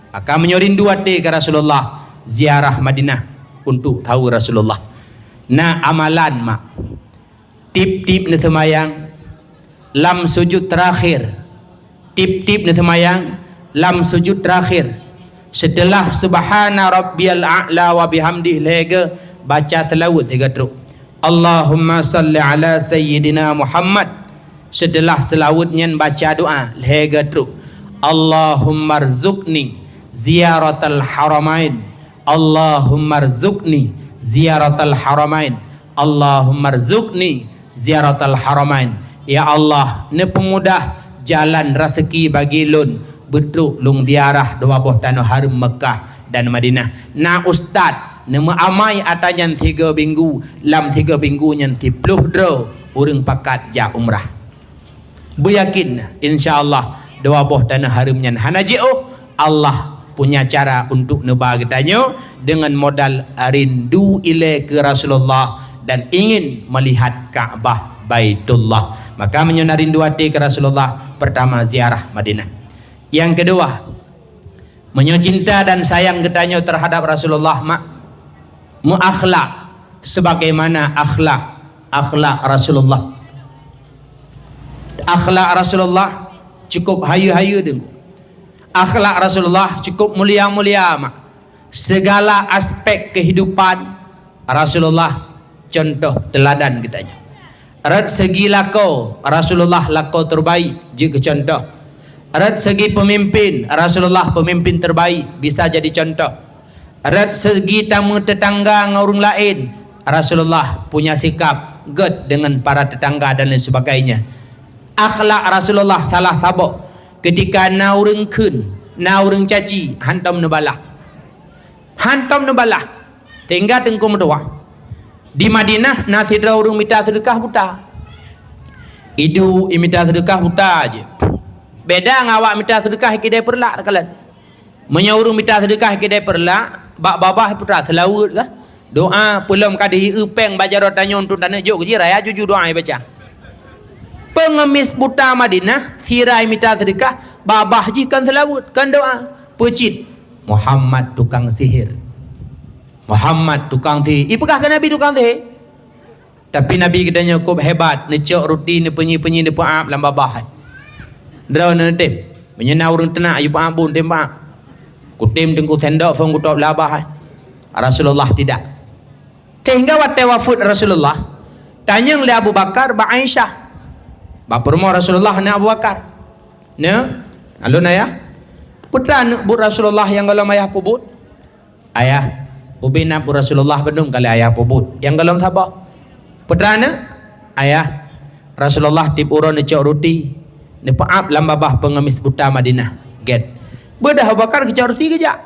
akan menyorindu hati ke Rasulullah ziarah Madinah untuk tahu Rasulullah. Nah amalan mak tip-tip ni semayang lam sujud terakhir tip-tip ni semayang lam sujud terakhir setelah subhana rabbiyal a'la wa bihamdih lega baca selawat 3 truk Allahumma salli ala sayyidina Muhammad setelah selawatnya baca doa lega truk Allahumma rzuqni ziyaratal haramain Allahumma rzuqni ziyaratal haramain Allahumma rzuqni ziyaratal haramain ya Allah ne pemudah jalan rezeki bagi lun betul lung ziarah 2 buah tanah harum Mekah dan Madinah na ustaz ne amai atajan 3 minggu lam 3 minggu nyan 10 dro urang pakat ja umrah beryakin insyaallah 2 buah tanah harum nyan hanaji'u Allah punya cara untuk nebah kitanya dengan modal rindu ile ke Rasulullah dan ingin melihat Ka'bah Baitullah maka menyona rindu hati ke Rasulullah pertama ziarah Madinah yang kedua menyocinta dan sayang kitanya terhadap Rasulullah mak muakhlak sebagaimana akhlak Rasulullah cukup hayu-hayu dengu akhlak Rasulullah cukup mulia-mulia mak segala aspek kehidupan Rasulullah contoh teladan kitanya rat segi lako Rasulullah lako terbaik juga contoh rat segi pemimpin Rasulullah pemimpin terbaik bisa jadi contoh Arat segi tamu tetangga dengan orang lain, Rasulullah punya sikap ged dengan para tetangga dan lain sebagainya. Akhlak Rasulullah salah sabuk ketika naureng kun, naureng caci, hantam nebalah. Hantam nebalah. Tinggal tengku medua. Di Madinah nasi orang minta sedekah buta. Itu minta sedekah buta aja. Beda ngawak minta sedekah kedai perlak kalian. Menyuruh minta sedekah kedai perlak, bak babah putra selawut kah? Doa pelum kadih upeng bajarot tanya untuk tanah jok je raya jujur doa baca. Pengemis buta Madinah sirai minta sedekah, babah ji kan selawut kan doa. Pecit Muhammad tukang sihir. Muhammad tukang sihir. Ipakah ke Nabi tukang sihir? Tapi Nabi katanya cukup hebat, necok roti ni penyi-penyi ni paap lam babah. Draw nanti menyenau orang tenak ayu paap bun tembak. Kutim tengku tendok fong kutop labah. Rasulullah tidak. Sehingga waktu wafat Rasulullah tanya oleh Abu Bakar ba Aisyah. Ba permo Rasulullah na Abu Bakar. Ne? Alun ayah. Putra bu Rasulullah yang galam ayah pubut. Ayah, ubin bu Rasulullah bedung kali ayah pubut. Yang galam sabak. Putra ne? Ayah, Rasulullah tip uron necok roti. Ne paap lam babah pengemis buta Madinah. Get. Bedah Abu Bakar kecok roti kejak.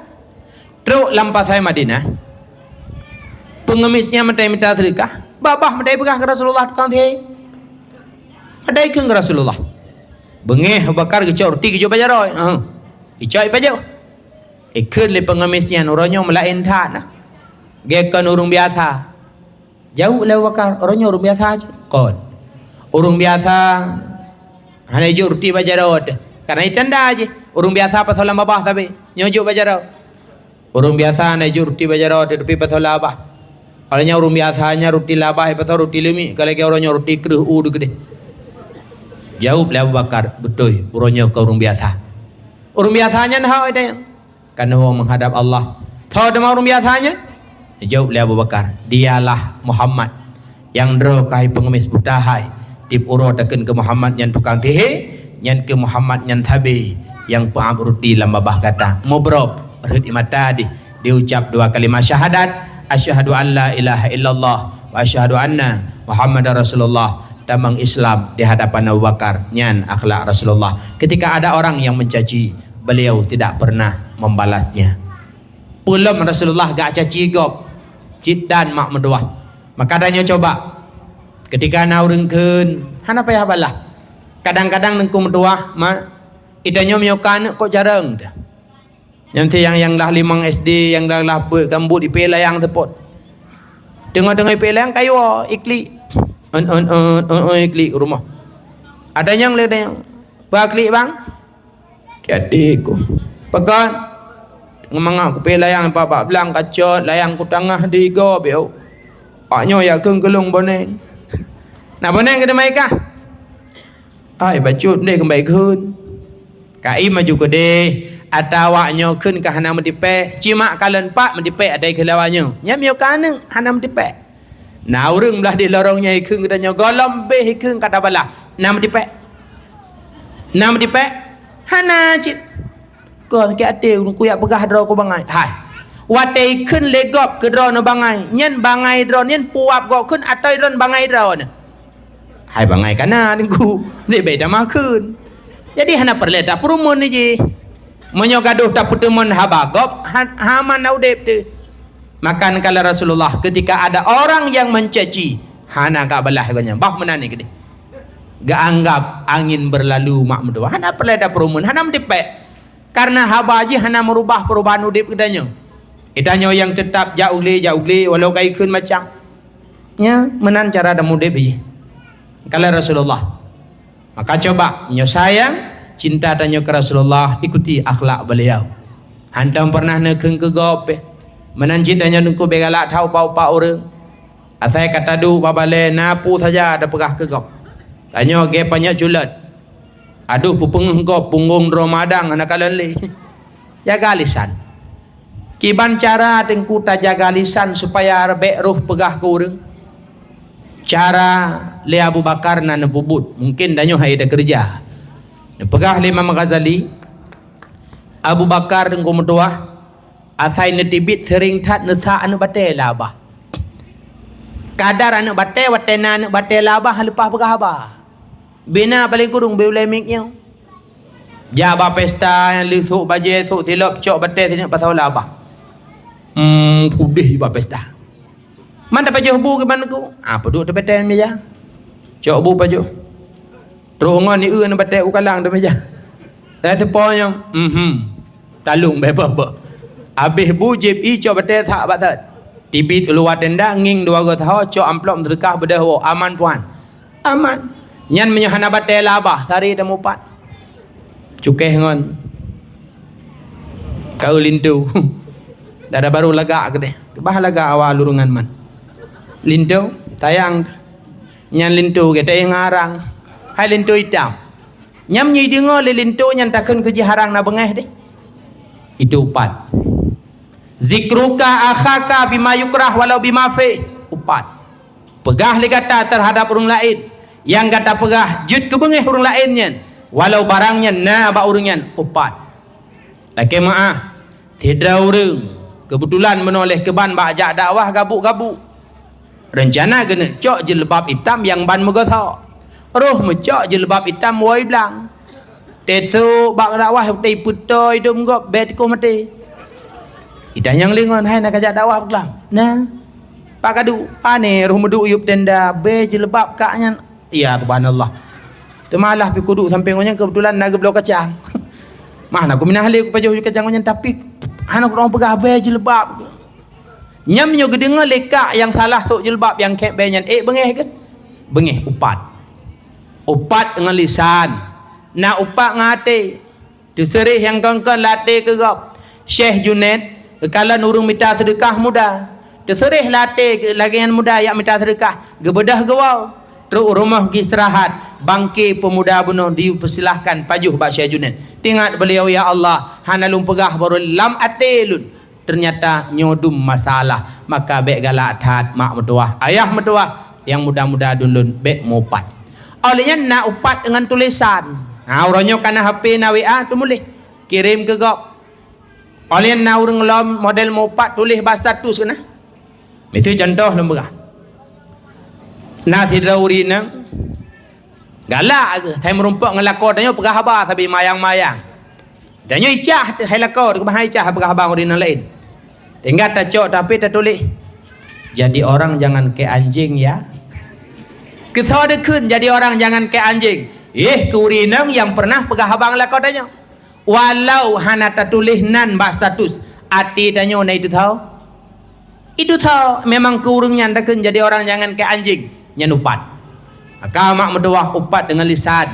Teruk lampas saya Madinah. Pengemisnya minta sedekah. Babah medai pegah ke Rasulullah tukang sihir. Medai ke Rasulullah. Bengeh Abu Bakar kecok roti kejok bajaroi. Kecok bajau. Ikut le pengemisnya orangnya melain tanah. Gekan orang biasa. Jauh le Abu Bakar orangnya orang biasa aja. Kon. Orang biasa hanya jok roti bajaroi. Karena itu anda aja. Orang biasa pasal babah tapi nyojuk bajaroi. Orang biasa na roti bajaroi tapi pasal abah. Kalanya orang biasanya roti labah pasal roti lemi. Kalau ke orangnya roti keruh gede. Jawab le Abu Bakar, betul orangnya ke orang biasa. Orang biasanya nah ada karena menghadap Allah. Tahu nama orang biasanya? Jawab le Abu Bakar, dialah Muhammad yang drokai pengemis buta hai. Tip uro tekan ke Muhammad yang tukang tehe, yang ke Muhammad yang tabi, yang paam roti lambah kata. Mubrok rid mata diucap dua kalimat syahadat. Asyhadu an la ilaha illallah wa asyhadu anna Muhammadar Rasulullah. Tamang Islam di hadapan Abu Bakar. Nyan akhlak Rasulullah. Ketika ada orang yang mencaci, beliau tidak pernah membalasnya. Pulam Rasulullah gak caci gop. Cidan mak mendoah. Maka adanya coba. Ketika naurengkeun, hana payah balah. Kadang-kadang nengku mendoah, idanya miokan kok jarang dah. Nanti yang lah 5 SD, yang lah gambut IP layang tepot. Tengah-tengah IP layang kayu ikli. Ikli rumah. Ada yang le yang bakli bang. Kiadiku. Pekan. Ngomong aku IP layang bapak belang kacot, layang ku tengah di go beu. Paknyo ya keung kelung boneng. Nah boneng ke demai kah? Ai bacut ni kembali keun. Kai maju ke de. Atawaknya kun ke hana mentipe. Cima kalen pak mentipe ada kelawanya. Nyamio kaneng hana mentipe. Naurung belah di lorongnya ikung katanya golom be ikung kata bala. Nam mentipe. Nam mentipe. Hana cit. Ko ke ate ku ya pegah dro ko bangai. Hai. Wate ikun legop ke dro no bangai. Nyen bangai dro nyen puap go kun atoi ron bangai dro ne. Hai bangai kana ningku. Ni beda makun. Jadi hana perleda perumun ni je. Menyogaduh tak putumun habagop haman naudep tu. Makan kala Rasulullah ketika ada orang yang mencaci, hana gak belah ganya. Bah menani gede. Gak anggap angin berlalu mak medua. Hana perleda perumun, hana mendipek. Karena haba aja hana merubah perubahan udip kedanya. Itanya yang tetap jauh le walau kai kun macam. Nya menan cara ada mudip aja. Kala Rasulullah. Maka coba nyo sayang cinta tanya ke Rasulullah, ikuti akhlak beliau. Hantam pernah nekeng ke gope. Menanjit tanya nungku begalak tahu pau-pau orang. Asai kata du babale napu saja ada pegah ke gop. Tanya ge banyak culat. Aduh pupeng gop punggung Ramadan anak kalian le. Jaga lisan. Kiban cara tengku ta jaga lisan supaya rebek ruh pegah ke orang. Cara le Abu Bakar na nebubut. Mungkin danyo hai ada kerja. Pegah Imam Ghazali Abu Bakar dan Kumtuah asai netibit sering tat nesa anu batai labah kadar anu batai watena anu batai labah lepas berhabah bina paling kurung beulemiknya ya ba pesta yang lisuk baje sok tilap cok batai sini pasal labah pudih ba pesta man dapat jobu ke mana ku apa duk dapat batai meja cok bu pajo rongon ni anu batai ukalang dah meja dah teponya talung beba habis bujib cok batai tak batat tibit luar tenda nging dua go tahu cok amplop terkah bedah aman puan aman nyan menyahana batai labah sari temu pat cukeh ngon kau lintu dah baru lagak ke deh bah lagak awal lurungan man lintu tayang nyan lintu kita yang ngarang hai lintu hitam nyam nyi dengar le lintu nyan takkan kerja harang na bengah deh itu upat zikruka akhaka bima yukrah walau bima fi upat pegah le kata terhadap orang lain yang kata pegah jut ke bengah orang lainnya walau barangnya na ba urangnya upat laki maah tidak orang kebetulan menoleh ke ban ba ajak dakwah gabuk-gabuk rencana kena cok jilbab hitam yang ban megothok roh mencok jilbab hitam woi blang tetu bak dakwah tei putoi dum gop bet ko mati idah yang lingon hai nak ajak dakwah belam nah pak kadu pane roh medu yup tenda be jilbab kaknya ya subhanallah tu malah pi kudu sampai ngonya kebetulan naga belau kacang mana aku minah le ku pajuh kacang ngonya tapi anak orang pegah be jilbab nyam nyo gedenga lekak yang salah sok jilbab yang kek be nyan bengeh ke bengeh upat dengan lisan na upat ngate terserih yang kongkon latih ke gop Syekh Junaid kalau nurung minta sedekah muda terserih latih ke lagi yang muda yang minta sedekah gebedah gewau terus rumah istirahat bangki pemuda bunuh dipersilahkan pajuh bak Syekh Junaid tingat beliau ya Allah hanalum pegah baru lam atilun ternyata nyodum masalah maka bek galak tat mak mertuah ayah mertuah yang muda-muda dulun bek mopat olehnya nak upat dengan tulisan orangnya kana HP na WA tu boleh kirim ke gop oleh na urang lom model mopat tulis bas status kena itu contoh nombor na tidak urina galak ke tai merumpak ngelakor tanya pegah habar tapi mayang-mayang tanya icah hai lakor ke bahai icah pegah habar urina lain tinggal tak cok tapi tak tulis jadi orang jangan ke anjing ya kesodekun jadi orang jangan ke anjing ke urinam yang pernah pegah habang lakor tanya walau hana tak tulis nan bak status ati tanya na itu tahu memang keurungnya takkan jadi orang jangan ke anjing nyan upat maka mak mertuah upat dengan lisan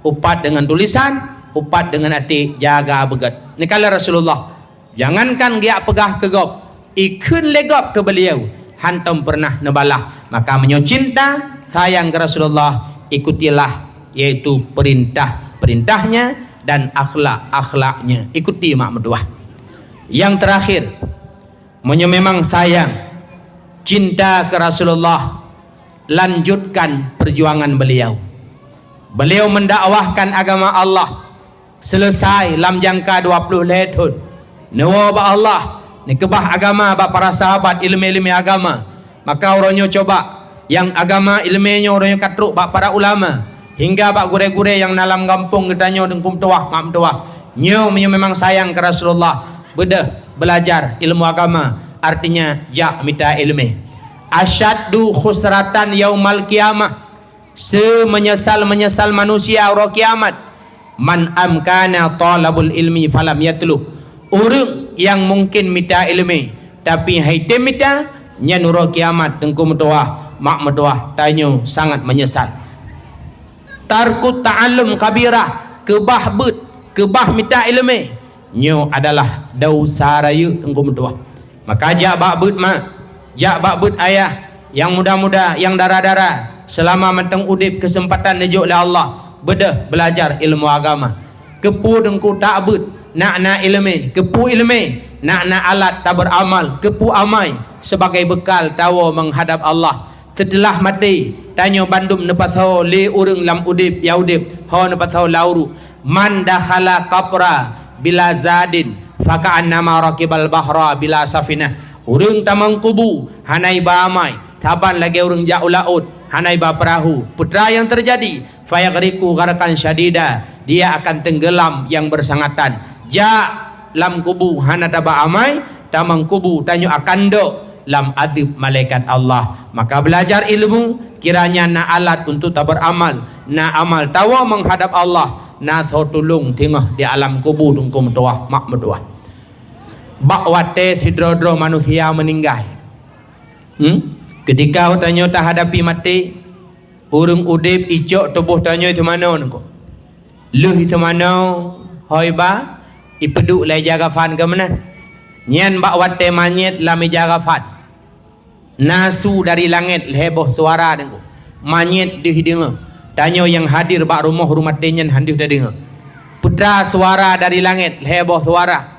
upat dengan tulisan upat dengan hati jaga begat ni kala Rasulullah jangankan dia pegah ke gop ikun legop ke beliau hantam pernah nebalah maka menyocinta sayang ke Rasulullah ikutilah yaitu perintahnya dan akhlaknya ikuti mak mertuah yang terakhir memang sayang cinta ke Rasulullah lanjutkan perjuangan beliau mendakwahkan agama Allah selesai dalam jangka 20 tahun nawa ba Allah ni kebah agama ba para sahabat ilmu agama maka orangnya coba yang agama ilmunya orangnya katruk ba para ulama hingga ba gure-gure yang dalam kampung gedanyo dengkum tuah mak tuah nyo memang sayang ke Rasulullah belajar ilmu agama artinya jak minta ilmu asyaddu khusratan yaumal qiyamah semenyesal manusia hari kiamat man amkana talabul ilmi falam yatlub orang yang mungkin minta ilmu tapi haitem minta nyan hari kiamat tengku metuah mak metuah tanyo sangat menyesal tarkut ta'allum kabirah kebah minta ilmu nyo adalah dosa raya tengku metuah maka ajak bakbut ayah yang muda-muda yang darah-darah selama matang udip kesempatan nejuk oleh Allah belajar ilmu agama kepu dengku ta'bud nak ilmu kepu ilmu nak alat tak beramal kepu amai sebagai bekal tawa menghadap Allah setelah mati tanya bandum nepasau li urang lam udip ya udip ho nepasau lauru man dakhala qabra bila zadin faka'annama raqibal bahra bila safinah. Urang tamang kubu hanai ba amai, taban lagi urang jauh laut hanai ba perahu. Putra yang terjadi fayagriku gharqan syadida, dia akan tenggelam yang bersangatan. Lam kubu hana taba amai, tamang kubu tanyo akan dok lam adib malaikat Allah. Maka belajar ilmu kiranya na alat untuk tak beramal, na amal tawa menghadap Allah, na tolong tengah di alam kubur tungkum tuah mak metuah. Bakwate sidrodro manusia meninggal. Ketika tanyo tak hadapi mati, urung udip icok tubuh tanyo itu mana nengko? Luh itu mana? Hoi ba ipeduk lai jaga fan ke mana? Nyan bakwate manyet lami jaga fan. Nasu dari langit heboh suara nengko. Manyet dihidenga. Tanyo yang hadir bak rumah tenyen hadir dah dengar. Putra suara dari langit heboh suara.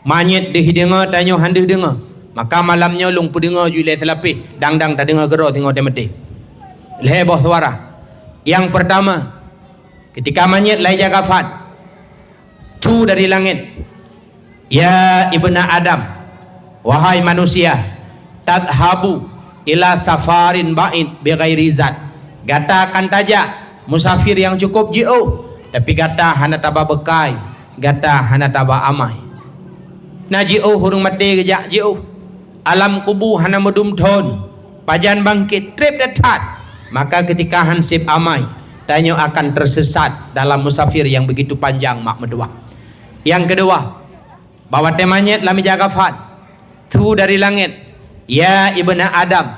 Manyet dihidenga tanyo hadir dengar. Maka malamnya lung pudenga julai selapih dang-dang tak dengar gero tengok temeti. Heboh suara. Yang pertama, ketika manyet lai jaga fan. Tu dari langit. Ya ibna Adam, wahai manusia, tadhabu ila safarin ba'id bighairi zat. Gata akan tajak musafir yang cukup jauh, tapi gata hana taba bekai, gata hana taba amai. Na jauh hurung mati kejak jauh. Alam kubu hana medum thon, pajan bangkit trip detat. Maka ketika hansip amai, tanyo akan tersesat dalam musafir yang begitu panjang mak medua. Yang kedua, bawa temanyet lami jaga fat. Tu dari langit. Ya ibna Adam,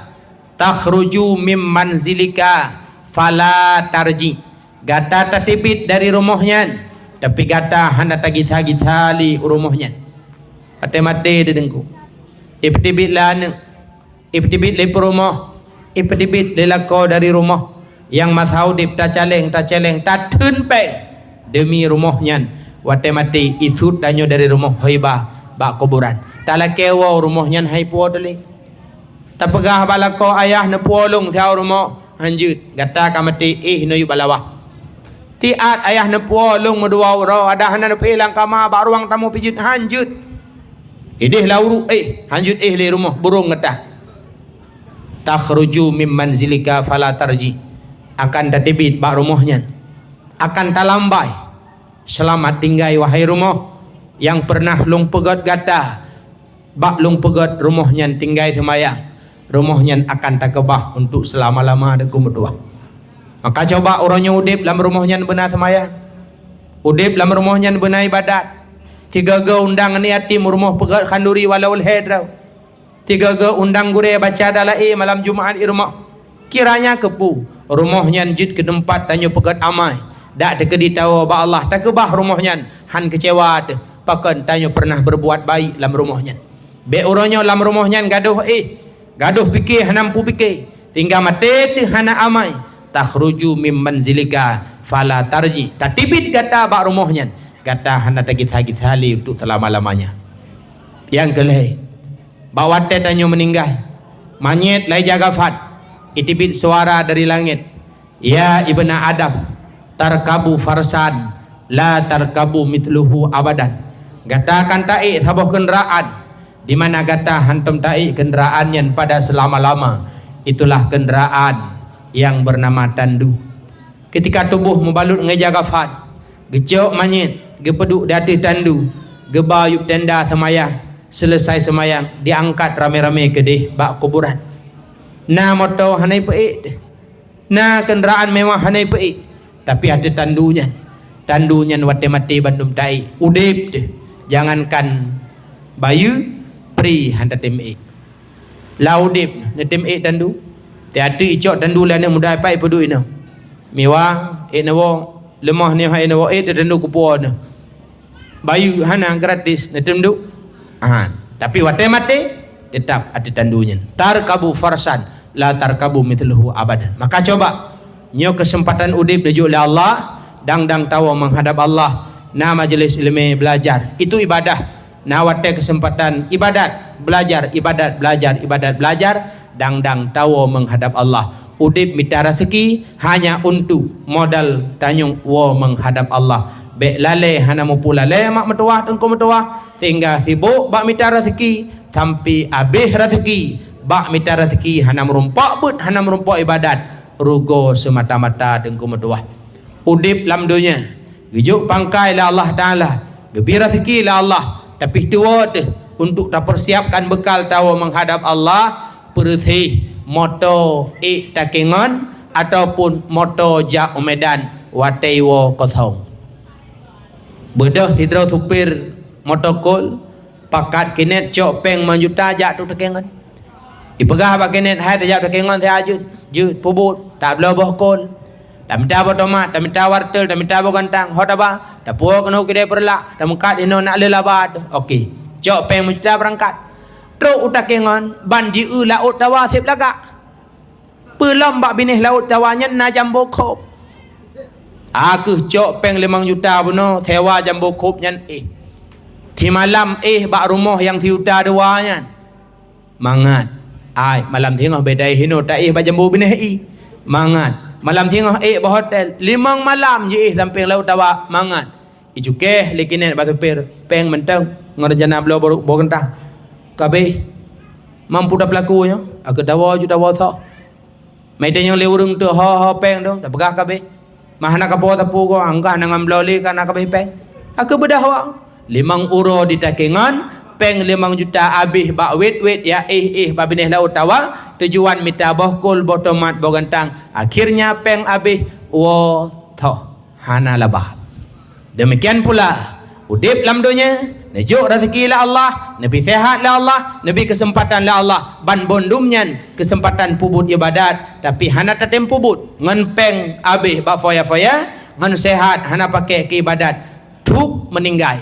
takhruju mim manzilika fala tarji. Gata tatibit dari rumahnya, tapi gata hana tagit-tagitali rumahnya. Mate-mate dedengku. Iptibit lan, iptibit le rumah, iptibit le lako dari rumah. Yang masaudip ta caleng ta tun peng demi rumahnya. Wate mati isut danyo dari rumah hoiba bak kuburan. Tala kewo rumahnya hai puo dali. Tapegah balako ayah na puolong tiaw rumah hanjut. Gata kamati no yu balawa. Tiat ayah na puolong medua uro ada hana na pilang kama bak ruang tamu pijut hanjut. Idih lauru hanjut le rumah burung ngata. Takhruju mim manzilika fala tarji. Akan tatibit bak rumahnya. Akan talambai. Selamat tinggal wahai rumah yang pernah lung pegat gata. Bak lung pegat rumahnya tinggal semayang. Rumahnya akan tak kebah untuk selama-lama ada kumudua. Maka coba orangnya udip dalam rumahnya benar semayang. Udip dalam rumahnya benar ibadat. 3 ga undang ni yatim rumah pegat khanduri walau hedrau. 3 ga undang gure baca dalai malam Jumaat di rumah. Kiranya kepu rumahnya jid ke tempat tanya pegat amai. Dak tekedi tahu ba Allah tak kebah rumahnya han kecewa te pakan tanya pernah berbuat baik dalam rumahnya. Be uronyo dalam rumahnya gaduh fikir hanampu fikir tinggal mate te hana amai takhruju mim manzilika fala tarji. Tatibit gata ba rumahnya gata hana tagit-tagit hali untuk selama-lamanya. Yang kelih bawa te tanya meninggal manyet lai jaga fat itibit suara dari langit. Ya ibna Adam, tarkabu farsan la tarkabu mitluhu abadan. Gata akan taik sabuh kenderaan di mana gata hantam taik kenderaannya pada selama-lama. Itulah kenderaan yang bernama tandu. Ketika tubuh membalut ngejaga fat, gecok manyet, gepeduk di atas tandu, gebayup tenda semayang. Selesai semayang diangkat rame-rame ke deh bak kuburan. Na motor hanai peik, na kenderaan mewah hanai peik. Tapi ada tandunya wate mati bandum tai udip deh. Jangankan bayu pri handa temik laudip ne temik tandu tiati icok tandu lana mudah pai pedu ina miwa enawo lemah ni ha enawo tandu kupo ne bayu hana gratis ne tandu tapi wate mati tetap ada tandunya. Tarkabu farsan la tarkabu mithluhu abadan. Maka coba nyo kesempatan udip deju oleh Allah dang tahu menghadap Allah na majlis ilmu belajar itu ibadah. Na wate kesempatan ibadat belajar dang tahu menghadap Allah. Udip minta rezeki hanya untuk modal tanyung wo menghadap Allah Bek lale hana mupu lale mak metuah tengku metuah tinggal sibuk bak mita rezeki sampai habis rezeki bak mita rezeki hana merumpak but hana merumpak ibadat rugo semata-mata tengku metuah udip lam dunia gijuk pangkai la Allah Ta'ala gebi rezeki la Allah tapi tua tu untuk tak persiapkan bekal tahu menghadap Allah bersih moto takingan ataupun moto jak Medan wataiwo kosong bedah tidak supir motokol pakat kinet cok peng manjuta jak tu takingan ipegah ba kinet hai jak takingan saya jut pubut tak belo boh kol tak minta botomat tak minta wartel tak minta bogantang hot apa tak puak kena kedai perlak tak mengkat ino nak lelabad okey cok peng manjuta berangkat truk utakingan banji laut tawa sip lagak pelom bak binih laut tawanya na jambo kop aku cok peng 5 juta beno tewa jambo kop nyan ti malam bak rumah yang 3 juta dua nyan mangat ai malam tengah bedai hino tak ba jambo binih mangat malam tengah ba hotel 5 malam je sampai laut tawa mangat ijuke lekinet ba supir peng mentang ngerjana belo bogentang kabeh mampu dah pelakunya aku dawa ju dawa tha mai tanya le urung tu ha peng dong dah pegah kabeh mahana kapo tapu ko angka nangam bloli kana kabeh peng aku bedah wa 5 euro di takingan peng 5 juta habis bak wet ya ba binih laut tawa tujuan mita bohkul botomat bogantang akhirnya peng habis wo tha hana labah demikian pula udip lam dunia nejuk rezeki la Allah nabi sehat la Allah nabi kesempatan la Allah ban bondumnyan kesempatan pubut ibadat tapi hana tatem pubut ngan peng abih ba foya-foya ngan sehat hana pakai ke ibadat truk meninggal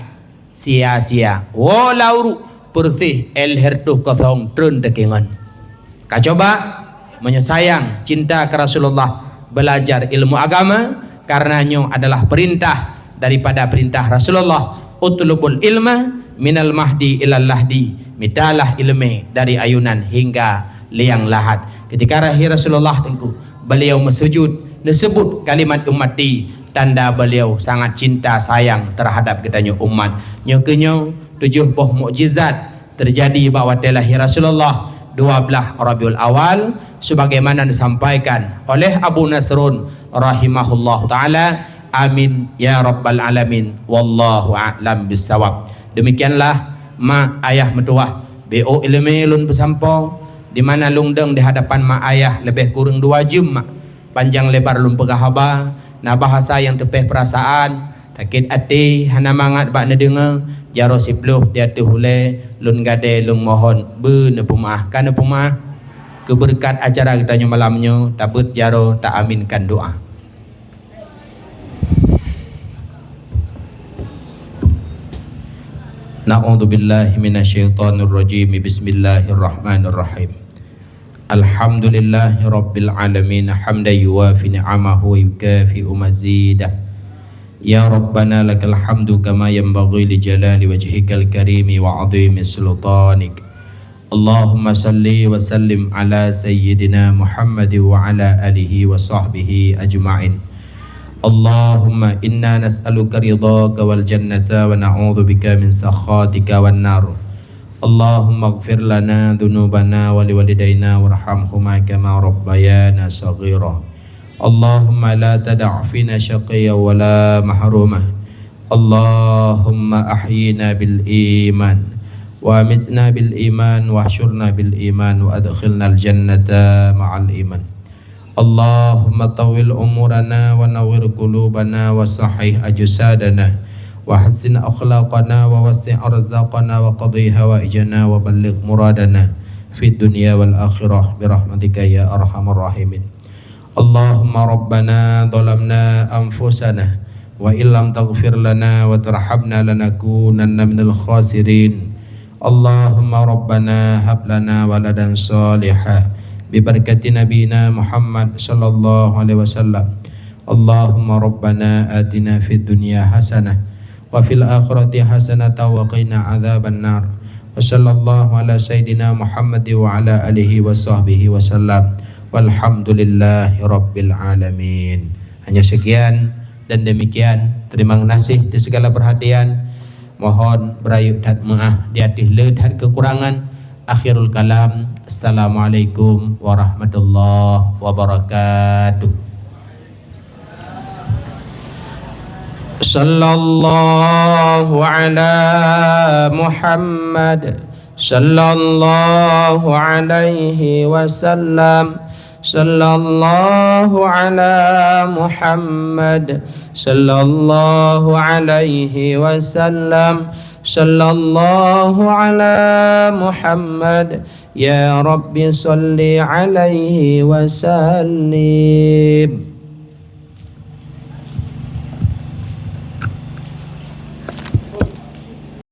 sia-sia walauru bersih el hertuh kosong trun dekingan ka coba menyayang cinta ke Rasulullah belajar ilmu agama karenanya adalah perintah daripada perintah Rasulullah utlubul ilma minal mahdi ilal lahdi mitalah ilmu dari ayunan hingga liang lahat ketika rahir Rasulullah tengku beliau mesujud disebut kalimat ummati tanda beliau sangat cinta sayang terhadap ketanya umat nyokenyo 7 buah mukjizat terjadi bahawa lahir Rasulullah 12 Rabiul Awal sebagaimana disampaikan oleh Abu Nasrun rahimahullah taala. Amin ya rabbal alamin wallahu a'lam bissawab. Demikianlah mak ayah metuah BO ilmu lun bersampung di mana lungdeng di hadapan mak ayah lebih kurang 2 jam mak panjang lebar lun pegah haba na bahasa yang tepeh perasaan takit ati hana mangat bak ne dengar jaro 10 dia tu hule lun gade lun mohon be ne pemaah kana pemaah keberkat acara kita malamnya tabut jaro tak aminkan doa. Na'udzu billahi minasyaitonir rajim. Bismillahirrahmanirrahim. Alhamdulillahi rabbil alamin hamdan yuwafi ni'amahu wa yukafi'u mazidah. Ya Rabbana lakal hamdu kama yanbaghi li jalali wajhikal karimi wa 'azimi sultanik. Allahumma salli wa sallim ala sayyidina Muhammad wa ala alihi wa sahbihi ajma'in. Allahumma inna nas'aluka ridhaka wal jannata wa na'udzu bika min sakhatika wan nar. Allahumma ighfir lana dhunubana wa liwalidayna warhamhuma kama rabbayana saghira. Allahumma la tada' fina shaqiyya wa la mahruma. Allahumma ahyina bil iman wa amitna bil iman wa ahsyurna bil iman wa adkhilna al jannata ma'al iman. Allahumma tawil umurana wa nawwir qulubana wa sahih ajsadana wa hassin akhlaqana wa wasi' arzaqana wa qadhi hawaijana wa balligh muradana fid dunya wal akhirah bi rahmatika ya arhamar rahimin. Allahumma rabbana zalamna anfusana wa illam taghfir lana wa tarhamna lanakunanna minal khasirin. Allahumma rabbana hab lana waladan salihah bibarakati nabiyina Muhammad sallallahu alaihi wasallam. Allahumma rabbana atina fid dunya hasanah wa fil akhirati hasanah wa qina adzaban nar. Wa sallallahu ala sayidina Muhammad wa ala alihi wa sahbihi wasallam. Walhamdulillahi rabbil alamin. Hanya sekian Dan demikian, terima kasih di segala perhatian. Mohon berayu dan maaf di hati dan kekurangan. Akhirul kalam. Assalamualaikum warahmatullahi wabarakatuh. Sallallahu ala Muhammad, sallallahu alaihi wasallam. Sallallahu ala Muhammad, sallallahu alaihi wasallam. Sallallahu ala Muhammad, ya Rabbi salli alaihi wasallim.